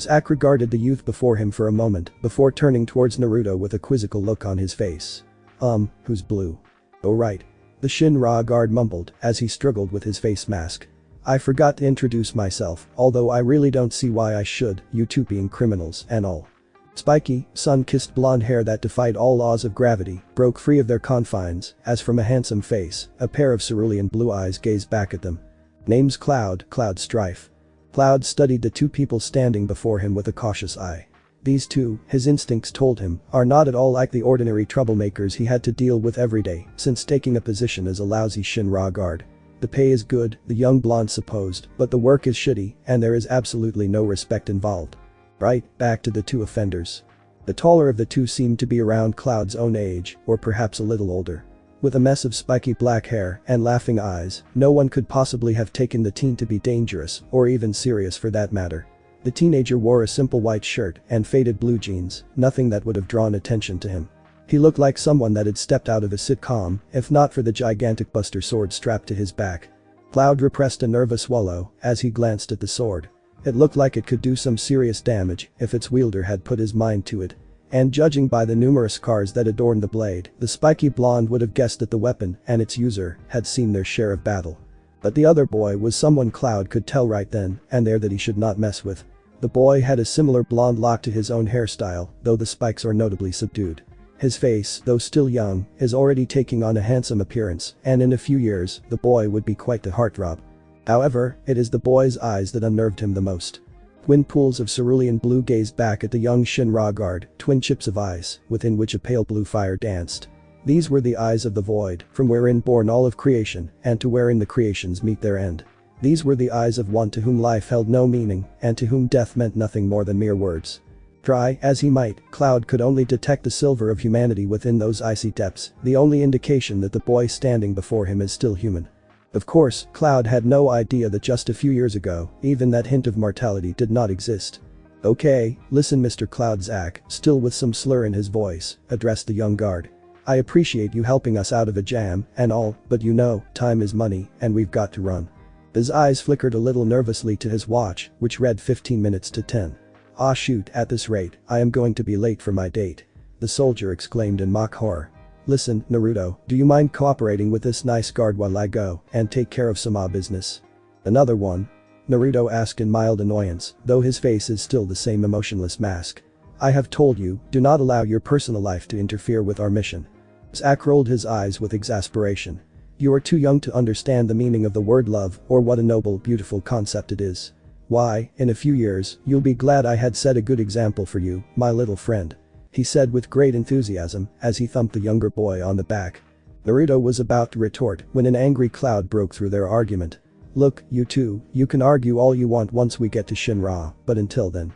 Zack regarded the youth before him for a moment before turning towards Naruto with a quizzical look on his face. Who's blue?" "Oh right." The Shinra guard mumbled as he struggled with his face mask. "I forgot to introduce myself, although I really don't see why I should, you two being criminals and all." Spiky, sun-kissed blonde hair that defied all laws of gravity broke free of their confines as from a handsome face, a pair of cerulean blue eyes gazed back at them. "Name's Cloud, Cloud Strife." Cloud studied the two people standing before him with a cautious eye. These two, his instincts told him, are not at all like the ordinary troublemakers he had to deal with every day since taking a position as a lousy Shinra guard. The pay is good, the young blonde supposed, but the work is shitty and there is absolutely no respect involved. Right, back to the two offenders. The taller of the two seemed to be around Cloud's own age, or perhaps a little older. With a mess of spiky black hair and laughing eyes, no one could possibly have taken the teen to be dangerous, or even serious for that matter. The teenager wore a simple white shirt and faded blue jeans, nothing that would have drawn attention to him. He looked like someone that had stepped out of a sitcom, if not for the gigantic buster sword strapped to his back. Cloud repressed a nervous swallow as he glanced at the sword. It looked like it could do some serious damage if its wielder had put his mind to it. And judging by the numerous scars that adorned the blade, the spiky blonde would have guessed that the weapon and its user had seen their share of battle. But the other boy was someone Cloud could tell right then and there that he should not mess with. The boy had a similar blonde lock to his own hairstyle, though the spikes are notably subdued. His face, though still young, is already taking on a handsome appearance, and in a few years, the boy would be quite the heartthrob. However, it is the boy's eyes that unnerved him the most. Twin pools of cerulean blue gazed back at the young Shinra guard, twin chips of ice, within which a pale blue fire danced. These were the eyes of the void, from wherein born all of creation, and to wherein the creations meet their end. These were the eyes of one to whom life held no meaning, and to whom death meant nothing more than mere words. Try as he might, Cloud could only detect the silver of humanity within those icy depths, the only indication that the boy standing before him is still human. Of course, Cloud had no idea that just a few years ago, even that hint of mortality did not exist. "Okay, listen Mr. Cloud," Zack, still with some slur in his voice, addressed the young guard. "I appreciate you helping us out of a jam and all, but you know, time is money and we've got to run." His eyes flickered a little nervously to his watch, which read 15 minutes to 10. "Ah shoot, at this rate, I am going to be late for my date," the soldier exclaimed in mock horror. "Listen, Naruto, do you mind cooperating with this nice guard while I go and take care of some business?" "Another one?" Naruto asked in mild annoyance, though his face is still the same emotionless mask. "I have told you, do not allow your personal life to interfere with our mission." Zack rolled his eyes with exasperation. "You are too young to understand the meaning of the word love or what a noble, beautiful concept it is. Why, in a few years, you'll be glad I had set a good example for you, my little friend," he said with great enthusiasm as he thumped the younger boy on the back. Naruto was about to retort when an angry Cloud broke through their argument. "Look, you two, you can argue all you want once we get to Shinra, but until then."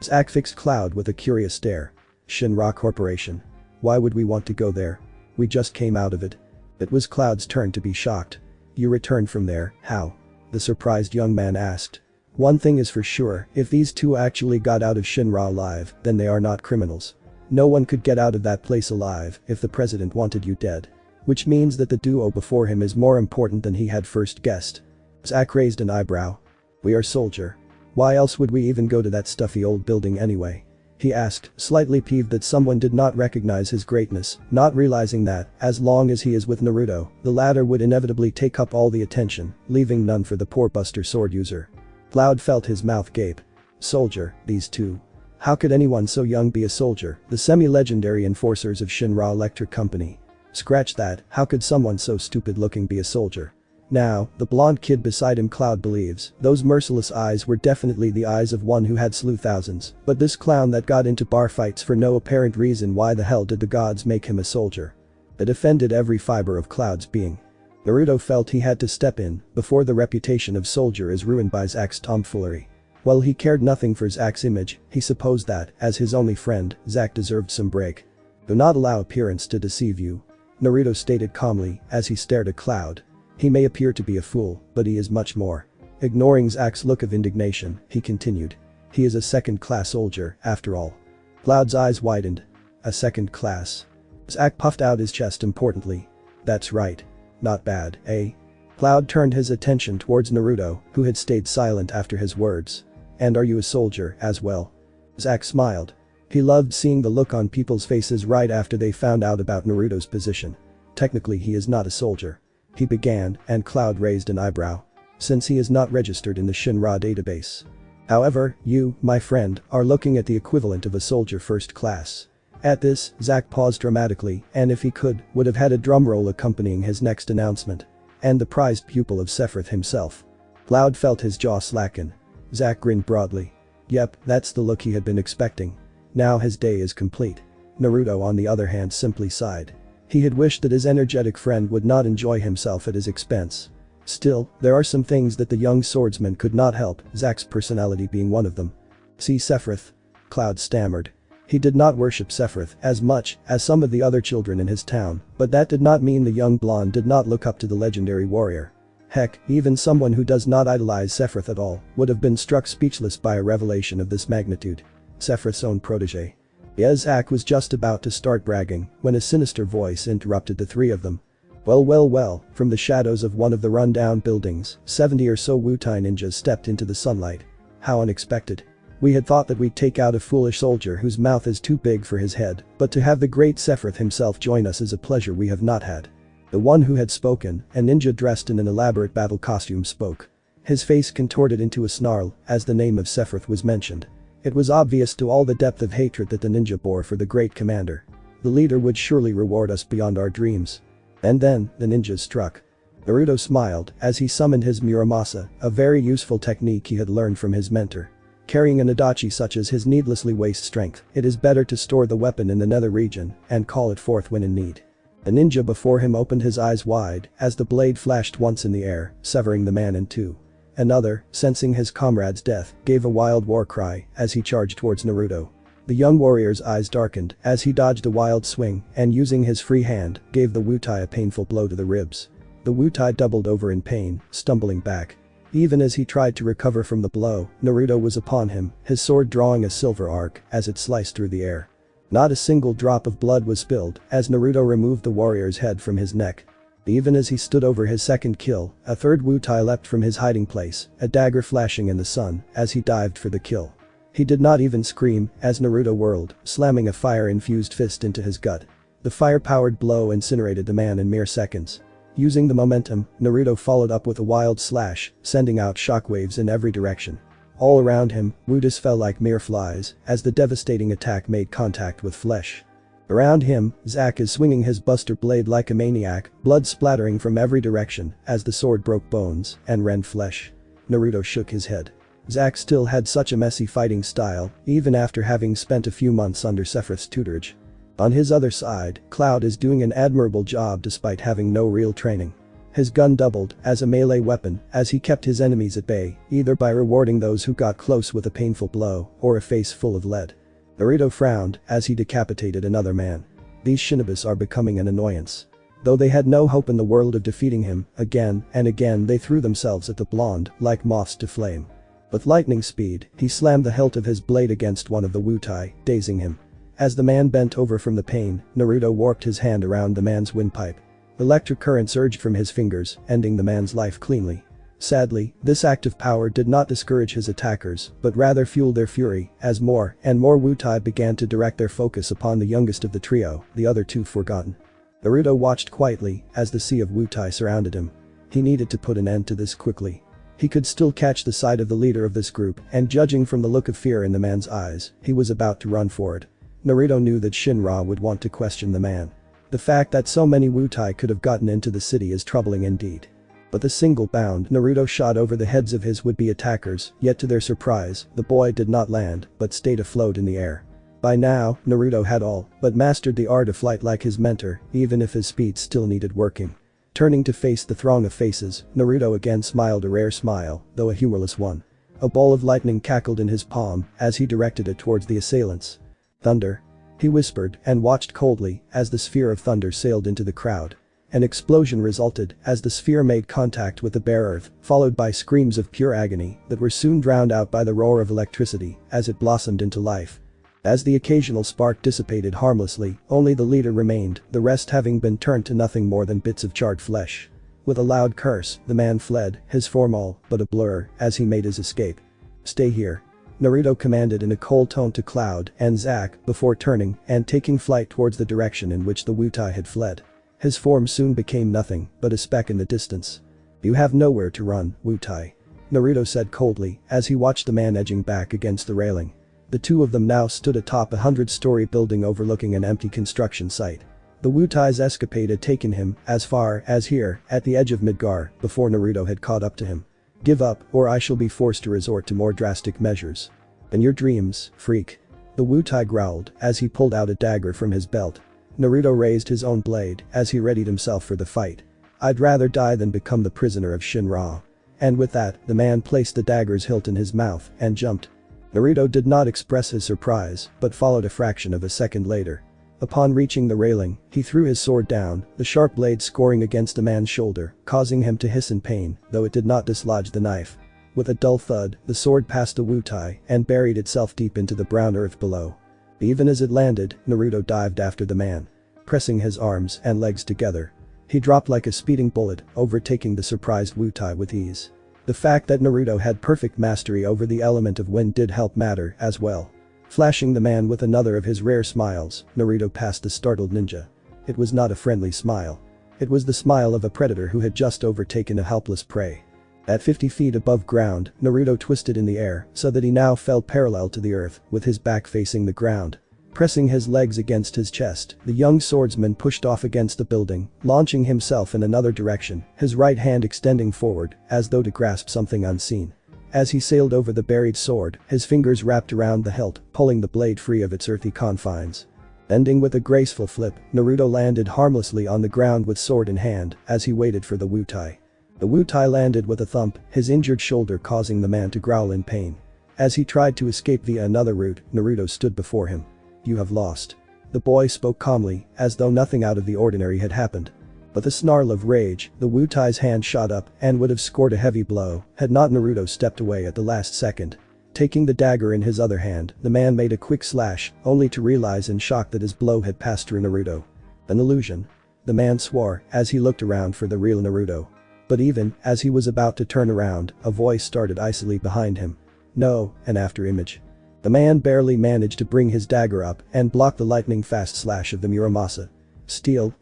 Zack fixed Cloud with a curious stare. Shinra Corporation. Why would we want to go there? We just came out of it. It was Cloud's turn to be shocked. You returned from there, how? The surprised young man asked. One thing is for sure, if these two actually got out of Shinra alive, then they are not criminals. No one could get out of that place alive if the president wanted you dead. Which means that the duo before him is more important than he had first guessed. Zack raised an eyebrow. We are soldier. Why else would we even go to that stuffy old building anyway? He asked, slightly peeved that someone did not recognize his greatness, not realizing that, as long as he is with Naruto, the latter would inevitably take up all the attention, leaving none for the poor Buster sword user. Cloud felt his mouth gape. Soldier, these two. How could anyone so young be a soldier, the semi-legendary enforcers of Shinra Electric Company? Scratch that, how could someone so stupid looking be a soldier? Now, the blonde kid beside him Cloud believes, those merciless eyes were definitely the eyes of one who had slew thousands, but this clown that got into bar fights for no apparent reason, why the hell did the gods make him a soldier? It offended every fiber of Cloud's being. Naruto felt he had to step in before the reputation of soldier is ruined by Zack's tomfoolery. While he cared nothing for Zack's image, he supposed that, as his only friend, Zack deserved some break. Do not allow appearance to deceive you. Naruto stated calmly as he stared at Cloud. He may appear to be a fool, but he is much more. Ignoring Zack's look of indignation, he continued. He is a second-class soldier, after all. Cloud's eyes widened. A second class. Zack puffed out his chest importantly. That's right. Not bad, eh? Cloud turned his attention towards Naruto, who had stayed silent after his words. And are you a soldier, as well? Zack smiled. He loved seeing the look on people's faces right after they found out about Naruto's position. Technically he is not a soldier. He began, and Cloud raised an eyebrow. Since he is not registered in the Shinra database. However, you, my friend, are looking at the equivalent of a soldier first class. At this, Zack paused dramatically, and if he could, would have had a drumroll accompanying his next announcement. And the prized pupil of Sephiroth himself. Cloud felt his jaw slacken. Zack grinned broadly. Yep, that's the look he had been expecting. Now his day is complete. Naruto on the other hand simply sighed. He had wished that his energetic friend would not enjoy himself at his expense. Still, there are some things that the young swordsman could not help, Zack's personality being one of them. See Sephiroth? Cloud stammered. He did not worship Sephiroth as much as some of the other children in his town, but that did not mean the young blonde did not look up to the legendary warrior. Heck, even someone who does not idolize Sephiroth at all would have been struck speechless by a revelation of this magnitude. Sephiroth's own protege. Zack was just about to start bragging when a sinister voice interrupted the three of them. Well, from the shadows of one of the run-down buildings, 70 or so Wutai ninjas stepped into the sunlight. How unexpected. We had thought that we'd take out a foolish soldier whose mouth is too big for his head, but to have the great Sephiroth himself join us is a pleasure we have not had. The one who had spoken, a ninja dressed in an elaborate battle costume, spoke. His face contorted into a snarl as the name of Sephiroth was mentioned. It was obvious to all the depth of hatred that the ninja bore for the great commander. The leader would surely reward us beyond our dreams. And then, the ninjas struck. Naruto smiled as he summoned his Muramasa, a very useful technique he had learned from his mentor. Carrying an adachi such as his needlessly wastes strength, it is better to store the weapon in the nether region and call it forth when in need. The ninja before him opened his eyes wide as the blade flashed once in the air, severing the man in two. Another, sensing his comrade's death, gave a wild war cry as he charged towards Naruto. The young warrior's eyes darkened as he dodged a wild swing and using his free hand, gave the Wutai a painful blow to the ribs. The Wutai doubled over in pain, stumbling back. Even as he tried to recover from the blow, Naruto was upon him, his sword drawing a silver arc as it sliced through the air. Not a single drop of blood was spilled as Naruto removed the warrior's head from his neck. Even as he stood over his second kill, a third Wutai leapt from his hiding place, a dagger flashing in the sun as he dived for the kill. He did not even scream as Naruto whirled, slamming a fire-infused fist into his gut. The fire-powered blow incinerated the man in mere seconds. Using the momentum, Naruto followed up with a wild slash, sending out shockwaves in every direction. All around him, Wutas fell like mere flies as the devastating attack made contact with flesh. Around him, Zack is swinging his buster blade like a maniac, blood splattering from every direction as the sword broke bones and rent flesh. Naruto shook his head. Zack still had such a messy fighting style, even after having spent a few months under Sephiroth's tutorage. On his other side, Cloud is doing an admirable job despite having no real training. His gun doubled as a melee weapon as he kept his enemies at bay, either by rewarding those who got close with a painful blow or a face full of lead. Naruto frowned as he decapitated another man. These shinobis are becoming an annoyance. Though they had no hope in the world of defeating him, again and again they threw themselves at the blonde like moths to flame. With lightning speed, he slammed the hilt of his blade against one of the wutai, dazing him. As the man bent over from the pain, Naruto warped his hand around the man's windpipe. Electric current surged from his fingers, ending the man's life cleanly. Sadly, this act of power did not discourage his attackers, but rather fueled their fury, as more and more wutai began to direct their focus upon the youngest of the trio, the other two forgotten. Naruto watched quietly as the sea of wutai surrounded him. He needed to put an end to this quickly. He could still catch the sight of the leader of this group, and judging from the look of fear in the man's eyes, he was about to run for it. Naruto knew that Shinra would want to question the man. The fact that so many wutai could have gotten into the city is troubling indeed. With a single bound, Naruto shot over the heads of his would-be attackers, yet to their surprise, the boy did not land, but stayed afloat in the air. By now, Naruto had all but mastered the art of flight like his mentor, even if his speed still needed working. Turning to face the throng of faces, Naruto again smiled a rare smile, though a humorless one. A ball of lightning cackled in his palm as he directed it towards the assailants. "Thunder," he whispered and watched coldly as the sphere of thunder sailed into the crowd. An explosion resulted as the sphere made contact with the bare earth, followed by screams of pure agony that were soon drowned out by the roar of electricity as it blossomed into life. As the occasional spark dissipated harmlessly, only the leader remained, the rest having been turned to nothing more than bits of charred flesh. With a loud curse, the man fled, his form all but a blur as he made his escape. "Stay here," Naruto commanded in a cold tone to Cloud and Zack before turning and taking flight towards the direction in which the wutai had fled. His form soon became nothing but a speck in the distance. "You have nowhere to run, wutai," Naruto said coldly as he watched the man edging back against the railing. The two of them now stood atop a 100-story building overlooking an empty construction site. The wutai's escapade had taken him as far as here, at the edge of Midgar, before Naruto had caught up to him. "Give up, or I shall be forced to resort to more drastic measures." "In your dreams, freak," the wutai growled as he pulled out a dagger from his belt. Naruto raised his own blade as he readied himself for the fight. "I'd rather die than become the prisoner of Shinra." And with that, the man placed the dagger's hilt in his mouth and jumped. Naruto did not express his surprise, but followed a fraction of a second later. Upon reaching the railing, he threw his sword down, the sharp blade scoring against the man's shoulder, causing him to hiss in pain, though it did not dislodge the knife. With a dull thud, the sword passed the wutai and buried itself deep into the brown earth below. Even as it landed, Naruto dived after the man. Pressing his arms and legs together, he dropped like a speeding bullet, overtaking the surprised wutai with ease. The fact that Naruto had perfect mastery over the element of wind did help matter as well. Flashing the man with another of his rare smiles, Naruto passed the startled ninja. It was not a friendly smile. It was the smile of a predator who had just overtaken a helpless prey. At 50 feet above ground, Naruto twisted in the air so that he now fell parallel to the earth, with his back facing the ground. Pressing his legs against his chest, the young swordsman pushed off against the building, launching himself in another direction, his right hand extending forward, as though to grasp something unseen. As he sailed over the buried sword, his fingers wrapped around the hilt, pulling the blade free of its earthy confines. Ending with a graceful flip, Naruto landed harmlessly on the ground with sword in hand, as he waited for the wutai. The wutai landed with a thump, his injured shoulder causing the man to growl in pain. As he tried to escape via another route, Naruto stood before him. "You have lost." The boy spoke calmly, as though nothing out of the ordinary had happened. With a snarl of rage, the wutai's hand shot up and would have scored a heavy blow had not Naruto stepped away at the last second. Taking the dagger in his other hand, the man made a quick slash, only to realize in shock that his blow had passed through Naruto. An illusion. The man swore as he looked around for the real Naruto. But even as he was about to turn around, a voice started icily behind him. "No," an after image. The man barely managed to bring his dagger up and block the lightning-fast slash of the Muramasa. Steel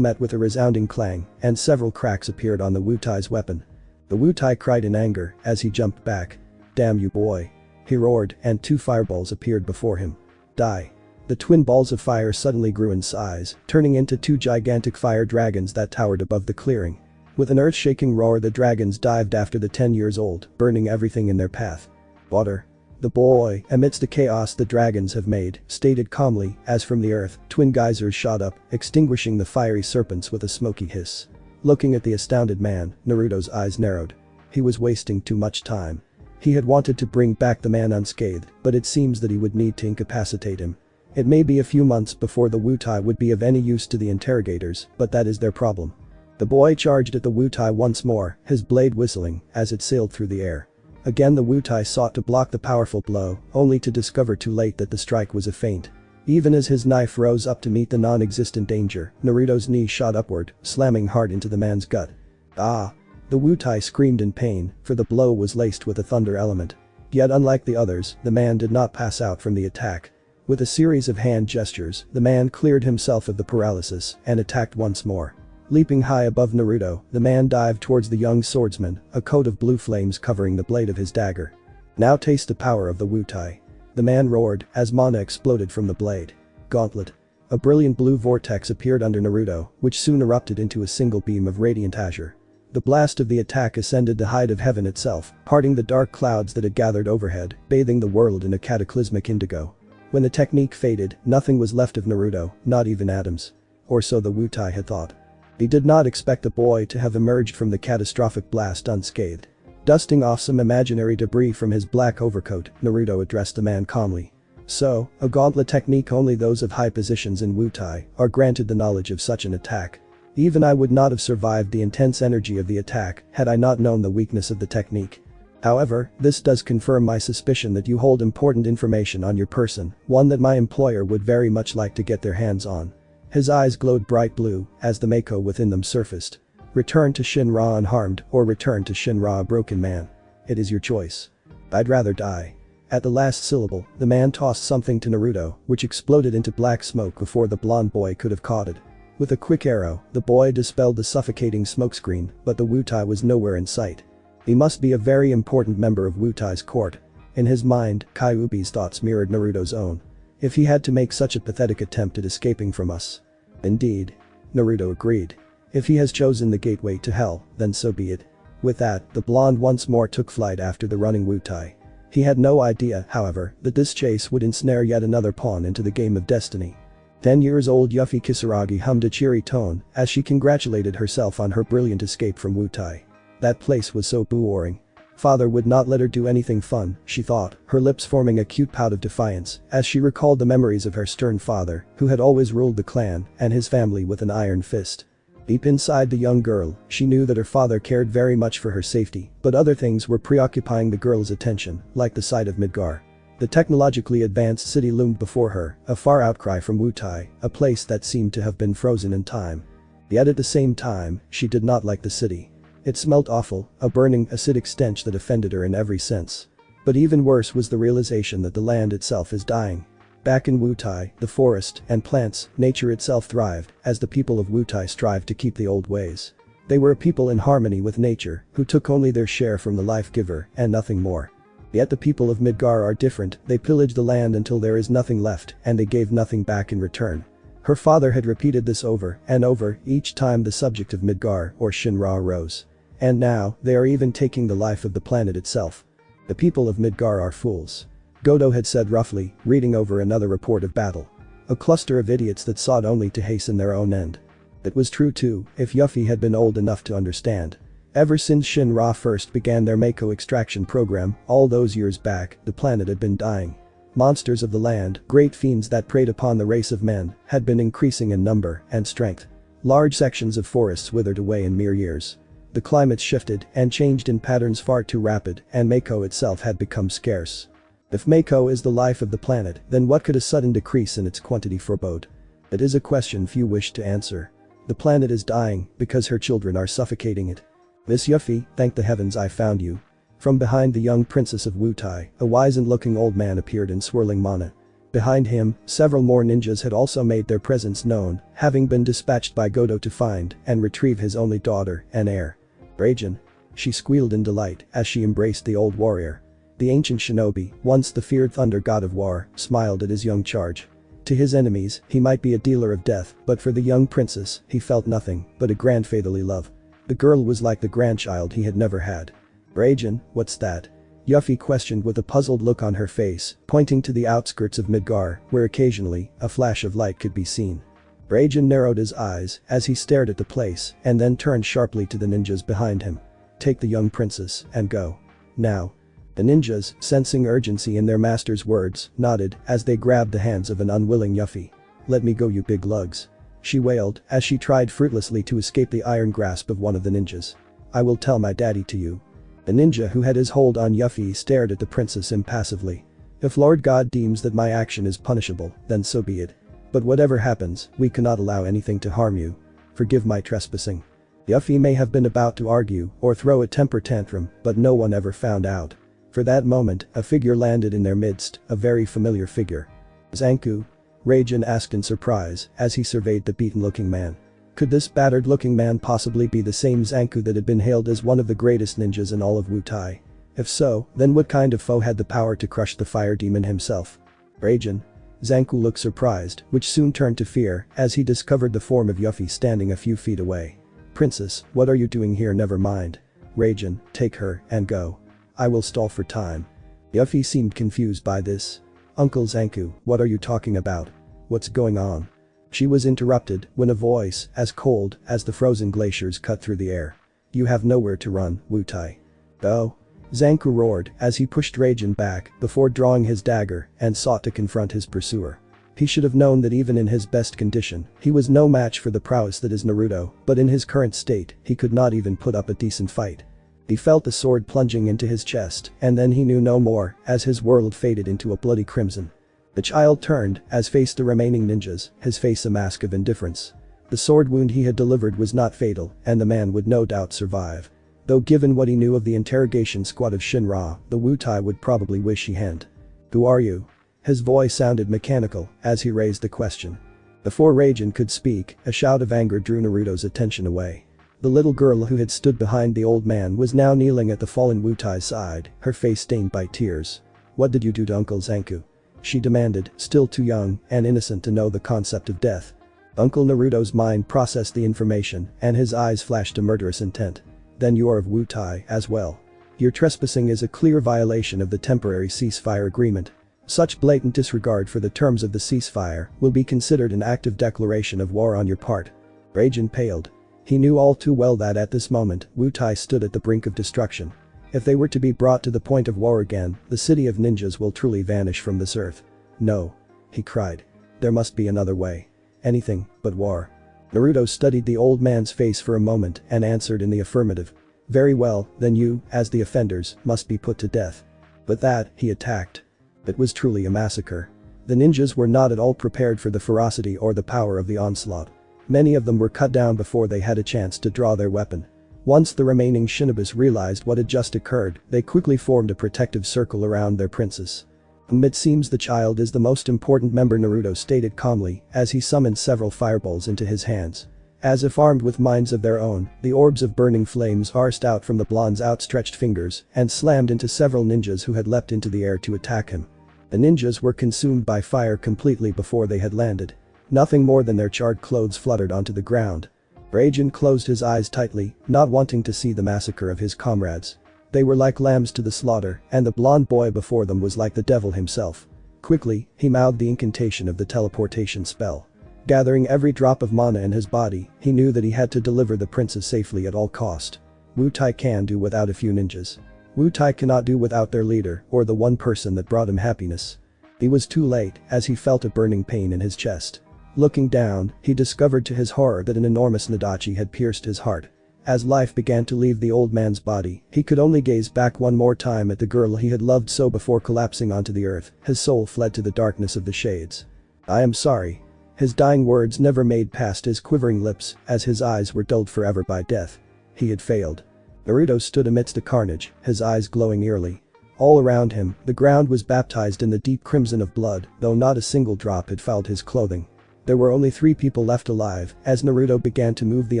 met with a resounding clang, and several cracks appeared on the wutai's weapon. The wutai cried in anger as he jumped back. "Damn you, boy," he roared, and two fireballs appeared before him. "Die." The twin balls of fire suddenly grew in size, turning into two gigantic fire dragons that towered above the clearing. With an earth-shaking roar, the dragons dived after the 10 years old, burning everything in their path. "Water." The boy, amidst the chaos the dragons have made, stated calmly as from the earth, twin geysers shot up, extinguishing the fiery serpents with a smoky hiss. Looking at the astounded man, Naruto's eyes narrowed. He was wasting too much time. He had wanted to bring back the man unscathed, but it seems that he would need to incapacitate him. It may be a few months before the Wutai would be of any use to the interrogators, but that is their problem. The boy charged at the Wutai once more, his blade whistling as it sailed through the air. Again the Wutai sought to block the powerful blow, only to discover too late that the strike was a feint. Even as his knife rose up to meet the non-existent danger, Naruto's knee shot upward, slamming hard into the man's gut. Ah! The Wutai screamed in pain, for the blow was laced with a thunder element. Yet unlike the others, the man did not pass out from the attack. With a series of hand gestures, the man cleared himself of the paralysis and attacked once more. Leaping high above Naruto, the man dived towards the young swordsman, a coat of blue flames covering the blade of his dagger. Now taste the power of the Wutai. The man roared as mana exploded from the blade. Gauntlet. A brilliant blue vortex appeared under Naruto, which soon erupted into a single beam of radiant azure. The blast of the attack ascended the height of heaven itself, parting the dark clouds that had gathered overhead, bathing the world in a cataclysmic indigo. When the technique faded, nothing was left of Naruto, not even atoms. Or so the Wutai had thought. He did not expect the boy to have emerged from the catastrophic blast unscathed. Dusting off some imaginary debris from his black overcoat, Naruto addressed the man calmly. So, a gauntlet technique only those of high positions in Wutai are granted the knowledge of such an attack. Even I would not have survived the intense energy of the attack had I not known the weakness of the technique. However, this does confirm my suspicion that you hold important information on your person, one that my employer would very much like to get their hands on. His eyes glowed bright blue as the Mako within them surfaced. Return to Shinra unharmed or return to Shinra a broken man. It is your choice. I'd rather die. At the last syllable, the man tossed something to Naruto, which exploded into black smoke before the blonde boy could have caught it. With a quick arrow, the boy dispelled the suffocating smokescreen, but the Wutai was nowhere in sight. He must be a very important member of Wutai's court. In his mind, Kyuubi's thoughts mirrored Naruto's own. If he had to make such a pathetic attempt at escaping from us. Indeed. Naruto agreed. If he has chosen the gateway to hell, then so be it. With that, the blonde once more took flight after the running Wutai. He had no idea, however, that this chase would ensnare yet another pawn into the game of destiny. 10-year-old Yuffie Kisaragi hummed a cheery tone as she congratulated herself on her brilliant escape from Wutai. That place was so boring. Father would not let her do anything fun, she thought, her lips forming a cute pout of defiance as she recalled the memories of her stern father, who had always ruled the clan and his family with an iron fist. Deep inside the young girl, she knew that her father cared very much for her safety, but other things were preoccupying the girl's attention, like the sight of Midgar. The technologically advanced city loomed before her, a far outcry from Wutai, a place that seemed to have been frozen in time. Yet at the same time, she did not like the city. It smelt awful, a burning, acidic stench that offended her in every sense. But even worse was the realization that the land itself is dying. Back in Wutai, the forest and plants, nature itself thrived, as the people of Wutai strived to keep the old ways. They were a people in harmony with nature, who took only their share from the life giver and nothing more. Yet the people of Midgar are different, they pillage the land until there is nothing left and they gave nothing back in return. Her father had repeated this over and over each time the subject of Midgar or Shinra arose. And now, they are even taking the life of the planet itself. The people of Midgar are fools. Godo had said roughly, reading over another report of battle. A cluster of idiots that sought only to hasten their own end. It was true too, if Yuffie had been old enough to understand. Ever since Shinra first began their Mako extraction program, all those years back, the planet had been dying. Monsters of the land, great fiends that preyed upon the race of men, had been increasing in number and strength. Large sections of forests withered away in mere years. The climate shifted and changed in patterns far too rapid, and Mako itself had become scarce. If Mako is the life of the planet, then what could a sudden decrease in its quantity forebode? It is a question few wish to answer. The planet is dying because her children are suffocating it. Miss Yuffie, thank the heavens I found you. From behind the young princess of Wutai, a wizened-looking old man appeared in swirling mana. Behind him, several more ninjas had also made their presence known, having been dispatched by Godo to find and retrieve his only daughter and heir. Raijin. She squealed in delight as she embraced the old warrior. The ancient shinobi, once the feared thunder god of war, smiled at his young charge. To his enemies, he might be a dealer of death, but for the young princess, he felt nothing but a grandfatherly love. The girl was like the grandchild he had never had. Raijin, what's that? Yuffie questioned with a puzzled look on her face, pointing to the outskirts of Midgar, where occasionally, a flash of light could be seen. Raijin narrowed his eyes as he stared at the place and then turned sharply to the ninjas behind him. Take the young princess and go. Now. The ninjas, sensing urgency in their master's words, nodded as they grabbed the hands of an unwilling Yuffie. Let me go, you big lugs. She wailed as she tried fruitlessly to escape the iron grasp of one of the ninjas. I will tell my daddy to you. The ninja who had his hold on Yuffie stared at the princess impassively. If Lord God deems that my action is punishable, then so be it. But whatever happens, we cannot allow anything to harm you. Forgive my trespassing. Yuffie may have been about to argue or throw a temper tantrum, but no one ever found out. For that moment, a figure landed in their midst, a very familiar figure. Zanku? Raijin asked in surprise as he surveyed the beaten-looking man. Could this battered-looking man possibly be the same Zanku that had been hailed as one of the greatest ninjas in all of Wutai? If so, then what kind of foe had the power to crush the fire demon himself? Raijin? Zanku looked surprised, which soon turned to fear as he discovered the form of Yuffie standing a few feet away. Princess, what are you doing here? Never mind. Raijin, take her and go. I will stall for time. Yuffie seemed confused by this. Uncle Zanku, what are you talking about? What's going on? She was interrupted when a voice, as cold as the frozen glaciers, cut through the air. You have nowhere to run, Wutai. Oh? Zanku roared as he pushed Raijin back before drawing his dagger and sought to confront his pursuer. He should have known that even in his best condition, he was no match for the prowess that is Naruto, but in his current state, he could not even put up a decent fight. He felt the sword plunging into his chest, and then he knew no more as his world faded into a bloody crimson. The child turned as faced the remaining ninjas, his face a mask of indifference. The sword wound he had delivered was not fatal, and the man would no doubt survive. Though given what he knew of the interrogation squad of Shinra, the Wutai would probably wish he hadn't. Who are you? His voice sounded mechanical as he raised the question. Before Raijin could speak, a shout of anger drew Naruto's attention away. The little girl who had stood behind the old man was now kneeling at the fallen Wutai's side, her face stained by tears. What did you do to Uncle Zanku? She demanded, still too young and innocent to know the concept of death. Uncle Naruto's mind processed the information and his eyes flashed a murderous intent. Then you are of Wutai as well. Your trespassing is a clear violation of the temporary ceasefire agreement. Such blatant disregard for the terms of the ceasefire will be considered an active declaration of war on your part. Raijin paled. He knew all too well that at this moment, Wutai stood at the brink of destruction. If they were to be brought to the point of war again, the city of ninjas will truly vanish from this earth. No. He cried. There must be another way. Anything but war. Naruto studied the old man's face for a moment and answered in the affirmative. Very well, then you, as the offenders, must be put to death. With that, he attacked. It was truly a massacre. The ninjas were not at all prepared for the ferocity or the power of the onslaught. Many of them were cut down before they had a chance to draw their weapon. Once the remaining shinobis realized what had just occurred, they quickly formed a protective circle around their princess. It seems the child is the most important member, Naruto stated calmly as he summoned several fireballs into his hands. As if armed with minds of their own, the orbs of burning flames arced out from the blonde's outstretched fingers and slammed into several ninjas who had leapt into the air to attack him. The ninjas were consumed by fire completely before they had landed. Nothing more than their charred clothes fluttered onto the ground. Raijin closed his eyes tightly, not wanting to see the massacre of his comrades. They were like lambs to the slaughter, and the blonde boy before them was like the devil himself. Quickly, he mouthed the incantation of the teleportation spell. Gathering every drop of mana in his body, he knew that he had to deliver the princess safely at all cost. Wutai can do without a few ninjas. Wutai cannot do without their leader or the one person that brought him happiness. He was too late as he felt a burning pain in his chest. Looking down, he discovered to his horror that an enormous Nadachi had pierced his heart. As life began to leave the old man's body, he could only gaze back one more time at the girl he had loved so before collapsing onto the earth. His soul fled to the darkness of the shades. I am sorry. His dying words never made past his quivering lips as his eyes were dulled forever by death. He had failed. Naruto stood amidst the carnage, his eyes glowing eerily. All around him, the ground was baptized in the deep crimson of blood, though not a single drop had fouled his clothing. There were only 3 people left alive as Naruto began to move the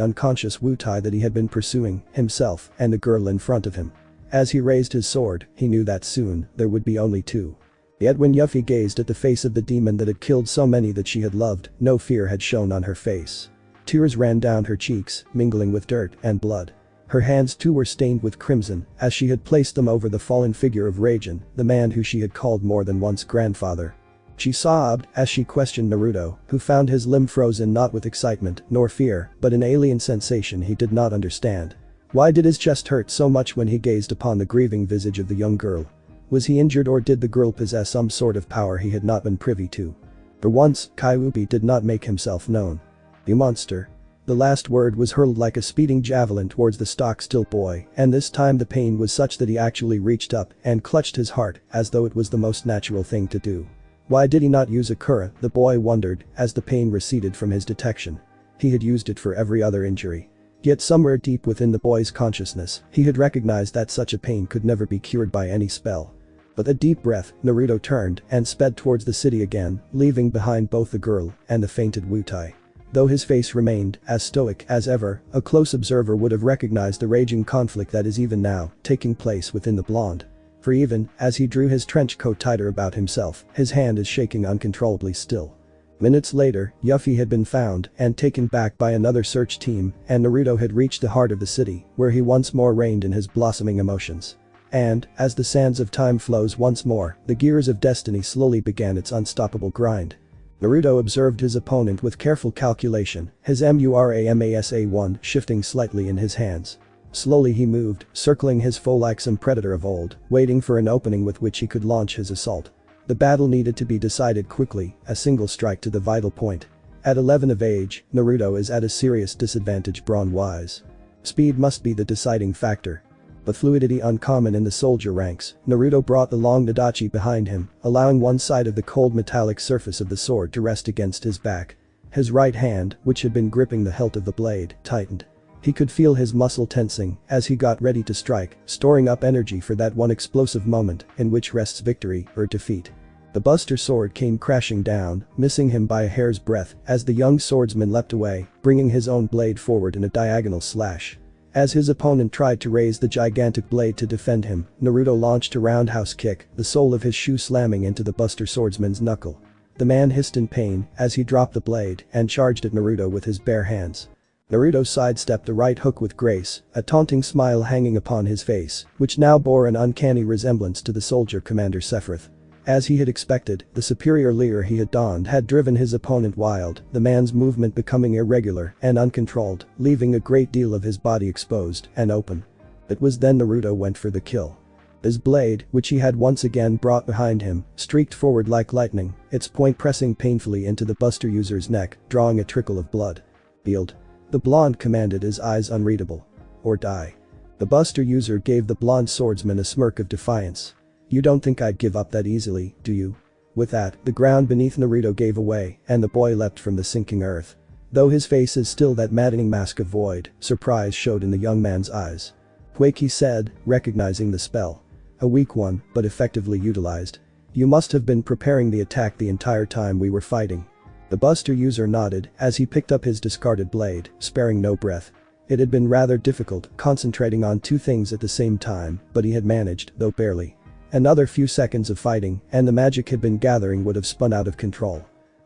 unconscious Wutai that he had been pursuing, himself and the girl in front of him. As he raised his sword, he knew that soon there would be only 2. Yet when Yuffie gazed at the face of the demon that had killed so many that she had loved, no fear had shown on her face. Tears ran down her cheeks, mingling with dirt and blood. Her hands too were stained with crimson as she had placed them over the fallen figure of Raijin, the man who she had called more than once grandfather. She sobbed as she questioned Naruto, who found his limb frozen not with excitement nor fear, but an alien sensation he did not understand. Why did his chest hurt so much when he gazed upon the grieving visage of the young girl? Was he injured, or did the girl possess some sort of power he had not been privy to? For once, Kyuubi did not make himself known. "You monster." The last word was hurled like a speeding javelin towards the stock-still boy, and this time the pain was such that he actually reached up and clutched his heart as though it was the most natural thing to do. Why did he not use Akura, the boy wondered, as the pain receded from his detection. He had used it for every other injury. Yet somewhere deep within the boy's consciousness, he had recognized that such a pain could never be cured by any spell. With a deep breath, Naruto turned and sped towards the city again, leaving behind both the girl and the fainted Wutai. Though his face remained as stoic as ever, a close observer would have recognized the raging conflict that is even now taking place within the blonde. For even as he drew his trench coat tighter about himself, his hand is shaking uncontrollably still. Minutes later, Yuffie had been found and taken back by another search team, and Naruto had reached the heart of the city, where he once more reigned in his blossoming emotions. And, as the sands of time flows once more, the gears of destiny slowly began its unstoppable grind. Naruto observed his opponent with careful calculation, his MURAMASA1 shifting slightly in his hands. Slowly he moved, circling his foe like some predator of old, waiting for an opening with which he could launch his assault. The battle needed to be decided quickly, a single strike to the vital point. At 11 of age, Naruto is at a serious disadvantage brawn-wise. Speed must be the deciding factor. But fluidity uncommon in the soldier ranks, Naruto brought the long Nadachi behind him, allowing one side of the cold metallic surface of the sword to rest against his back. His right hand, which had been gripping the hilt of the blade, tightened. He could feel his muscle tensing as he got ready to strike, storing up energy for that one explosive moment in which rests victory or defeat. The Buster Sword came crashing down, missing him by a hair's breadth as the young swordsman leapt away, bringing his own blade forward in a diagonal slash. As his opponent tried to raise the gigantic blade to defend him, Naruto launched a roundhouse kick, the sole of his shoe slamming into the Buster Swordsman's knuckle. The man hissed in pain as he dropped the blade and charged at Naruto with his bare hands. Naruto sidestepped the right hook with grace, a taunting smile hanging upon his face, which now bore an uncanny resemblance to the soldier Commander Sephiroth. As he had expected, the superior leer he had donned had driven his opponent wild, the man's movement becoming irregular and uncontrolled, leaving a great deal of his body exposed and open. It was then Naruto went for the kill. His blade, which he had once again brought behind him, streaked forward like lightning, its point pressing painfully into the Buster user's neck, drawing a trickle of blood. "Yield," the blonde commanded, his eyes unreadable. "Or die." The Buster user gave the blonde swordsman a smirk of defiance. "You don't think I'd give up that easily, do you?" With that, the ground beneath Naruto gave away and the boy leapt from the sinking earth. Though his face is still that maddening mask of void, surprise showed in the young man's eyes. "Quake," he said, recognizing the spell. "A weak one, but effectively utilized. You must have been preparing the attack the entire time we were fighting." The Buster user nodded as he picked up his discarded blade, sparing no breath. It had been rather difficult, concentrating on two things at the same time, but he had managed, though barely. Another few seconds of fighting, and the magic had been gathering would have spun out of control.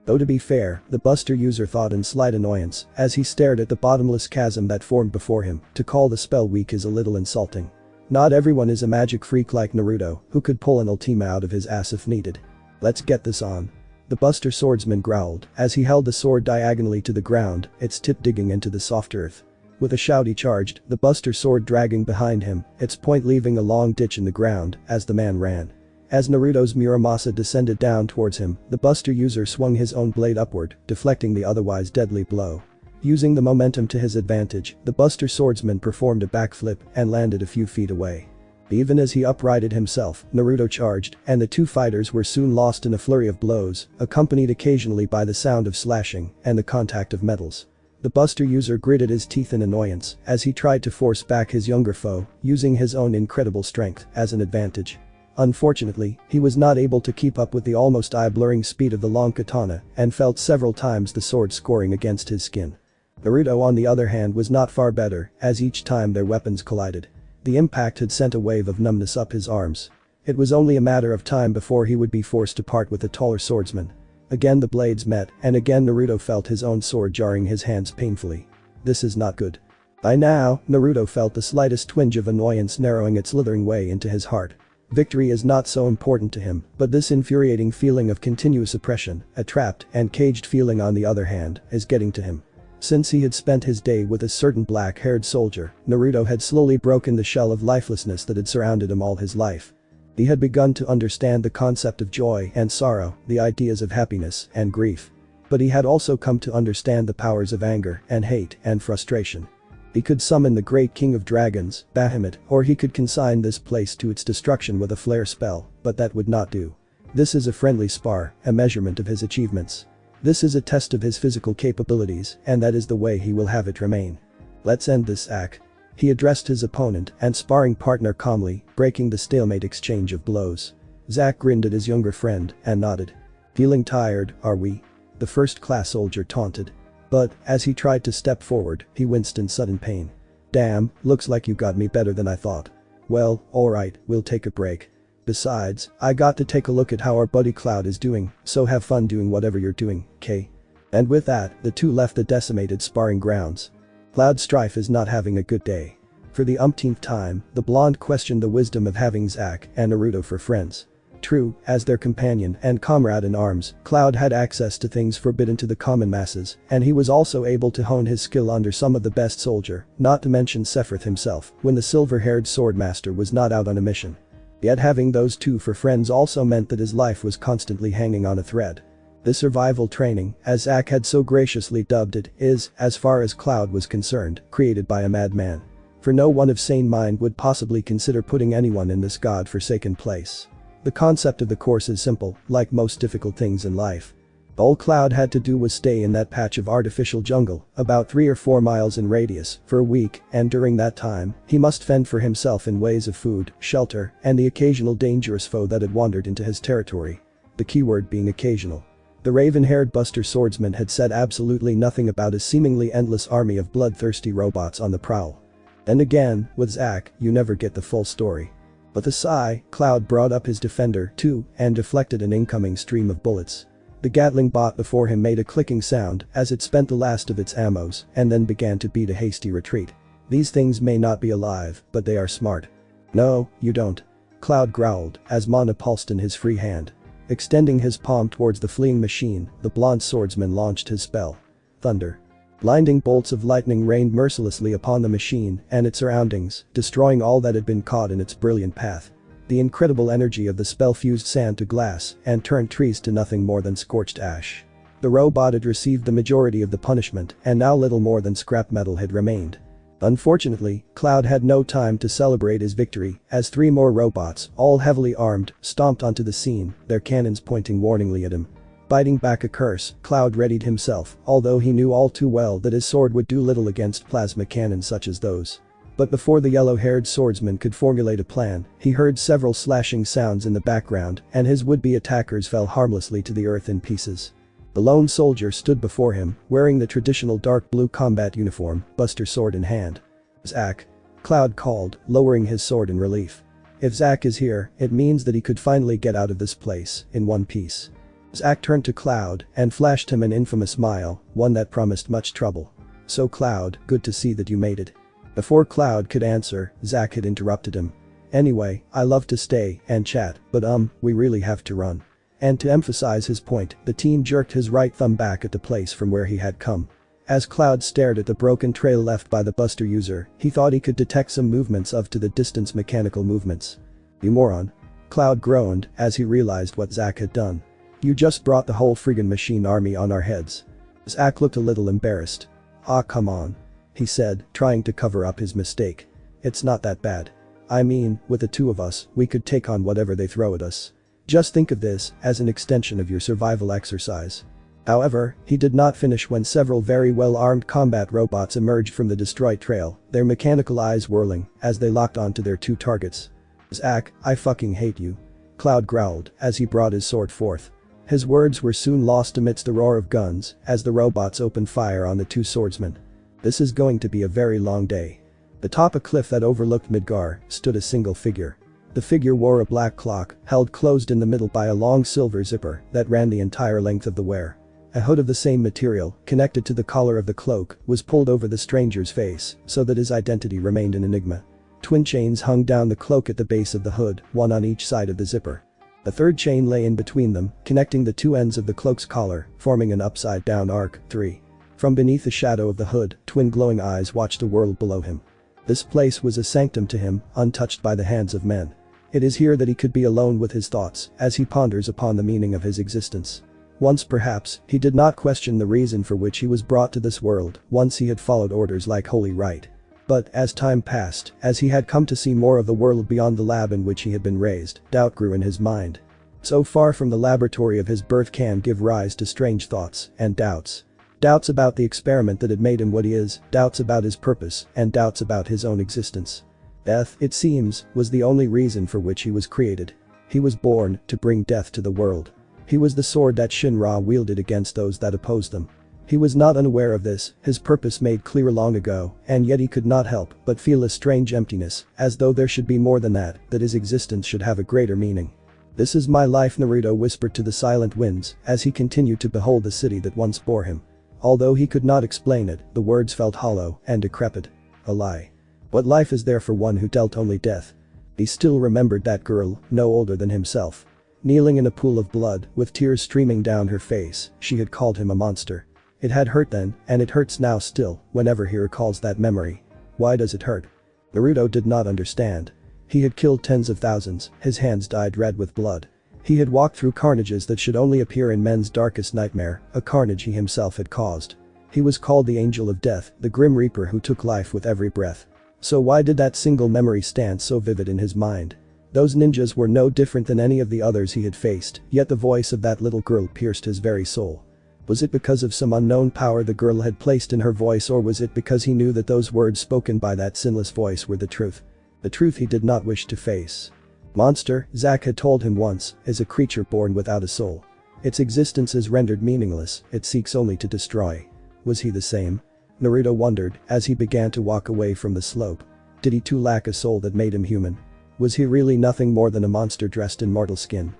Though to be fair, the Buster user thought in slight annoyance as he stared at the bottomless chasm that formed before him. To call the spell weak is a little insulting. Not everyone is a magic freak like Naruto, who could pull an ultima out of his ass if needed. "Let's get this on," the Buster swordsman growled as he held the sword diagonally to the ground, its tip digging into the soft earth. With a shout he charged, the Buster sword dragging behind him, its point leaving a long ditch in the ground as the man ran. As Naruto's Muramasa descended down towards him, the Buster user swung his own blade upward, deflecting the otherwise deadly blow. Using the momentum to his advantage, the Buster swordsman performed a backflip and landed a few feet away. Even as he uprighted himself, Naruto charged, and the two fighters were soon lost in a flurry of blows, accompanied occasionally by the sound of slashing and the contact of metals. The Buster user gritted his teeth in annoyance as he tried to force back his younger foe, using his own incredible strength as an advantage. Unfortunately, he was not able to keep up with the almost eye-blurring speed of the long katana and felt several times the sword scoring against his skin. Naruto, on the other hand, was not far better as each time their weapons collided. The impact had sent a wave of numbness up his arms. It was only a matter of time before he would be forced to part with the taller swordsman. Again the blades met, and again Naruto felt his own sword jarring his hands painfully. This is not good. By now, Naruto felt the slightest twinge of annoyance narrowing its slithering way into his heart. Victory is not so important to him, but this infuriating feeling of continuous oppression, a trapped and caged feeling on the other hand, is getting to him. Since he had spent his day with a certain black-haired soldier, Naruto had slowly broken the shell of lifelessness that had surrounded him all his life. He had begun to understand the concept of joy and sorrow, the ideas of happiness and grief. But he had also come to understand the powers of anger and hate and frustration. He could summon the great king of dragons, Bahamut, or he could consign this place to its destruction with a flare spell, but that would not do. This is a friendly spar, a measurement of his achievements. This is a test of his physical capabilities, and that is the way he will have it remain. Let's end this act. He addressed his opponent and sparring partner calmly, breaking the stalemate exchange of blows. Zack grinned at his younger friend and nodded. Feeling tired, are we? The first-class soldier taunted. But, as he tried to step forward, he winced in sudden pain. Damn, looks like you got me better than I thought. Well, alright, we'll take a break. Besides, I got to take a look at how our buddy Cloud is doing, so have fun doing whatever you're doing, K. And with that, the two left the decimated sparring grounds. Cloud Strife is not having a good day. For the umpteenth time, the blonde questioned the wisdom of having Zack and Naruto for friends. True, as their companion and comrade in arms, Cloud had access to things forbidden to the common masses, and he was also able to hone his skill under some of the best soldier, not to mention Sephiroth himself, when the silver-haired swordmaster was not out on a mission. Yet having those two for friends also meant that his life was constantly hanging on a thread. The survival training, as Zack had so graciously dubbed it, is, as far as Cloud was concerned, created by a madman. For no one of sane mind would possibly consider putting anyone in this god-forsaken place. The concept of the course is simple, like most difficult things in life. All Cloud had to do was stay in that patch of artificial jungle, about 3 or 4 miles in radius, for a week, and during that time, he must fend for himself in ways of food, shelter, and the occasional dangerous foe that had wandered into his territory. The keyword being occasional. The raven-haired Buster Swordsman had said absolutely nothing about a seemingly endless army of bloodthirsty robots on the prowl. And again, with Zack, you never get the full story. With a sigh, Cloud brought up his defender, too, and deflected an incoming stream of bullets. The Gatling bot before him made a clicking sound as it spent the last of its ammos and then began to beat a hasty retreat. These things may not be alive, but they are smart. No, you don't. Cloud growled as Mana pulsed in his free hand. Extending his palm towards the fleeing machine, the blonde swordsman launched his spell. Thunder. Blinding bolts of lightning rained mercilessly upon the machine and its surroundings, destroying all that had been caught in its brilliant path. The incredible energy of the spell fused sand to glass and turned trees to nothing more than scorched ash. The robot had received the majority of the punishment and now little more than scrap metal had remained. Unfortunately, Cloud had no time to celebrate his victory as 3 more robots, all heavily armed, stomped onto the scene, their cannons pointing warningly at him. Biting back a curse, Cloud readied himself, although he knew all too well that his sword would do little against plasma cannons such as those. But before the yellow-haired swordsman could formulate a plan, he heard several slashing sounds in the background and his would-be attackers fell harmlessly to the earth in pieces. The lone soldier stood before him, wearing the traditional dark blue combat uniform, Buster sword in hand. Zack. Cloud called, lowering his sword in relief. If Zack is here, it means that he could finally get out of this place, in one piece. Zack turned to Cloud and flashed him an infamous smile, one that promised much trouble. So Cloud, good to see that you made it. Before Cloud could answer, Zack had interrupted him. Anyway, I love to stay and chat, but we really have to run. And to emphasize his point, the team jerked his right thumb back at the place from where he had come. As Cloud stared at the broken trail left by the Buster user, he thought he could detect some movements of to the distance mechanical movements. You moron. Cloud groaned as he realized what Zack had done. You just brought the whole friggin' machine army on our heads. Zack looked a little embarrassed. Ah, come on. He said, trying to cover up his mistake. It's not that bad. I mean, with the two of us, we could take on whatever they throw at us. Just think of this as an extension of your survival exercise. However, he did not finish when several very well-armed combat robots emerged from the destroyed trail, their mechanical eyes whirling as they locked onto their 2 targets. Zack, I fucking hate you. Cloud growled as he brought his sword forth. His words were soon lost amidst the roar of guns as the robots opened fire on the 2 swordsmen. This is going to be a very long day. Atop a cliff that overlooked Midgar stood a single figure. The figure wore a black clock, held closed in the middle by a long silver zipper that ran the entire length of the wear. A hood of the same material, connected to the collar of the cloak, was pulled over the stranger's face so that his identity remained an enigma. Twin chains hung down the cloak at the base of the hood, one on each side of the zipper. A third chain lay in between them, connecting the two ends of the cloak's collar, forming an upside-down arc. 3. From beneath the shadow of the hood, twin glowing eyes watched the world below him. This place was a sanctum to him, untouched by the hands of men. It is here that he could be alone with his thoughts, as he ponders upon the meaning of his existence. Once perhaps, he did not question the reason for which he was brought to this world, once he had followed orders like holy right. But, as time passed, as he had come to see more of the world beyond the lab in which he had been raised, doubt grew in his mind. So far from the laboratory of his birth can give rise to strange thoughts and doubts. Doubts about the experiment that had made him what he is, doubts about his purpose, and doubts about his own existence. Death, it seems, was the only reason for which he was created. He was born to bring death to the world. He was the sword that Shinra wielded against those that opposed them. He was not unaware of this, his purpose made clear long ago, and yet he could not help but feel a strange emptiness, as though there should be more than that his existence should have a greater meaning. "This is my life," Naruto whispered to the silent winds, as he continued to behold the city that once bore him. Although he could not explain it, the words felt hollow and decrepit. A lie. What life is there for one who dealt only death? He still remembered that girl, no older than himself. Kneeling in a pool of blood, with tears streaming down her face, she had called him a monster. It had hurt then, and it hurts now still, whenever he recalls that memory. Why does it hurt? Naruto did not understand. He had killed tens of thousands, his hands dyed red with blood. He had walked through carnages that should only appear in men's darkest nightmare, a carnage he himself had caused. He was called the Angel of Death, the Grim Reaper who took life with every breath. So why did that single memory stand so vivid in his mind? Those ninjas were no different than any of the others he had faced, yet the voice of that little girl pierced his very soul. Was it because of some unknown power the girl had placed in her voice, or was it because he knew that those words spoken by that sinless voice were the truth? The truth he did not wish to face. Monster, Zack had told him once, is a creature born without a soul. Its existence is rendered meaningless, it seeks only to destroy. Was he the same? Naruto wondered, as he began to walk away from the slope. Did he too lack a soul that made him human? Was he really nothing more than a monster dressed in mortal skin?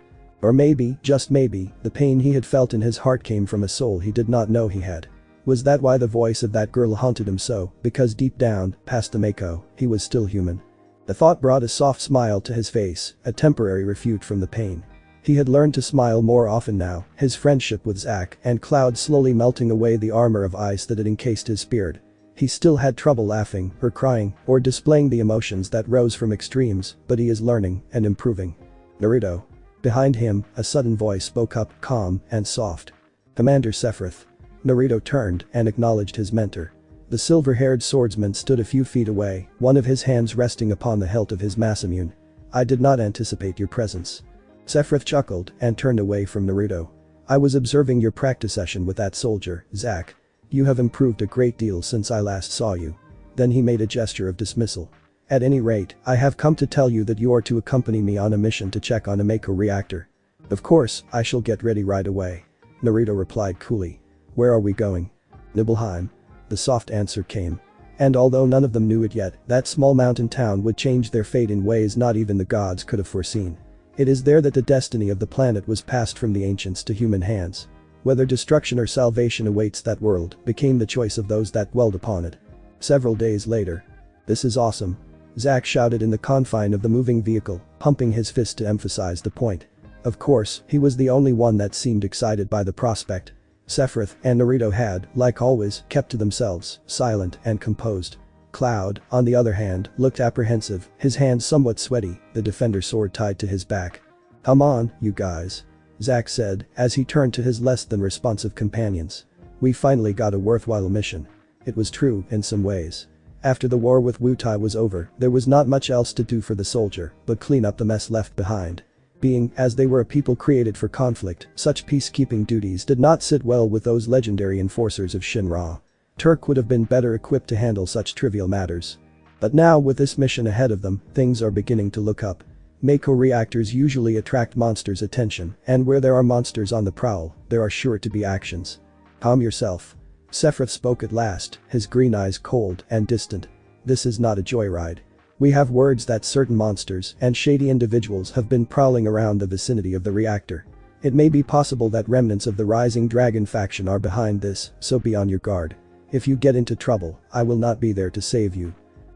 Or maybe, just maybe, the pain he had felt in his heart came from a soul he did not know he had. Was that why the voice of that girl haunted him so, because deep down, past the Mako, he was still human? The thought brought a soft smile to his face, a temporary refuge from the pain. He had learned to smile more often now, his friendship with Zack and Cloud slowly melting away the armor of ice that had encased his spirit. He still had trouble laughing, or crying, or displaying the emotions that rose from extremes, but he is learning and improving. Naruto. Behind him, a sudden voice spoke up, calm and soft. Commander Sephiroth. Naruto turned and acknowledged his mentor. The silver-haired swordsman stood a few feet away, one of his hands resting upon the hilt of his Masamune. "I did not anticipate your presence." Sephiroth chuckled and turned away from Naruto. "I was observing your practice session with that soldier, Zack. You have improved a great deal since I last saw you." Then he made a gesture of dismissal. "At any rate, I have come to tell you that you are to accompany me on a mission to check on a Mako reactor." "Of course, I shall get ready right away," Naruto replied coolly. "Where are we going?" "Nibelheim." The soft answer came. And although none of them knew it yet, that small mountain town would change their fate in ways not even the gods could have foreseen. It is there that the destiny of the planet was passed from the ancients to human hands. Whether destruction or salvation awaits that world became the choice of those that dwelled upon it. Several days later. "This is awesome," Zack shouted in the confine of the moving vehicle, pumping his fist to emphasize the point. Of course, he was the only one that seemed excited by the prospect. Sephiroth and Naruto had, like always, kept to themselves, silent and composed. Cloud, on the other hand, looked apprehensive, his hands somewhat sweaty, the defender sword tied to his back. "Come on, you guys," Zack said, as he turned to his less than responsive companions. "We finally got a worthwhile mission." It was true, in some ways. After the war with Wutai was over, there was not much else to do for the soldier but clean up the mess left behind. Being, as they were a people created for conflict, such peacekeeping duties did not sit well with those legendary enforcers of Shinra. Turk would have been better equipped to handle such trivial matters. But now with this mission ahead of them, things are beginning to look up. Mako reactors usually attract monsters' attention, and where there are monsters on the prowl, there are sure to be actions. "Calm yourself." Sephiroth spoke at last, his green eyes cold and distant. "This is not a joyride. We have words that certain monsters and shady individuals have been prowling around the vicinity of the reactor. It may be possible that remnants of the Rising Dragon faction are behind this, so be on your guard. If you get into trouble, I will not be there to save you."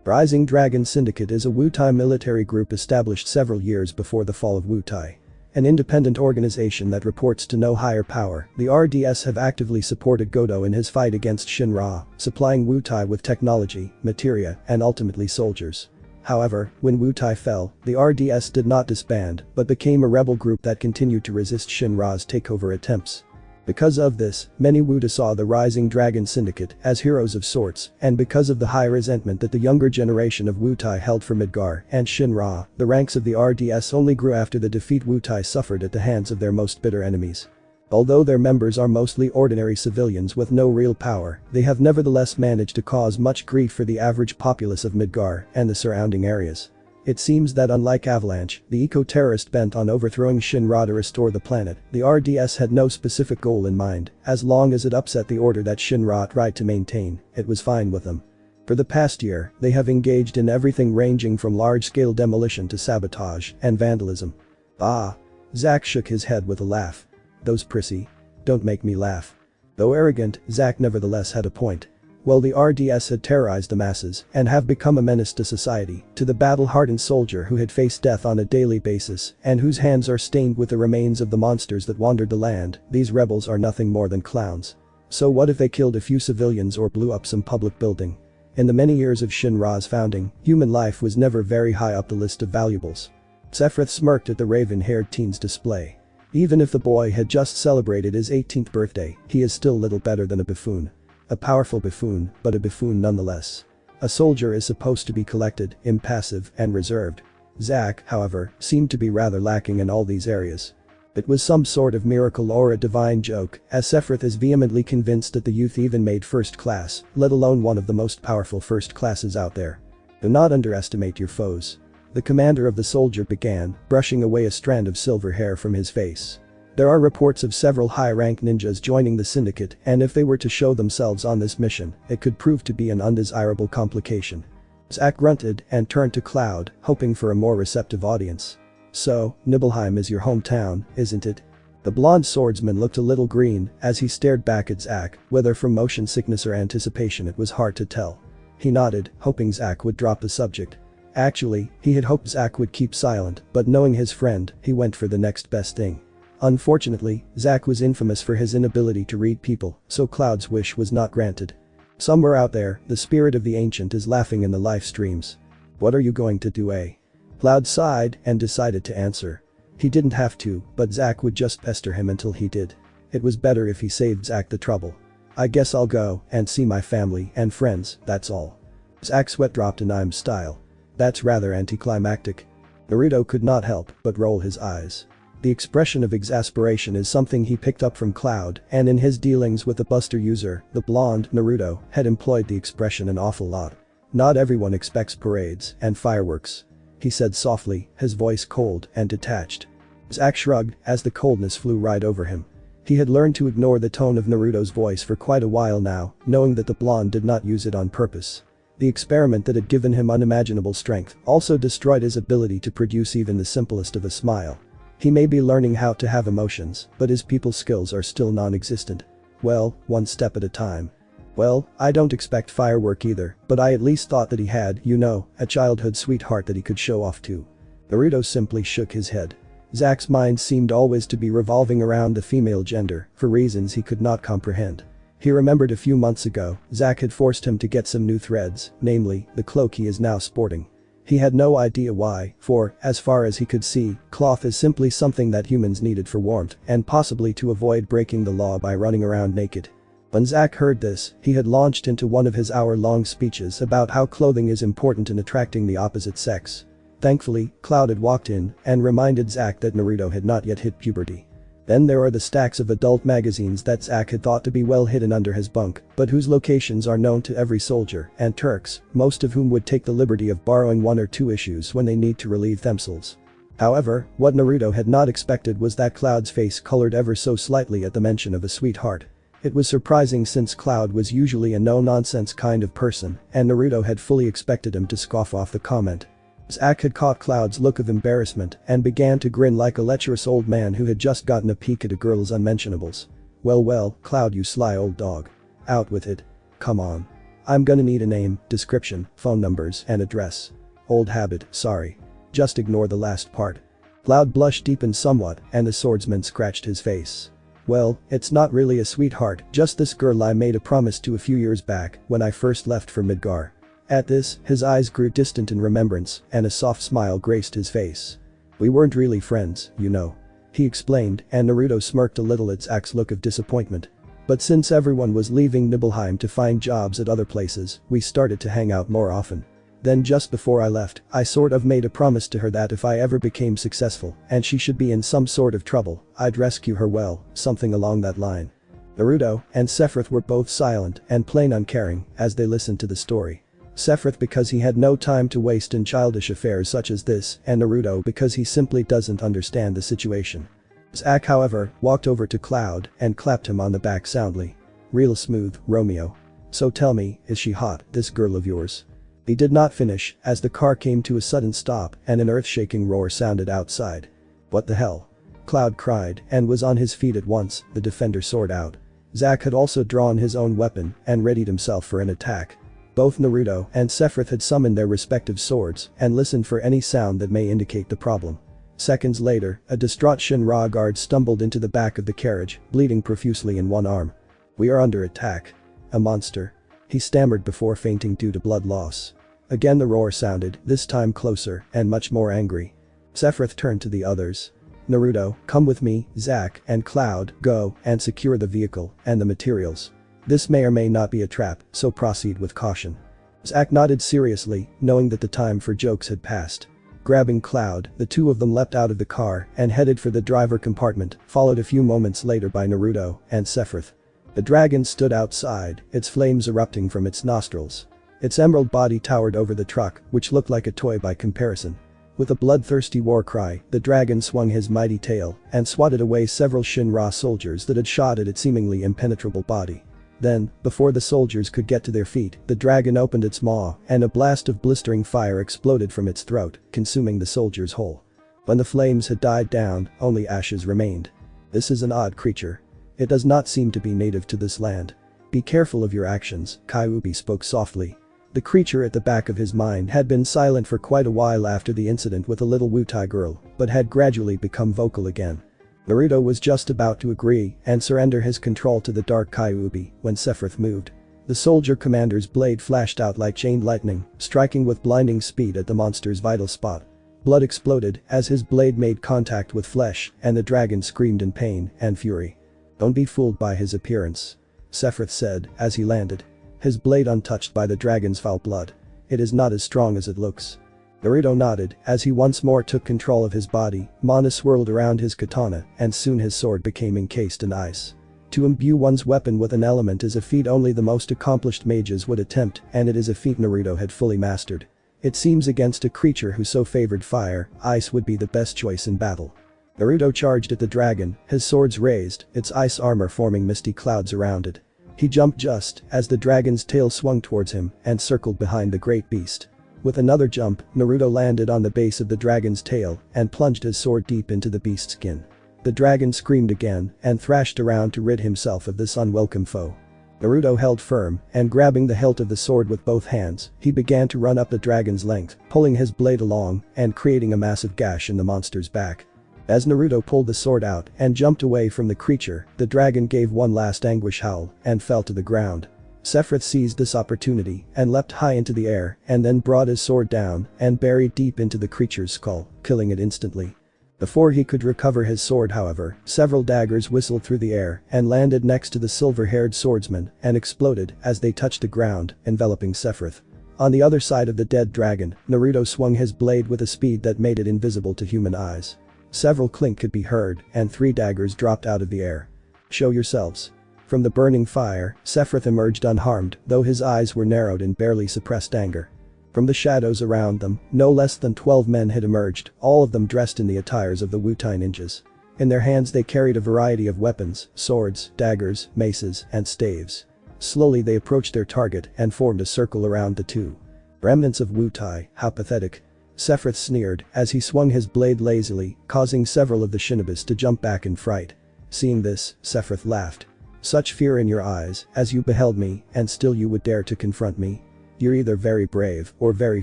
Rising Dragon Syndicate is a Wutai military group established several years before the fall of Wutai. An independent organization that reports to no higher power, the RDS have actively supported Godo in his fight against Shinra, supplying Wutai with technology, materia, and ultimately soldiers. However, when Wutai fell, the RDS did not disband, but became a rebel group that continued to resist Shinra's takeover attempts. Because of this, many Wuta saw the Rising Dragon Syndicate as heroes of sorts, and because of the high resentment that the younger generation of Wutai held for Midgar and Shinra, the ranks of the RDS only grew after the defeat Wutai suffered at the hands of their most bitter enemies. Although their members are mostly ordinary civilians with no real power, they have nevertheless managed to cause much grief for the average populace of Midgar and the surrounding areas. It seems that unlike Avalanche, the eco-terrorist bent on overthrowing Shinra to restore the planet, the RDS had no specific goal in mind. As long as it upset the order that Shinra tried to maintain, it was fine with them. For the past year, they have engaged in everything ranging from large-scale demolition to sabotage and vandalism. Ah. Zack shook his head with a laugh. Those prissy. Don't make me laugh. Though arrogant, Zack nevertheless had a point. Well, the RDS had terrorized the masses and have become a menace to society, to the battle-hardened soldier who had faced death on a daily basis and whose hands are stained with the remains of the monsters that wandered the land. These rebels are nothing more than clowns. So what if they killed a few civilians or blew up some public building? In the many years of Shinra's founding, human life was never very high up the list of valuables. Sephiroth smirked at the raven-haired teen's display. Even if the boy had just celebrated his 18th birthday, he is still little better than a buffoon. A powerful buffoon, but a buffoon nonetheless. A soldier is supposed to be collected, impassive, and reserved. Zack, however, seemed to be rather lacking in all these areas. It was some sort of miracle or a divine joke, as Sephiroth is vehemently convinced that the youth even made first class, let alone one of the most powerful first classes out there. Do not underestimate your foes. The commander of the soldier began, brushing away a strand of silver hair from his face. There are reports of several high-rank ninjas joining the syndicate, and if they were to show themselves on this mission, it could prove to be an undesirable complication. Zack grunted and turned to Cloud, hoping for a more receptive audience. So, Nibelheim is your hometown, isn't it? The blonde swordsman looked a little green as he stared back at Zack, whether from motion sickness or anticipation it was hard to tell. He nodded, hoping Zack would drop the subject. Actually, he had hoped Zack would keep silent, but knowing his friend, he went for the next best thing. Unfortunately, Zack was infamous for his inability to read people, so Cloud's wish was not granted. Somewhere out there, the spirit of the ancient is laughing in the live streams. What are you going to do, eh? Cloud sighed and decided to answer. He didn't have to, but Zack would just pester him until he did. It was better if he saved Zack the trouble. I guess I'll go and see my family and friends, that's all. Zack's sweat dropped in I'm style. That's rather anticlimactic. Naruto could not help but roll his eyes. The expression of exasperation is something he picked up from Cloud, and in his dealings with the Buster user, the blonde, Naruto, had employed the expression an awful lot. Not everyone expects parades and fireworks. He said softly, his voice cold and detached. Zack shrugged as the coldness flew right over him. He had learned to ignore the tone of Naruto's voice for quite a while now, knowing that the blonde did not use it on purpose. The experiment that had given him unimaginable strength also destroyed his ability to produce even the simplest of a smile. He may be learning how to have emotions, but his people skills are still non-existent. Well, one step at a time. Well, I don't expect firework either, but I at least thought that he had, you know, a childhood sweetheart that he could show off to. Naruto simply shook his head. Zack's mind seemed always to be revolving around the female gender, for reasons he could not comprehend. He remembered a few months ago, Zack had forced him to get some new threads, namely, the cloak he is now sporting. He had no idea why, for, as far as he could see, cloth is simply something that humans needed for warmth and possibly to avoid breaking the law by running around naked. When Zack heard this, he had launched into one of his hour-long speeches about how clothing is important in attracting the opposite sex. Thankfully, Cloud had walked in and reminded Zack that Naruto had not yet hit puberty. Then there are the stacks of adult magazines that Zack had thought to be well hidden under his bunk, but whose locations are known to every soldier and Turks, most of whom would take the liberty of borrowing one or two issues when they need to relieve themselves. However, what Naruto had not expected was that Cloud's face colored ever so slightly at the mention of a sweetheart. It was surprising since Cloud was usually a no-nonsense kind of person, and Naruto had fully expected him to scoff off the comment. Zack had caught Cloud's look of embarrassment and began to grin like a lecherous old man who had just gotten a peek at a girl's unmentionables. Well, Cloud, you sly old dog. Out with it. Come on. I'm gonna need a name, description, phone numbers, and address. Old habit, sorry. Just ignore the last part. Cloud blush deepened somewhat, and the swordsman scratched his face. Well, it's not really a sweetheart, just this girl I made a promise to a few years back, when I first left for Midgar. At this, his eyes grew distant in remembrance, and a soft smile graced his face. We weren't really friends, you know. He explained, and Naruto smirked a little at Zack's look of disappointment. But since everyone was leaving Nibelheim to find jobs at other places, we started to hang out more often. Then just before I left, I sort of made a promise to her that if I ever became successful, and she should be in some sort of trouble, I'd rescue her, well, something along that line. Naruto and Sephiroth were both silent and plain uncaring as they listened to the story. Sephiroth because he had no time to waste in childish affairs such as this, and Naruto because he simply doesn't understand the situation. Zack, however, walked over to Cloud and clapped him on the back soundly. Real smooth, Romeo. So tell me, is she hot, this girl of yours? He did not finish as the car came to a sudden stop and an earth-shaking roar sounded outside. What the hell? Cloud cried and was on his feet at once, the defender sword out. Zack had also drawn his own weapon and readied himself for an attack. Both Naruto and Sephiroth had summoned their respective swords and listened for any sound that may indicate the problem. Seconds later, a distraught Shinra guard stumbled into the back of the carriage, bleeding profusely in one arm. We are under attack. A monster. He stammered before fainting due to blood loss. Again the roar sounded, this time closer and much more angry. Sephiroth turned to the others. Naruto, come with me, Zack and Cloud, go and secure the vehicle and the materials. This may or may not be a trap, so proceed with caution. Zack nodded seriously, knowing that the time for jokes had passed. Grabbing Cloud, the two of them leapt out of the car and headed for the driver compartment, followed a few moments later by Naruto and Sephiroth. The dragon stood outside, its flames erupting from its nostrils. Its emerald body towered over the truck, which looked like a toy by comparison. With a bloodthirsty war cry, the dragon swung his mighty tail and swatted away several Shinra soldiers that had shot at its seemingly impenetrable body. Then, before the soldiers could get to their feet, the dragon opened its maw and a blast of blistering fire exploded from its throat, consuming the soldiers whole. When the flames had died down, only ashes remained. This is an odd creature. It does not seem to be native to this land. Be careful of your actions, Kyuubi spoke softly. The creature at the back of his mind had been silent for quite a while after the incident with the little Wutai girl, but had gradually become vocal again. Naruto was just about to agree and surrender his control to the dark Kyuubi when Sephiroth moved. The soldier commander's blade flashed out like chain lightning, striking with blinding speed at the monster's vital spot. Blood exploded as his blade made contact with flesh and the dragon screamed in pain and fury. Don't be fooled by his appearance, Sephiroth said as he landed. His blade untouched by the dragon's foul blood. It is not as strong as it looks. Naruto nodded as he once more took control of his body, mana swirled around his katana and soon his sword became encased in ice. To imbue one's weapon with an element is a feat only the most accomplished mages would attempt and it is a feat Naruto had fully mastered. It seems against a creature who so favored fire, ice would be the best choice in battle. Naruto charged at the dragon, his swords raised, its ice armor forming misty clouds around it. He jumped just as the dragon's tail swung towards him and circled behind the great beast. With another jump, Naruto landed on the base of the dragon's tail and plunged his sword deep into the beast's skin. The dragon screamed again and thrashed around to rid himself of this unwelcome foe. Naruto held firm and grabbing the hilt of the sword with both hands, he began to run up the dragon's length, pulling his blade along and creating a massive gash in the monster's back. As Naruto pulled the sword out and jumped away from the creature, the dragon gave one last anguish howl and fell to the ground. Sephiroth seized this opportunity and leapt high into the air and then brought his sword down and buried deep into the creature's skull, killing it instantly. Before he could recover his sword, however, several daggers whistled through the air and landed next to the silver-haired swordsman and exploded as they touched the ground, enveloping Sephiroth. On the other side of the dead dragon, Naruto swung his blade with a speed that made it invisible to human eyes. Several clink could be heard and 3 daggers dropped out of the air. Show yourselves. From the burning fire, Sephiroth emerged unharmed, though his eyes were narrowed in barely suppressed anger. From the shadows around them, no less than 12 men had emerged, all of them dressed in the attires of the Wutai ninjas. In their hands they carried a variety of weapons, swords, daggers, maces, and staves. Slowly they approached their target and formed a circle around the two. Remnants of Wutai, how pathetic. Sephiroth sneered as he swung his blade lazily, causing several of the shinobis to jump back in fright. Seeing this, Sephiroth laughed. Such fear in your eyes, as you beheld me, and still you would dare to confront me? You're either very brave or very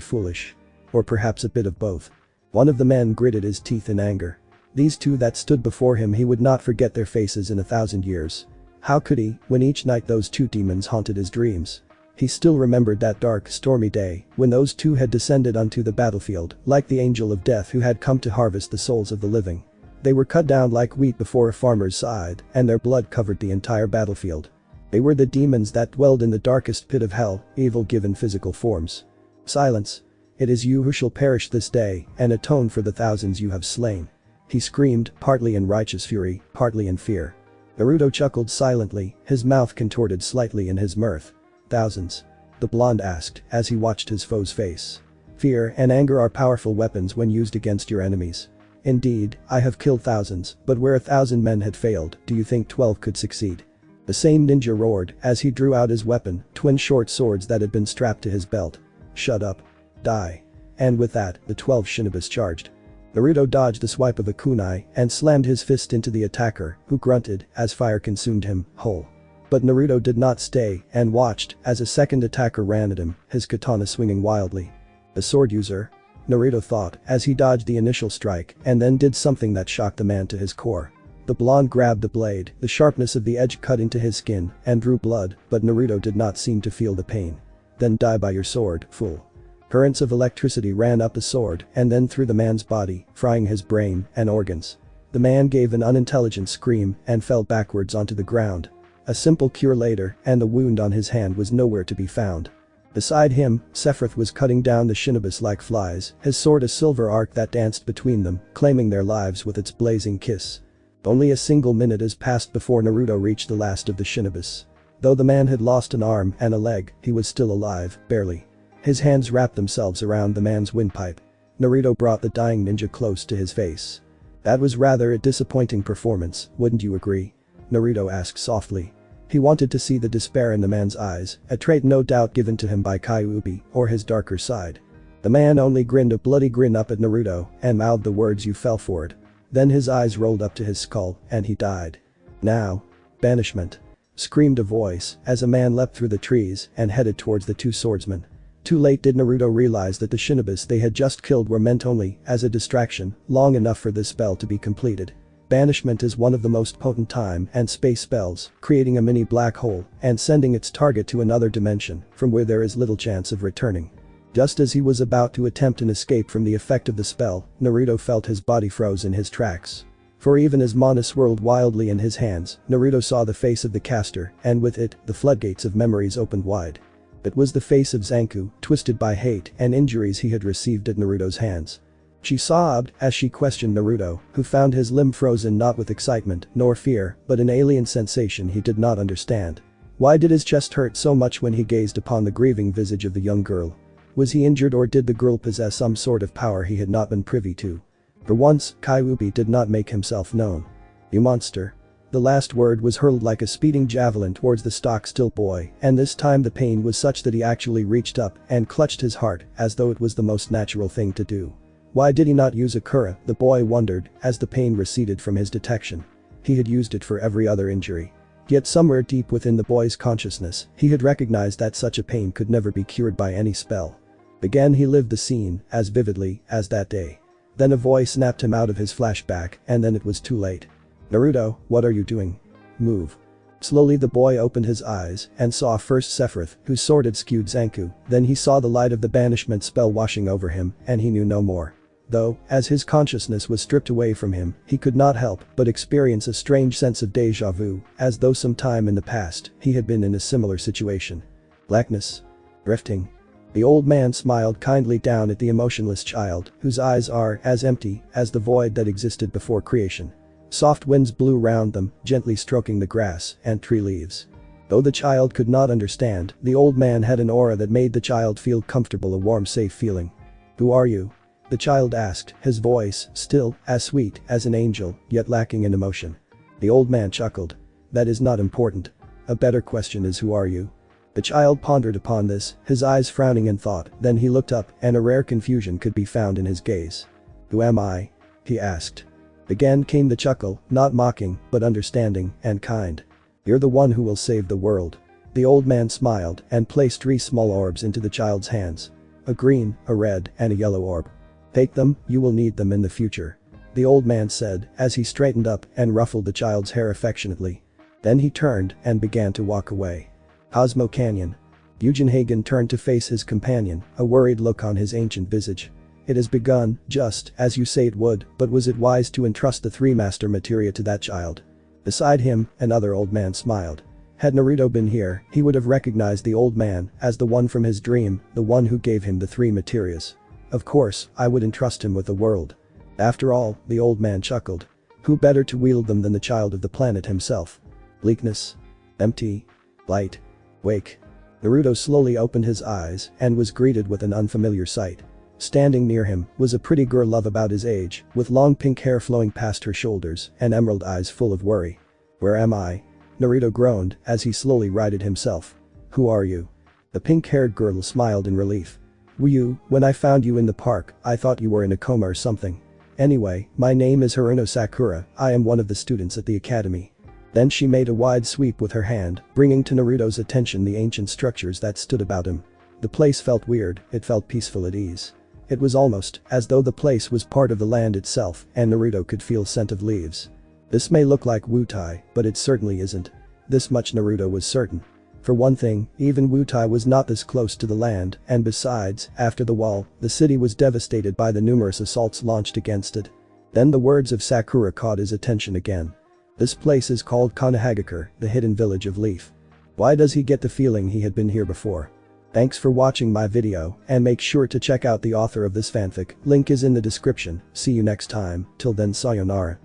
foolish. Or perhaps a bit of both. One of the men gritted his teeth in anger. These two that stood before him, he would not forget their faces in 1,000 years. How could he, when each night those two demons haunted his dreams? He still remembered that dark, stormy day, when those two had descended onto the battlefield, like the angel of death who had come to harvest the souls of the living. They were cut down like wheat before a farmer's scythe, and their blood covered the entire battlefield. They were the demons that dwelled in the darkest pit of hell, evil given physical forms. Silence. It is you who shall perish this day, and atone for the thousands you have slain. He screamed, partly in righteous fury, partly in fear. Naruto chuckled silently, his mouth contorted slightly in his mirth. Thousands? The blonde asked, as he watched his foe's face. Fear and anger are powerful weapons when used against your enemies. Indeed, I have killed thousands, but where 1,000 men had failed, do you think 12 could succeed? The same ninja roared as he drew out his weapon, twin short swords that had been strapped to his belt. Shut up. Die. And with that, the 12 shinobis charged. Naruto dodged the swipe of a kunai and slammed his fist into the attacker, who grunted as fire consumed him whole. But Naruto did not stay and watched as a second attacker ran at him, his katana swinging wildly. A sword user? Naruto thought as he dodged the initial strike and then did something that shocked the man to his core. The blonde grabbed the blade, the sharpness of the edge cut into his skin and drew blood, but Naruto did not seem to feel the pain. Then die by your sword, fool. Currents of electricity ran up the sword and then through the man's body, frying his brain and organs. The man gave an unintelligent scream and fell backwards onto the ground. A simple cure later, and the wound on his hand was nowhere to be found. Beside him, Sephiroth was cutting down the shinobis like flies, his sword a silver arc that danced between them, claiming their lives with its blazing kiss. Only a single minute has passed before Naruto reached the last of the shinobis. Though the man had lost an arm and a leg, he was still alive, barely. His hands wrapped themselves around the man's windpipe. Naruto brought the dying ninja close to his face. That was rather a disappointing performance, wouldn't you agree? Naruto asked softly. He wanted to see the despair in the man's eyes, a trait no doubt given to him by Kyuubi, or his darker side. The man only grinned a bloody grin up at Naruto and mouthed the words, "You fell for it." Then his eyes rolled up to his skull and he died. Now. Banishment. Screamed a voice as a man leapt through the trees and headed towards the two swordsmen. Too late did Naruto realize that the shinobis they had just killed were meant only as a distraction, long enough for this spell to be completed. Banishment is one of the most potent time and space spells, creating a mini black hole and sending its target to another dimension from where there is little chance of returning. Just as he was about to attempt an escape from the effect of the spell, Naruto felt his body froze in his tracks. For even as mana swirled wildly in his hands, Naruto saw the face of the caster, and with it, the floodgates of memories opened wide. It was the face of Zanku, twisted by hate and injuries he had received at Naruto's hands. She sobbed as she questioned Naruto, who found his limb frozen not with excitement nor fear, but an alien sensation he did not understand. Why did his chest hurt so much when he gazed upon the grieving visage of the young girl? Was he injured, or did the girl possess some sort of power he had not been privy to? For once, Kyuubi did not make himself known. "You monster." The last word was hurled like a speeding javelin towards the stock-still boy, and this time the pain was such that he actually reached up and clutched his heart as though it was the most natural thing to do. Why did he not use Akura, the boy wondered, as the pain receded from his detection. He had used it for every other injury. Yet somewhere deep within the boy's consciousness, he had recognized that such a pain could never be cured by any spell. Again he lived the scene as vividly as that day. Then a voice snapped him out of his flashback, and then it was too late. "Naruto, what are you doing? Move." Slowly the boy opened his eyes and saw first Sephiroth, whose sword had skewed Zanku, then he saw the light of the banishment spell washing over him, and he knew no more. Though, as his consciousness was stripped away from him, he could not help but experience a strange sense of deja vu, as though some time in the past, he had been in a similar situation. Blackness. Drifting. The old man smiled kindly down at the emotionless child, whose eyes are as empty as the void that existed before creation. Soft winds blew round them, gently stroking the grass and tree leaves. Though the child could not understand, the old man had an aura that made the child feel comfortable, a warm, safe feeling. "Who are you?" the child asked, his voice still as sweet as an angel, yet lacking in emotion. The old man chuckled. "That is not important. A better question is, who are you?" The child pondered upon this, his eyes frowning in thought, then he looked up and a rare confusion could be found in his gaze. "Who am I?" he asked. Again came the chuckle, not mocking, but understanding and kind. You're the one who will save the world. The old man smiled and placed 3 small orbs into the child's hands. A green, a red, and a yellow orb. Take them, you will need them in the future. The old man said as he straightened up and ruffled the child's hair affectionately. Then he turned and began to walk away. Cosmo Canyon. Bugenhagen turned to face his companion, a worried look on his ancient visage. It has begun, just as you say it would, but was it wise to entrust the 3 master materia to that child? Beside him, another old man smiled. Had Naruto been here, he would have recognized the old man as the one from his dream, the one who gave him the 3 materias. Of course, I would entrust him with the world. After all, the old man chuckled. Who better to wield them than the child of the planet himself? Bleakness. Empty. Light. Wake. Naruto slowly opened his eyes and was greeted with an unfamiliar sight. Standing near him was a pretty girl of about his age, with long pink hair flowing past her shoulders and emerald eyes full of worry. Where am I? Naruto groaned as he slowly righted himself. Who are you? The pink-haired girl smiled in relief. When I found you in the park, I thought you were in a coma or something. Anyway, my name is Haruno Sakura, I am one of the students at the academy. Then she made a wide sweep with her hand, bringing to Naruto's attention the ancient structures that stood about him. The place felt weird, it felt peaceful at ease. It was almost as though the place was part of the land itself and Naruto could feel scent of leaves. This may look like Wutai, but it certainly isn't. This much Naruto was certain. For one thing, even Wutai was not this close to the land, and besides, after the wall, the city was devastated by the numerous assaults launched against it. Then the words of Sakura caught his attention again. This place is called Konohagakure, the hidden village of Leaf. Why does he get the feeling he had been here before? Thanks for watching my video, and make sure to check out the author of this fanfic, link is in the description. See you next time, till then sayonara.